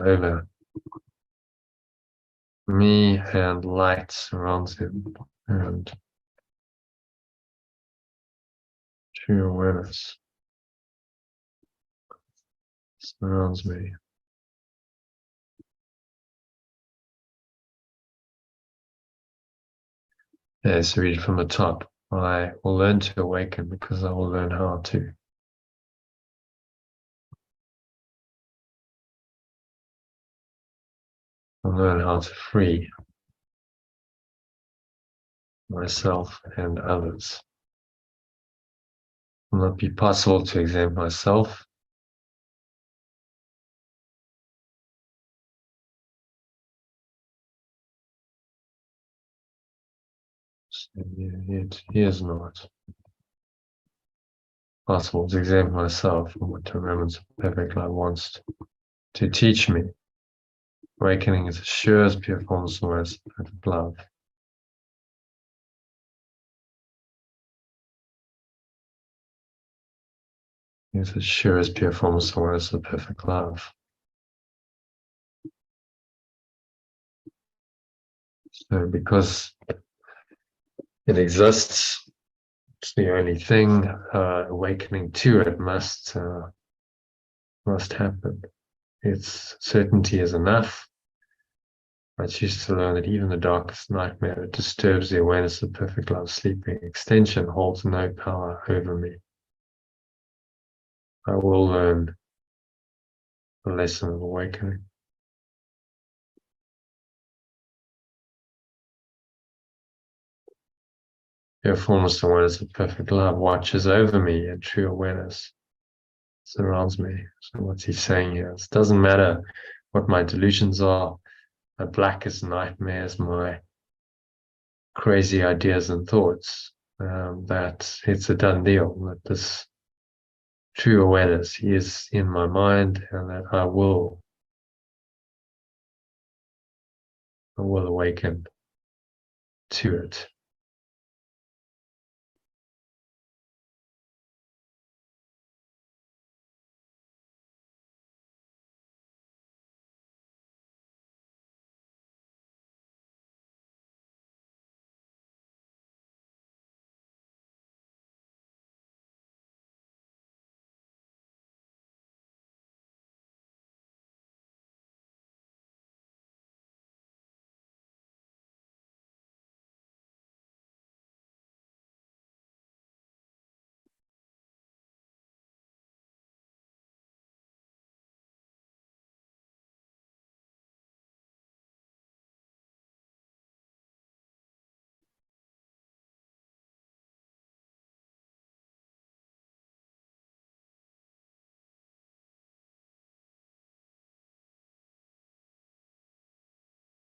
over me and light surrounds him, and true awareness surrounds me. Yes, read from the top. I will learn to awaken because I will learn how to. I'll learn how to free myself and others. It will not be possible to exempt myself. So it is not possible to exempt myself from what the remembrance of perfect love wants to teach me. Awakening is as sure as pure formless awareness of perfect love. It's as sure as pure formless awareness of perfect love. So because it exists, it's the only thing. Awakening to it must happen. Its certainty is enough. I choose to learn that even the darkest nightmare that disturbs the awareness of perfect love, sleeping extension, holds no power over me. I will learn the lesson of awakening. Your formless awareness of perfect love watches over me, and true awareness surrounds me. So what's he saying here? It doesn't matter what my delusions are, my blackest nightmares, my crazy ideas and thoughts, that it's a done deal, that this true awareness is in my mind and that I will awaken to it.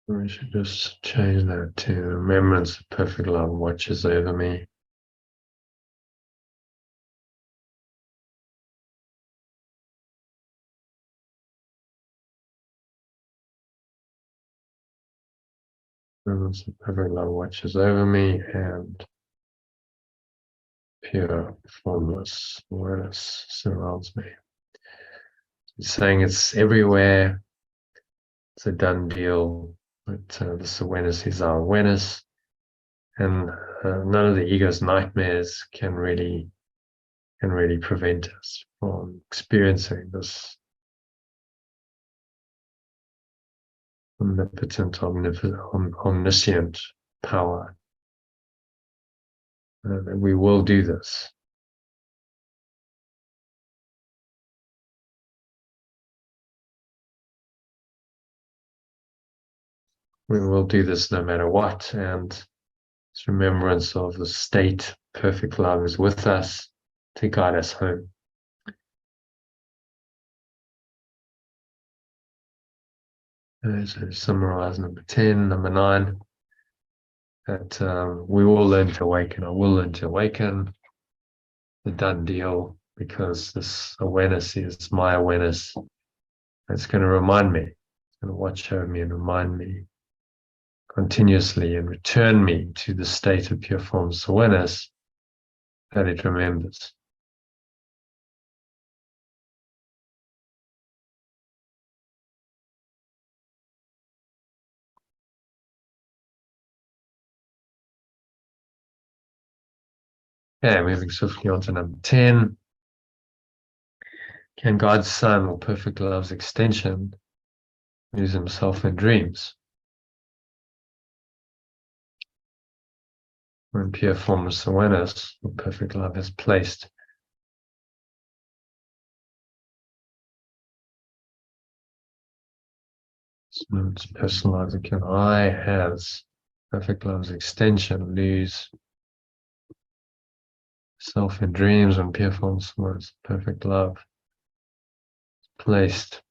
We should just change that to remembrance of perfect love watches over me. Remembrance of perfect love watches over me, and pure, formless awareness surrounds me. He's saying it's everywhere. It's a done deal. But this awareness is our awareness, and none of the ego's nightmares can really prevent us from experiencing this omnipotent, omniscient power. And we will do this. We will do this no matter what. And this remembrance of the state, perfect love is with us to guide us home. So summarize number 10, number 9, that we will learn to awaken. I will learn to awaken, the done deal, because this awareness is my awareness. It's going to remind me, it's going to watch over me and remind me continuously and return me to the state of pure formless awareness that it remembers. Okay, moving swiftly on to number 10. Can God's Son, or perfect love's extension, lose himself in dreams? When pure formless awareness, or perfect love, is placed so it's personalized. Can I, as perfect love's extension, lose self in dreams when pure formless awareness, perfect love, is placed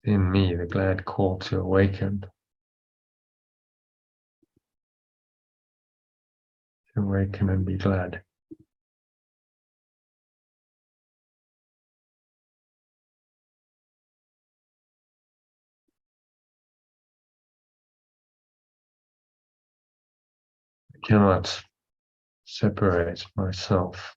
in me, the glad call to awaken? To awaken and be glad. I cannot separate myself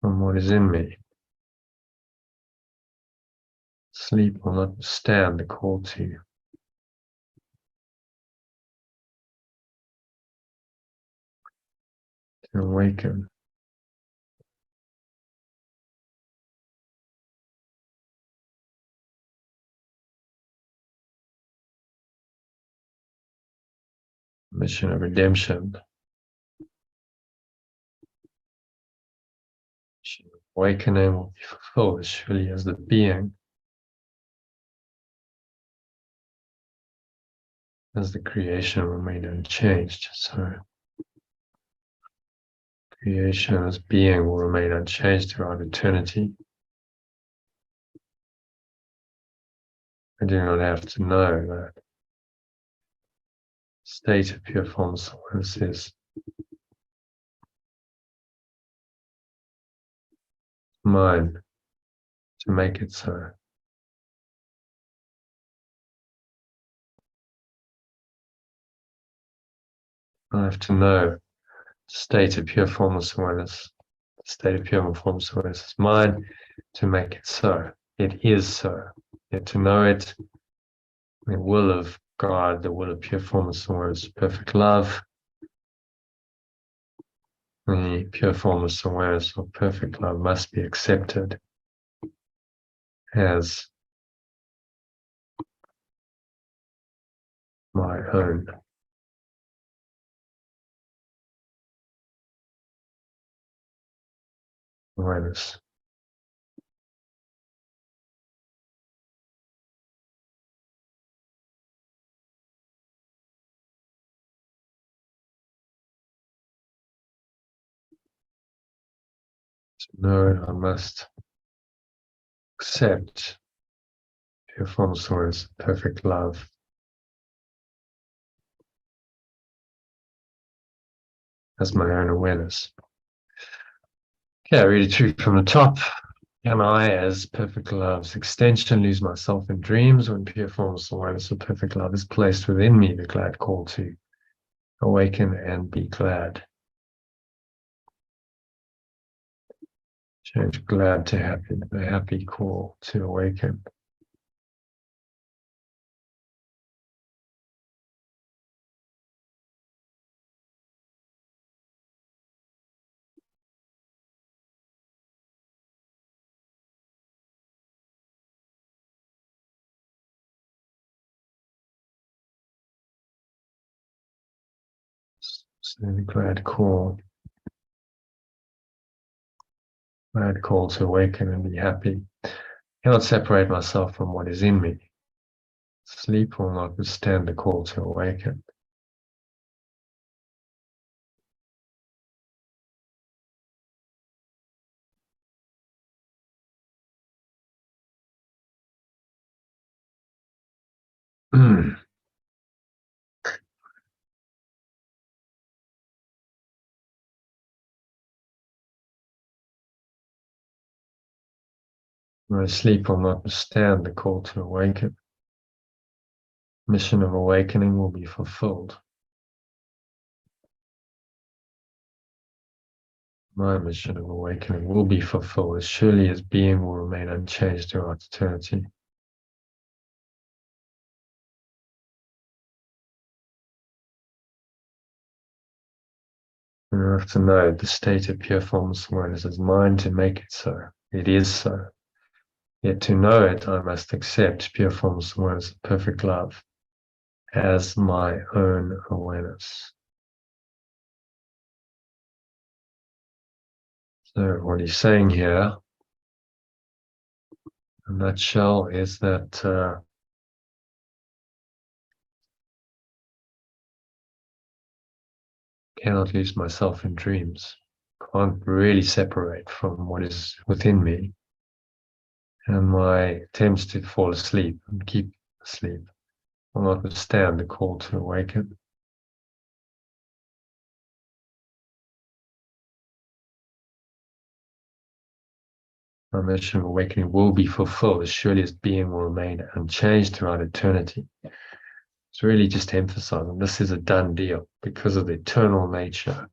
from what is in me. Sleep will not stand the call to awaken. Mission of redemption. Awakening will be fulfilled as surely as the being, as the creation remained unchanged. So creation as being will remain unchanged throughout eternity. I do not have to know that state of pure formless awareness is mine to make it so. I have to know the state of pure formless awareness. The state of pure formless awareness is mine to make it so. It is so. Yet to know it, the will of God, the will of pure formless awareness, perfect love, the pure formless awareness of perfect love must be accepted as my own. Awareness. No, I must accept pure formless awareness, perfect love, as my own awareness. Okay, really true from the top. Can I, as perfect love's extension, lose myself in dreams when pure formless awareness of perfect love is placed within me, the glad call to awaken and be glad? Change glad to happy, the happy call to awaken. So the glad call to awaken and be happy. I cannot separate myself from what is in me. Sleep will not withstand the call to awaken. My sleep will not withstand the call to awaken. Mission of awakening will be fulfilled. My mission of awakening will be fulfilled as surely as being will remain unchanged throughout eternity. And I have to know the state of pure formless awareness is mine to make it so. It is so. Yet to know it, I must accept pure formless awareness of perfect love as my own awareness. So what he's saying here, in a nutshell, is that cannot lose myself in dreams. Can't really separate from what is within me. And my attempts to fall asleep and keep asleep will not withstand the call to awaken. My mission of awakening will be fulfilled as surely as being will remain unchanged throughout eternity. It's really just emphasizing this is a done deal because of the eternal nature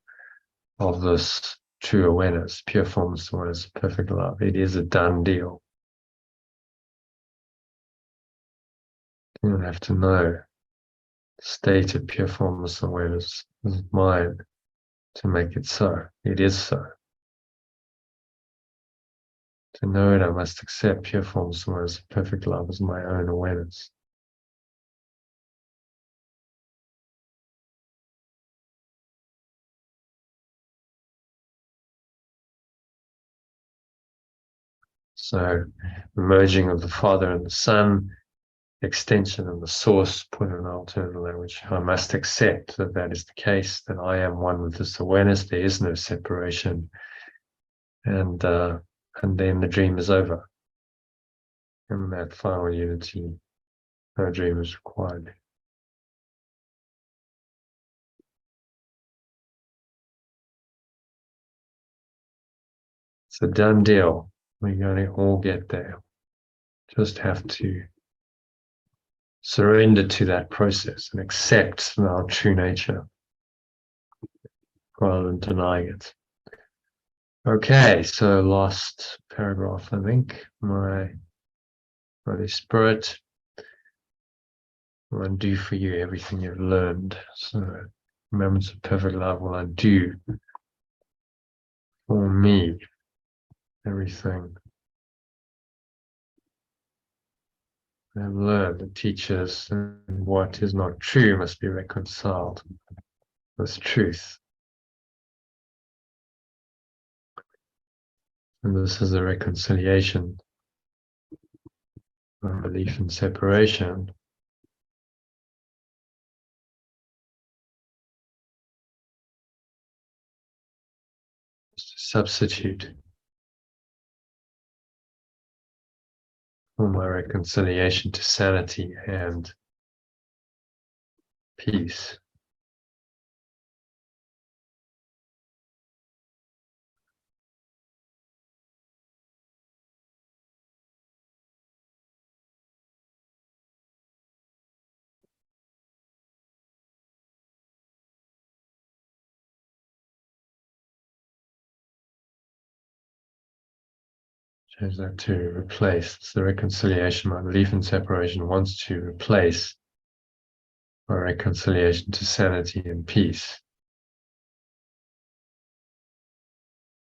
of this true awareness, pure formless awareness, perfect love. It is a done deal. You don't have to know the state of pure formless awareness is mine to make it so. It is so. To know it, I must accept pure formless awareness, perfect love as my own awareness. So, the merging of the Father and the Son, extension of the source, put in alternative language. I must accept that that is the case, that I am one with this awareness. There is no separation. And then the dream is over. In that final unity, no dream is required. It's a done deal. We're going to all get there. Just have to surrender to that process and accept our true nature rather than denying it. Okay, so last paragraph, I think. My Holy Spirit will undo for you everything you've learned. So moments of perfect love will undo for me everything I've learned. The teachers and what is not true must be reconciled with truth. And this is a reconciliation of belief in separation. Substitute for my reconciliation to sanity and peace. Change that to replace. It's the reconciliation. My belief in separation wants to replace my reconciliation to sanity and peace.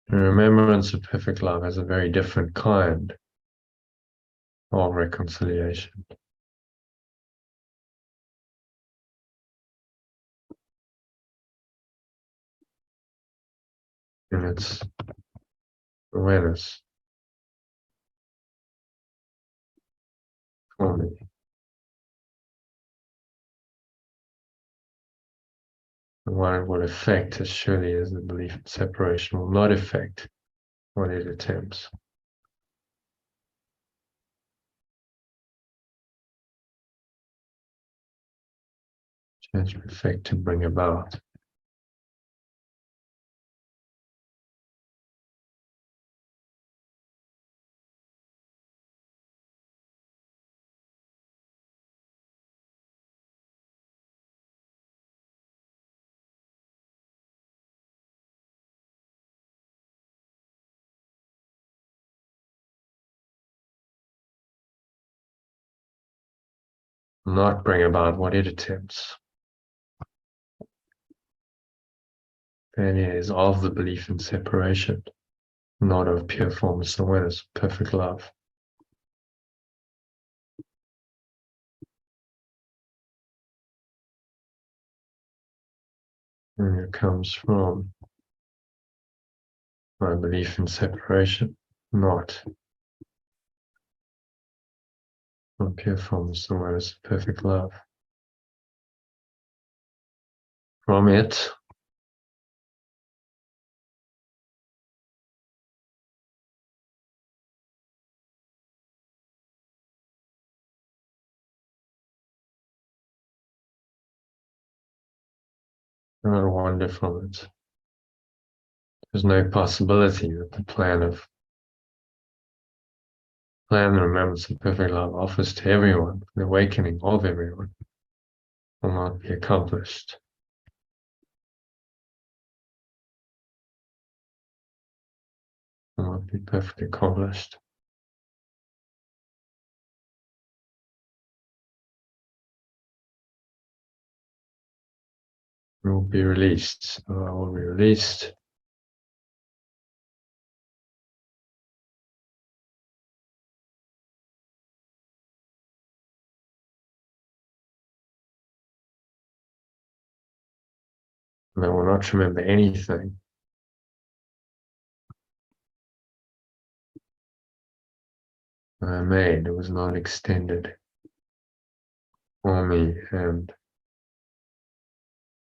The remembrance of perfect love has a very different kind of reconciliation. And it's awareness for me. And what it will affect as surely as the belief in separation will not affect what it attempts. Change of effect to bring about. Not bring about what it attempts. Failure is of the belief in separation, not of pure formless awareness, perfect love. And it comes from my belief in separation, not from pure formless awareness, perfect love. From it, not wander from it. There's no possibility that the plan and remembrance of perfect love offers to everyone, the awakening of everyone, will not be accomplished. Will not be perfectly accomplished. It will be released. I will be released. And I will not remember anything I made. It was not extended for me and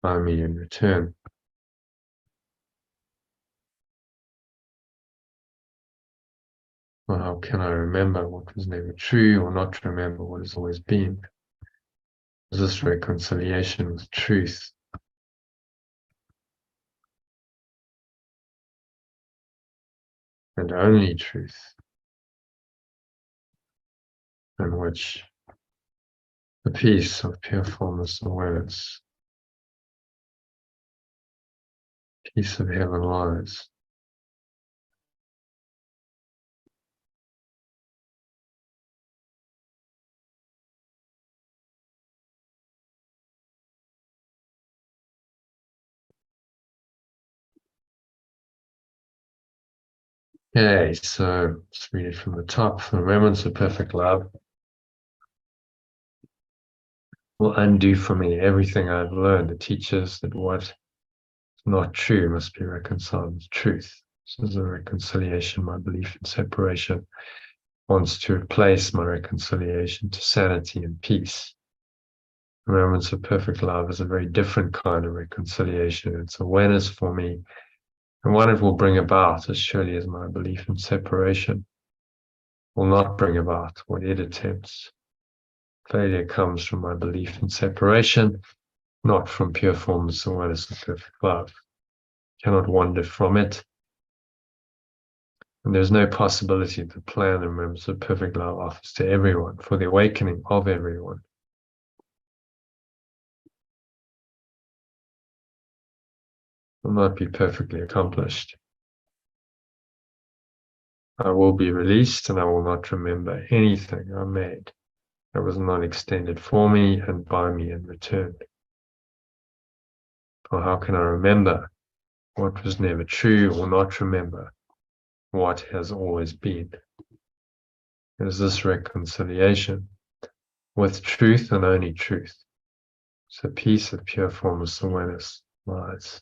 by me in return. Well, how can I remember what was never true or not remember what has always been? Is this reconciliation with truth? And only truth, in which the peace of pure formless awareness, peace of heaven lies. Okay, so let's read it from the top. The remembrance of perfect love will undo for me everything I've learned. It teaches that what is not true must be reconciled with truth. This is a reconciliation. My belief in separation wants to replace my reconciliation to sanity and peace. Remembrance of perfect love is a very different kind of reconciliation. It's awareness for me, and what it will bring about as surely as my belief in separation will not bring about what it attempts. Failure comes from my belief in separation, not from pure formless awareness of perfect love. Cannot wander from it. And there's no possibility the plan and members of perfect love offers to everyone for the awakening of everyone. Will not be perfectly accomplished. I will be released and I will not remember anything I made that was not extended for me and by me in return. Or how can I remember what was never true or not remember what has always been? It is this reconciliation with truth and only truth. So peace of pure formless awareness lies.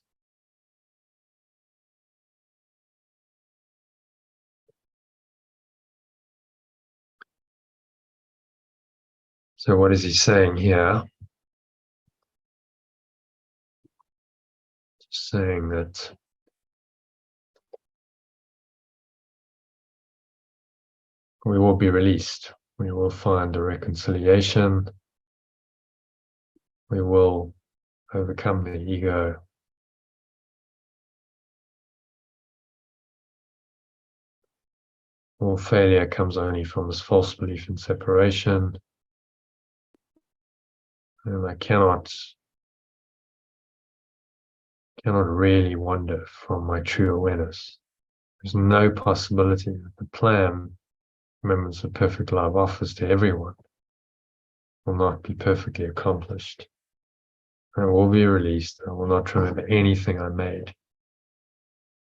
So what is he saying here? Saying that we will be released. We will find a reconciliation. We will overcome the ego. All failure comes only from this false belief in separation. And I cannot really wander from my true awareness. There's no possibility that the plan, Remembrance of Perfect Love, offers to everyone will not be perfectly accomplished. I will be released. I will not remember anything I made.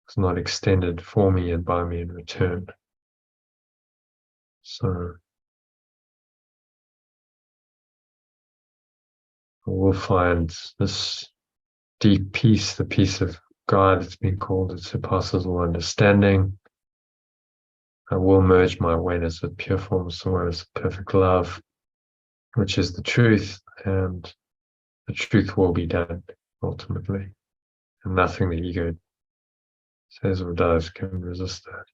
It's not extended for me and by me in return. So we'll find this deep peace, the peace of God. It's been called, it surpasses all understanding. I will merge my awareness with pure formless awareness of perfect love, which is the truth, and the truth will be done ultimately. And nothing the ego says or does can resist that.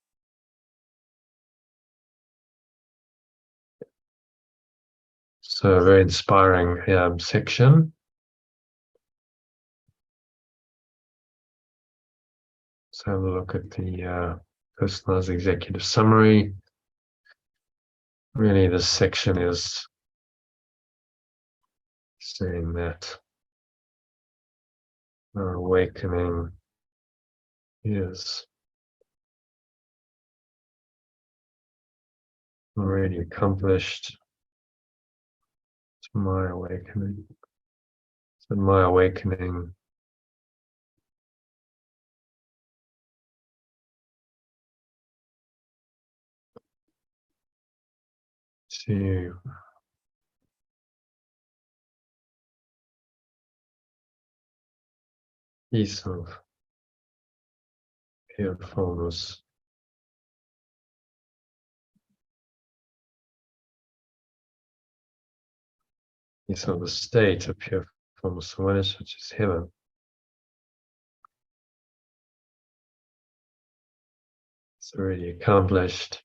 So a very inspiring section. Let's have a look at the Personalised Executive Summary. Really, this section is saying that our awakening is already accomplished. It's my awakening. So my awakening to peace of pure formless peace of the state of pure formless awareness, which is heaven. It's already accomplished.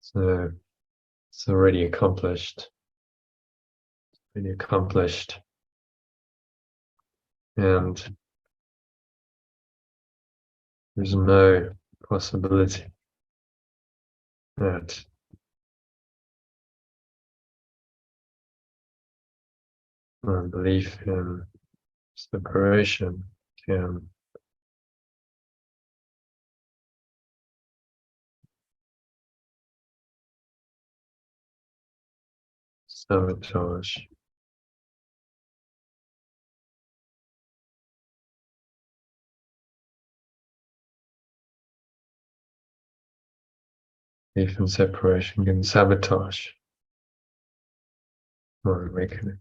So it's already accomplished. Already accomplished. And there's no possibility that my belief in separation can sabotage belief in separation, can sabotage my awakening.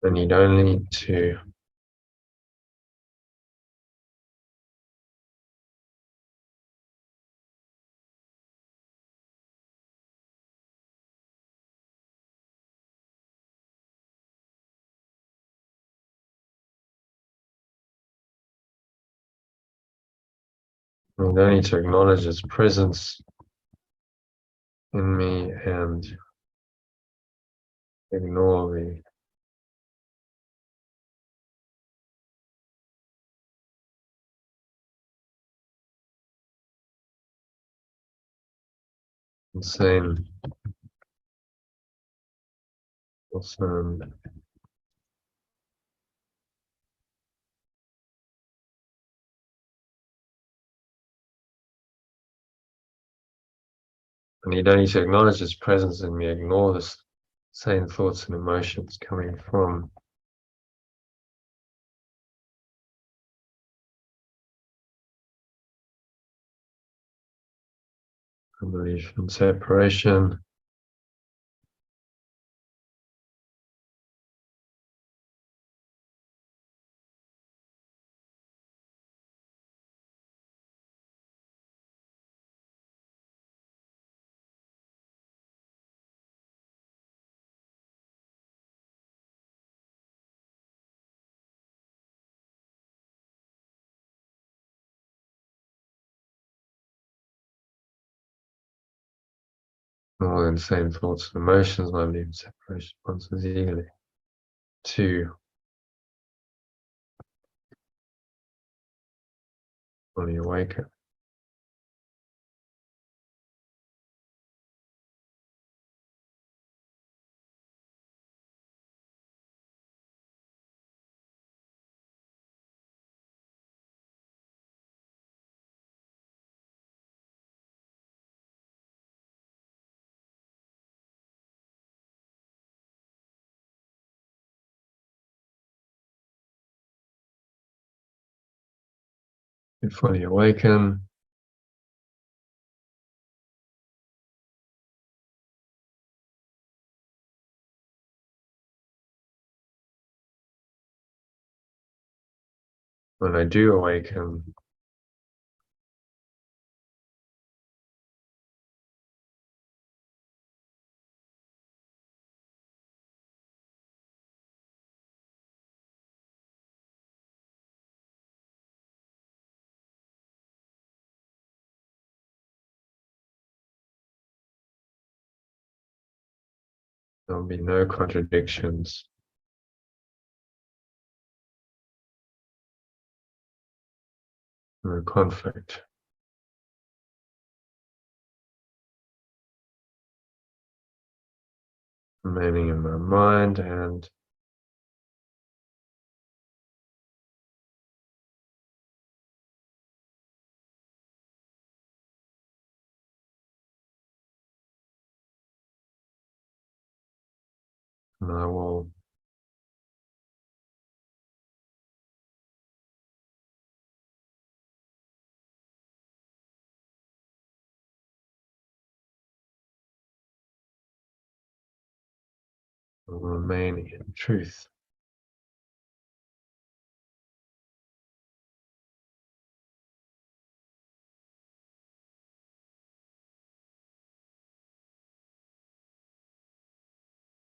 I need only to I don't need to acknowledge its presence in me and ignore the insane concern. And you don't need to acknowledge its presence in me, ignore the same thoughts and emotions coming from a belief in separation. All the same thoughts and emotions, my belief in separation responses eagerly to fully awaken. To fully awaken. When I do awaken, there'll be no contradictions, no conflict remaining in my mind, and I will remain in truth.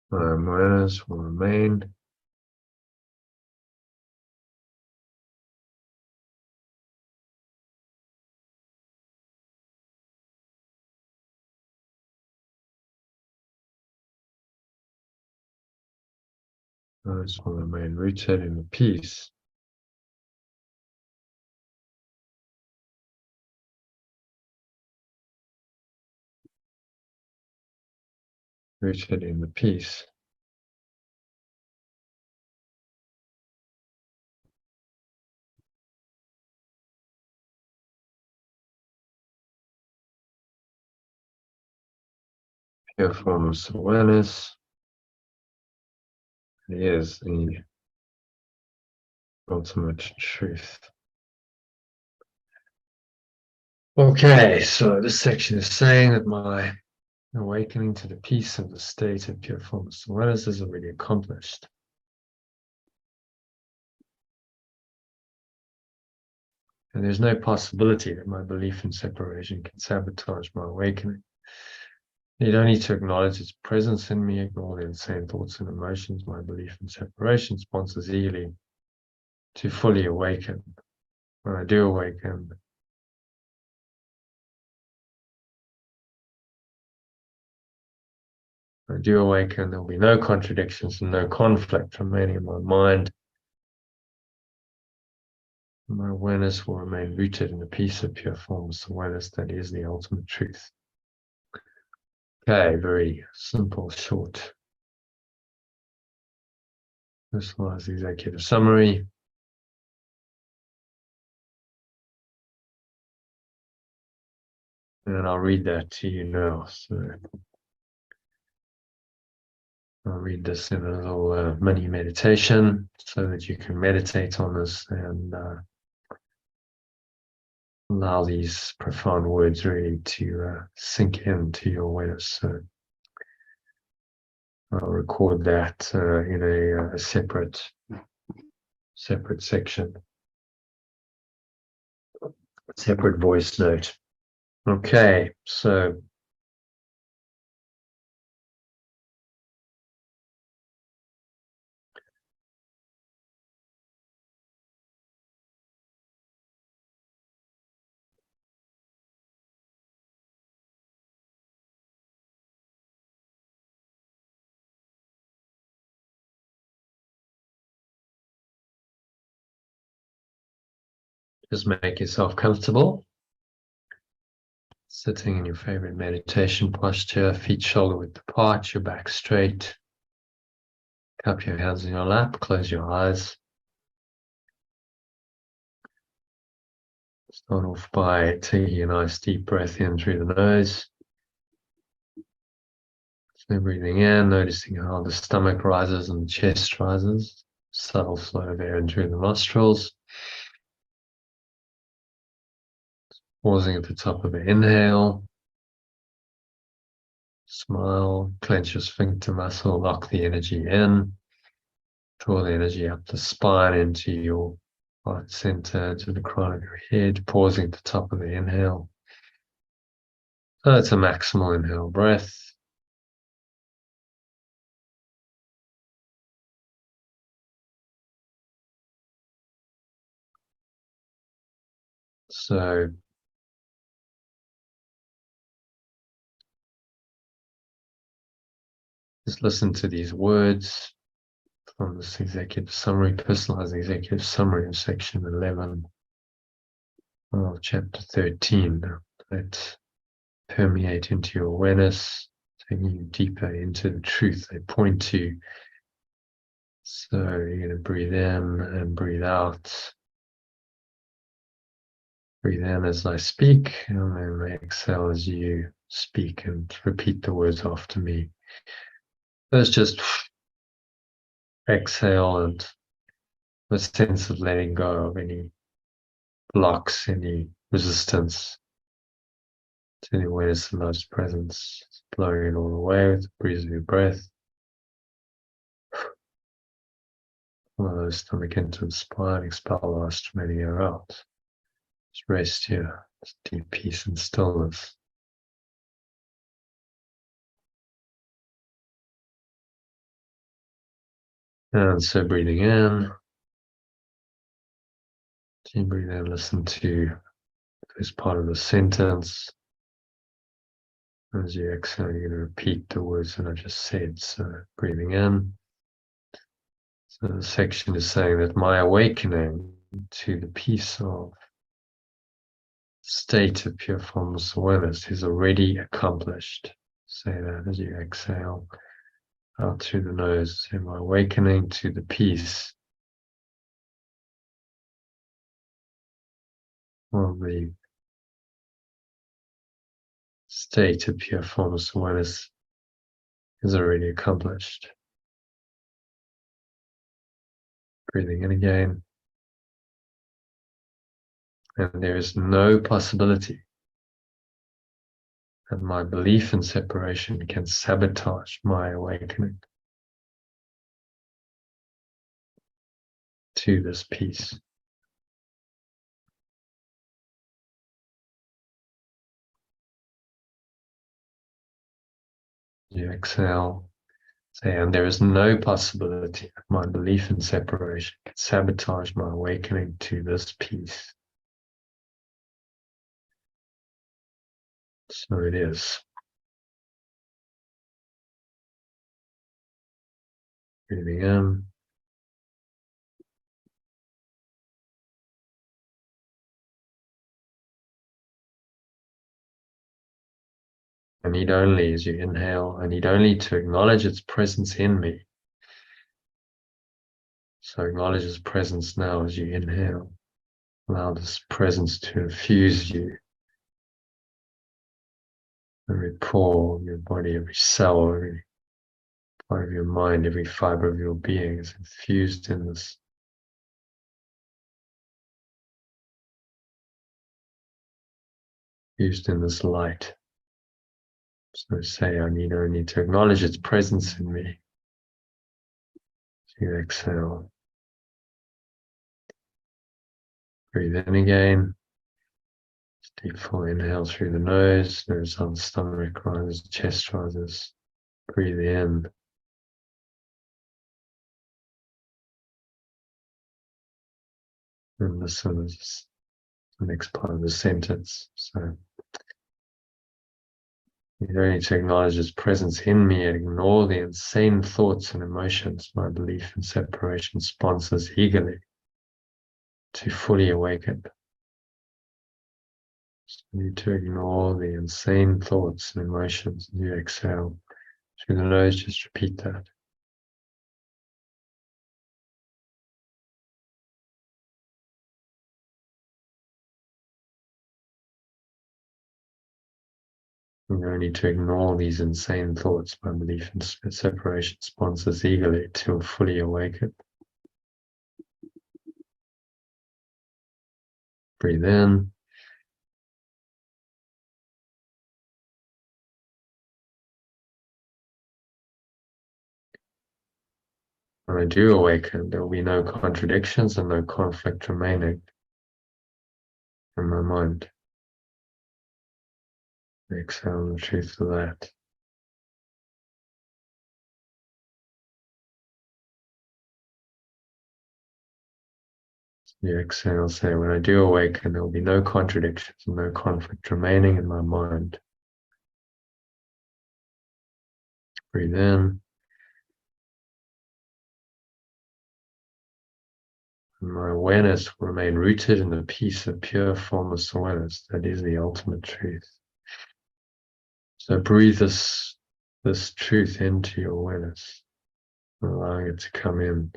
My awareness will remain awareness will remain rooted in the peace, rooted in the peace. Pure formless awareness is the ultimate truth. Okay, so this section is saying that my awakening to the peace of the state of pure formless awareness is already accomplished. And there's no possibility that my belief in separation can sabotage my awakening. You don't need to acknowledge its presence in me, ignore the insane thoughts and emotions. My belief in separation sponsors eagerly to fully awaken. When I do awaken, I do awaken, there will be no contradictions and no conflict remaining in my mind. My awareness will remain rooted in the peace of pure formless awareness that is the ultimate truth. Okay, very simple, short. Personalized executive summary. And I'll read that to you now. So I'll read this in a little mini meditation so that you can meditate on this and allow these profound words really to sink into your awareness. So I'll record that in a separate section, separate voice note. Okay, so just make yourself comfortable, sitting in your favorite meditation posture, feet shoulder width apart, your back straight. Cup your hands in your lap, close your eyes. Start off by taking a nice deep breath in through the nose. So breathing in, noticing how the stomach rises and the chest rises. Subtle flow of air in through the nostrils. Pausing at the top of the inhale. Smile, clench your sphincter muscle, lock the energy in. Draw the energy up the spine into your heart center, to the crown of your head. Pausing at the top of the inhale. So it's a maximal inhale breath. So just listen to these words from this executive summary, personalized executive summary of section 11 of chapter 13 that permeate into your awareness, taking you deeper into the truth they point to. So you're going to breathe in and breathe out. Breathe in as I speak, and then exhale as you speak, and repeat the words after me. First, just exhale and the sense of letting go of any blocks, any resistance to the awareness of Love's presence, blowing it all away with the breeze of your breath. Allow the stomach into the spine, expel the last remaining air out. Just rest here, just deep peace and stillness. And so breathing in, deep breathe in, listen to this part of the sentence. As you exhale, you're going to repeat the words that I just said. So breathing in. So the section is saying that my awakening to the peace of state of pure formless awareness is already accomplished. Say that as you exhale out through the nose. Say my awakening to the peace of the state of pure formless awareness is already accomplished. Breathing in again. And there is no possibility that my belief in separation can sabotage my awakening to this peace. You exhale, say, and there is no possibility that my belief in separation can sabotage my awakening to this peace. So it is. Breathing in. I need only, as you inhale, I need only to acknowledge its presence in me. So acknowledge its presence now as you inhale. Allow this presence to infuse you. Every pore of your body, every cell, every part of your mind, every fiber of your being is infused in this light. So say, I need only to acknowledge its presence in me. So you exhale. Breathe in again. Deep full inhale through the nose on the stomach rises, chest rises. Breathe in. And listen as the next part of the sentence. So you don't need to acknowledge its presence in me and ignore the insane thoughts and emotions my belief in separation sponsors eagerly to fully awaken. So you need to ignore the insane thoughts and emotions as you exhale through the nose. Just repeat that. You don't need to ignore these insane thoughts my belief in separation sponsors eagerly till fully awaken. Breathe in. When I do awaken, there will be no contradictions and no conflict remaining in my mind. Exhale the truth of that. You exhale, say, when I do awaken, there will be no contradictions and no conflict remaining in my mind. Breathe in. And my awareness will remain rooted in the peace of pure formless awareness. That is the ultimate truth. So breathe this truth into your awareness, allowing it to come in.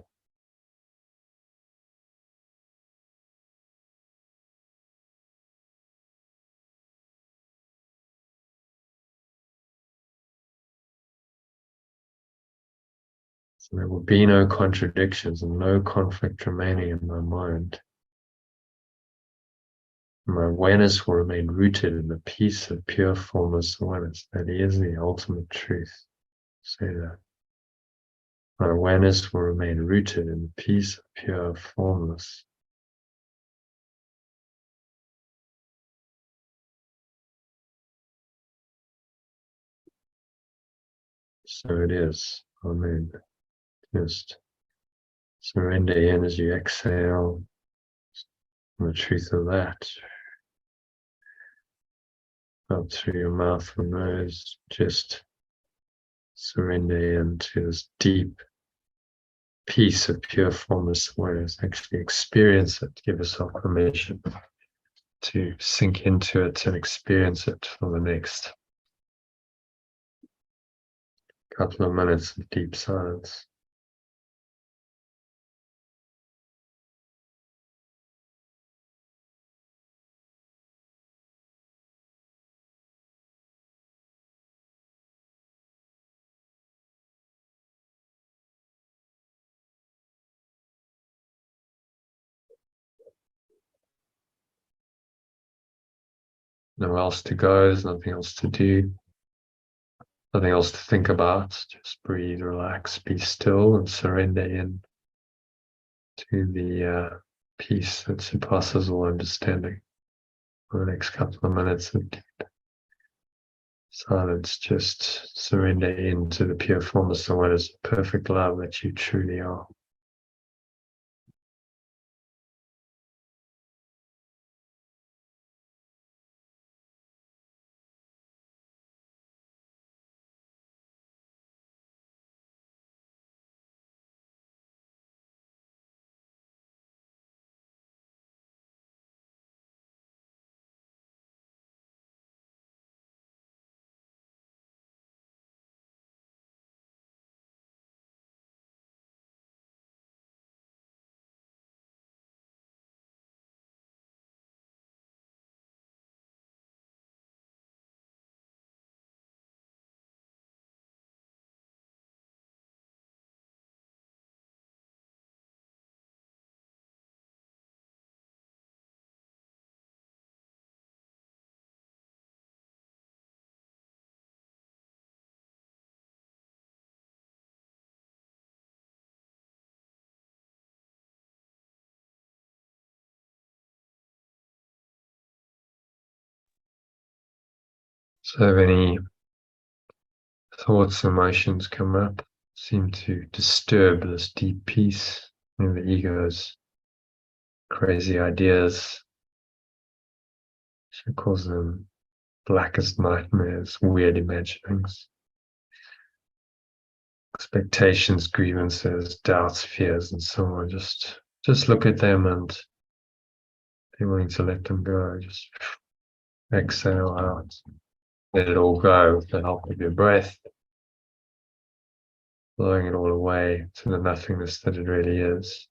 So there will be no contradictions and no conflict remaining in my mind. My awareness will remain rooted in the peace of pure formless awareness. That is the ultimate truth. Say that. My awareness will remain rooted in the peace of pure formless. So it is. Amen. Just surrender in as you exhale the truth of that. Up through your mouth or nose, just surrender into this deep peace of pure formless awareness. Actually experience it. Give yourself permission to sink into it and experience it for the next couple of minutes of deep silence. Nowhere else to go, there's nothing else to do, nothing else to think about. Just breathe, relax, be still, and surrender in to the peace that surpasses all understanding. For the next couple of minutes of deep silence, just surrender into the pure formless awareness of perfect love that you truly are. So if any thoughts, emotions come up, seem to disturb this deep peace in the ego's crazy ideas, she calls them blackest nightmares, weird imaginings, expectations, grievances, doubts, fears, and so on. Just look at them and be willing to let them go. Just exhale out. Let it all go with the help of your breath, blowing it all away to the nothingness that it really is.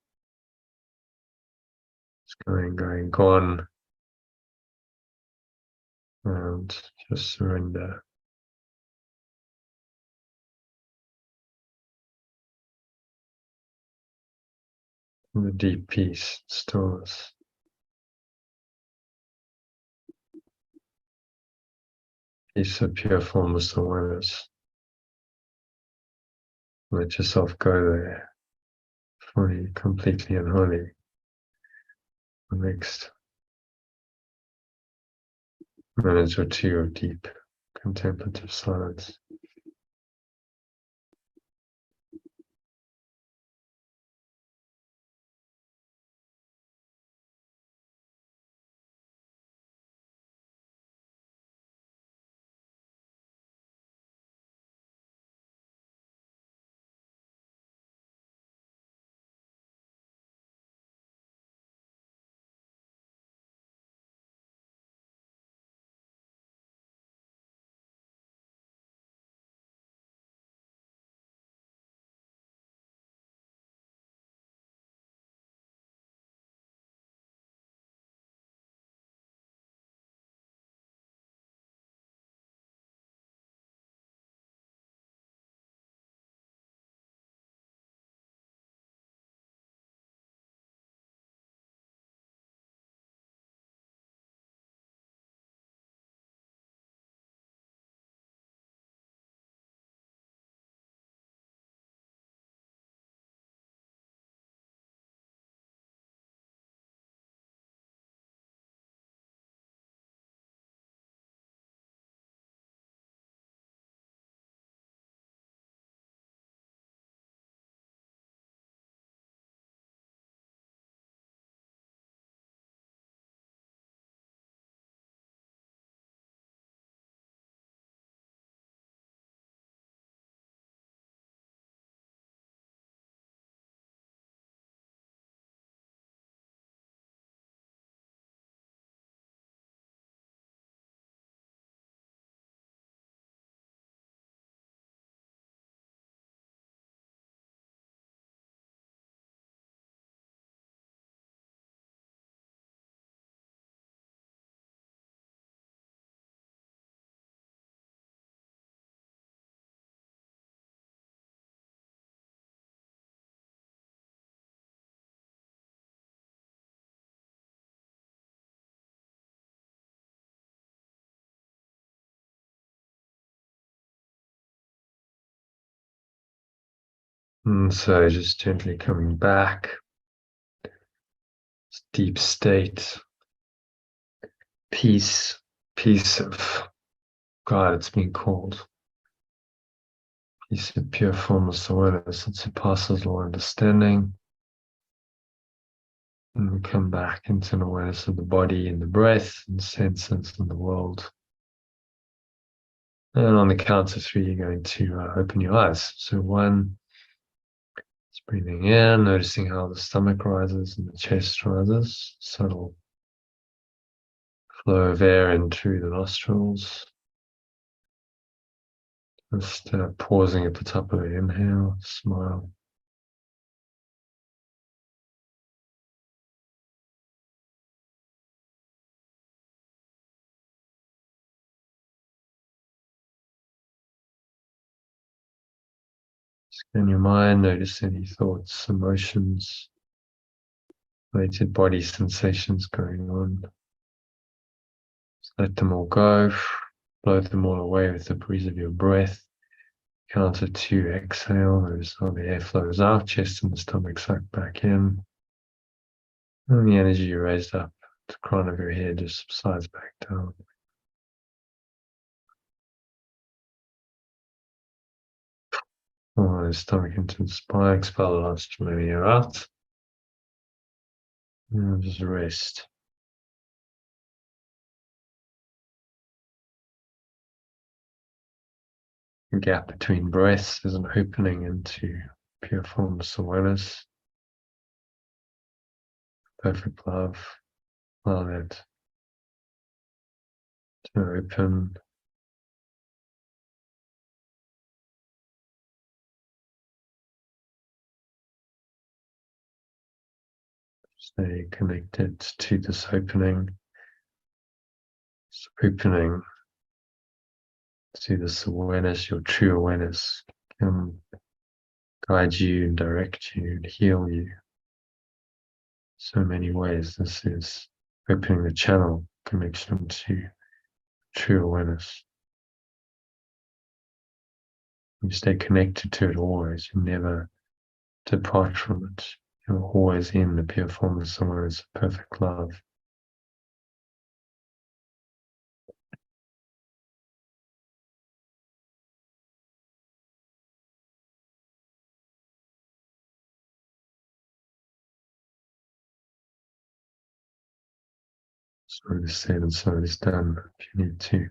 It's going, gone, and just surrender. And the deep peace, stillness. Peace of pure formless awareness. Let yourself go there, fully, completely, and wholly. The next minute or two of deep contemplative silence. And so just gently coming back, this deep state, peace of God, it's been called. Peace of pure formless awareness that surpasses all understanding. And we come back into an awareness of the body and the breath and senses and the world. And on the count of three, you're going to open your eyes. So 1, it's breathing in, noticing how the stomach rises and the chest rises. Subtle flow of air in through the nostrils. Just pausing at the top of the inhale, smile. Scan your mind, notice any thoughts, emotions, related body sensations going on. Just let them all go. Blow them all away with the breeze of your breath. Count of 2, exhale. Notice how the air flows out, chest and the stomach suck back in. And the energy you raised up, the crown of your head just subsides back down. Follow the stomach into the spine, expel the last maybe out. And just rest. The gap between breaths is an opening into pure formless awareness. Perfect love. Allow that to open. Stay connected to this opening. This opening to this awareness, your true awareness, can guide you and direct you and heal you. So many ways. This is opening the channel, connection to true awareness. You stay connected to it always. You never depart from it. You're always in the pure formless awareness of perfect love. So it is said and so it is done. If you need to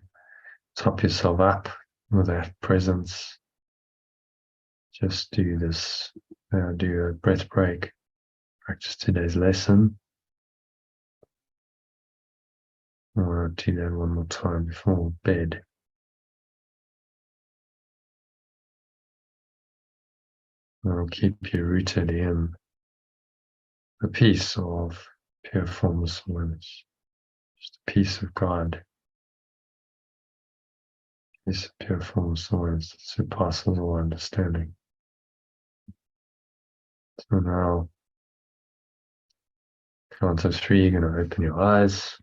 top yourself up with that presence, just do this. Do a breath break. Practice today's lesson. Or do that one more time before bed. It'll keep you rooted in the peace of pure formless awareness. Just the peace of God. This pure formless awareness that surpasses all understanding. So now, count of 3, you're going to open your eyes.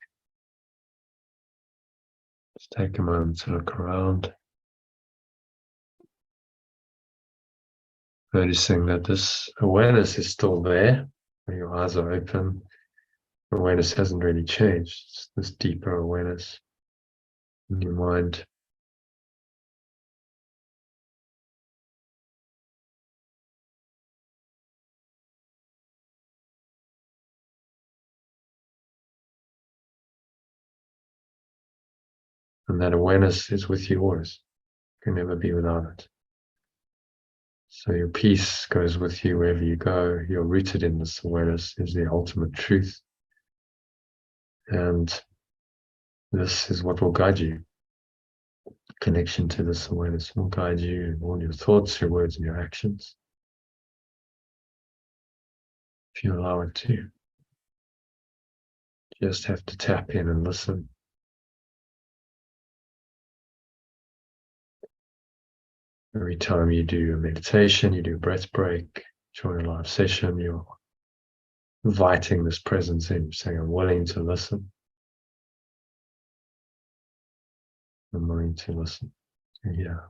Just take a moment to look around. Noticing that this awareness is still there. When your eyes are open, awareness hasn't really changed. It's this deeper awareness in your mind. And that awareness is with you always. You can never be without it. So your peace goes with you wherever you go. You're rooted in this awareness is the ultimate truth. And this is what will guide you. Connection to this awareness will guide you in all your thoughts, your words, and your actions. If you allow it to. You just have to tap in and listen. Every time you do a meditation, you do a breath break, join a live session, you're inviting this presence in, saying, I'm willing to listen. I'm willing to listen to hear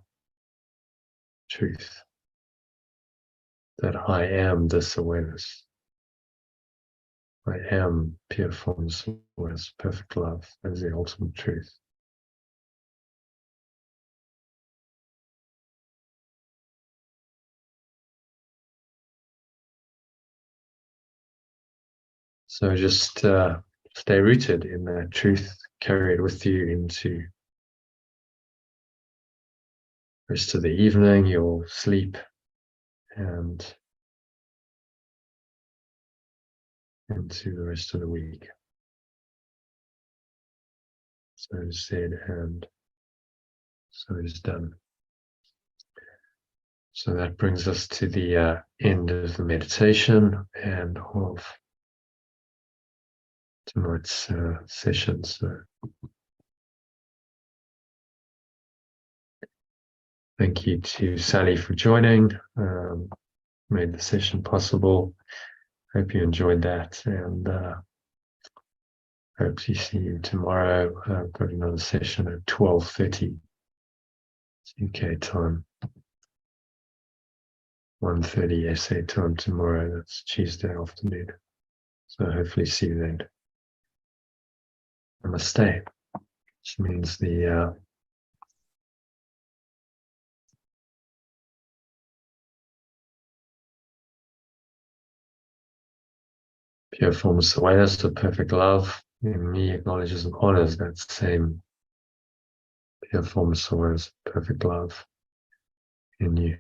truth. That I am this awareness. I am pure formless awareness, perfect love. That is the ultimate truth. So just stay rooted in that truth, carry it with you into the rest of the evening, your sleep, and into the rest of the week. So it is said, and so it is done. So that brings us to the end of the meditation and of tonight's session. So thank you to Sally for joining, made the session possible. Hope you enjoyed that, and hope to see you tomorrow. I've got another session at 12:30 UK time, 1:30 SA time tomorrow. That's Tuesday afternoon. So hopefully see you then. Namaste, which means the Pure formless awareness of perfect love in me acknowledges and honors that same pure formless awareness of perfect love in you.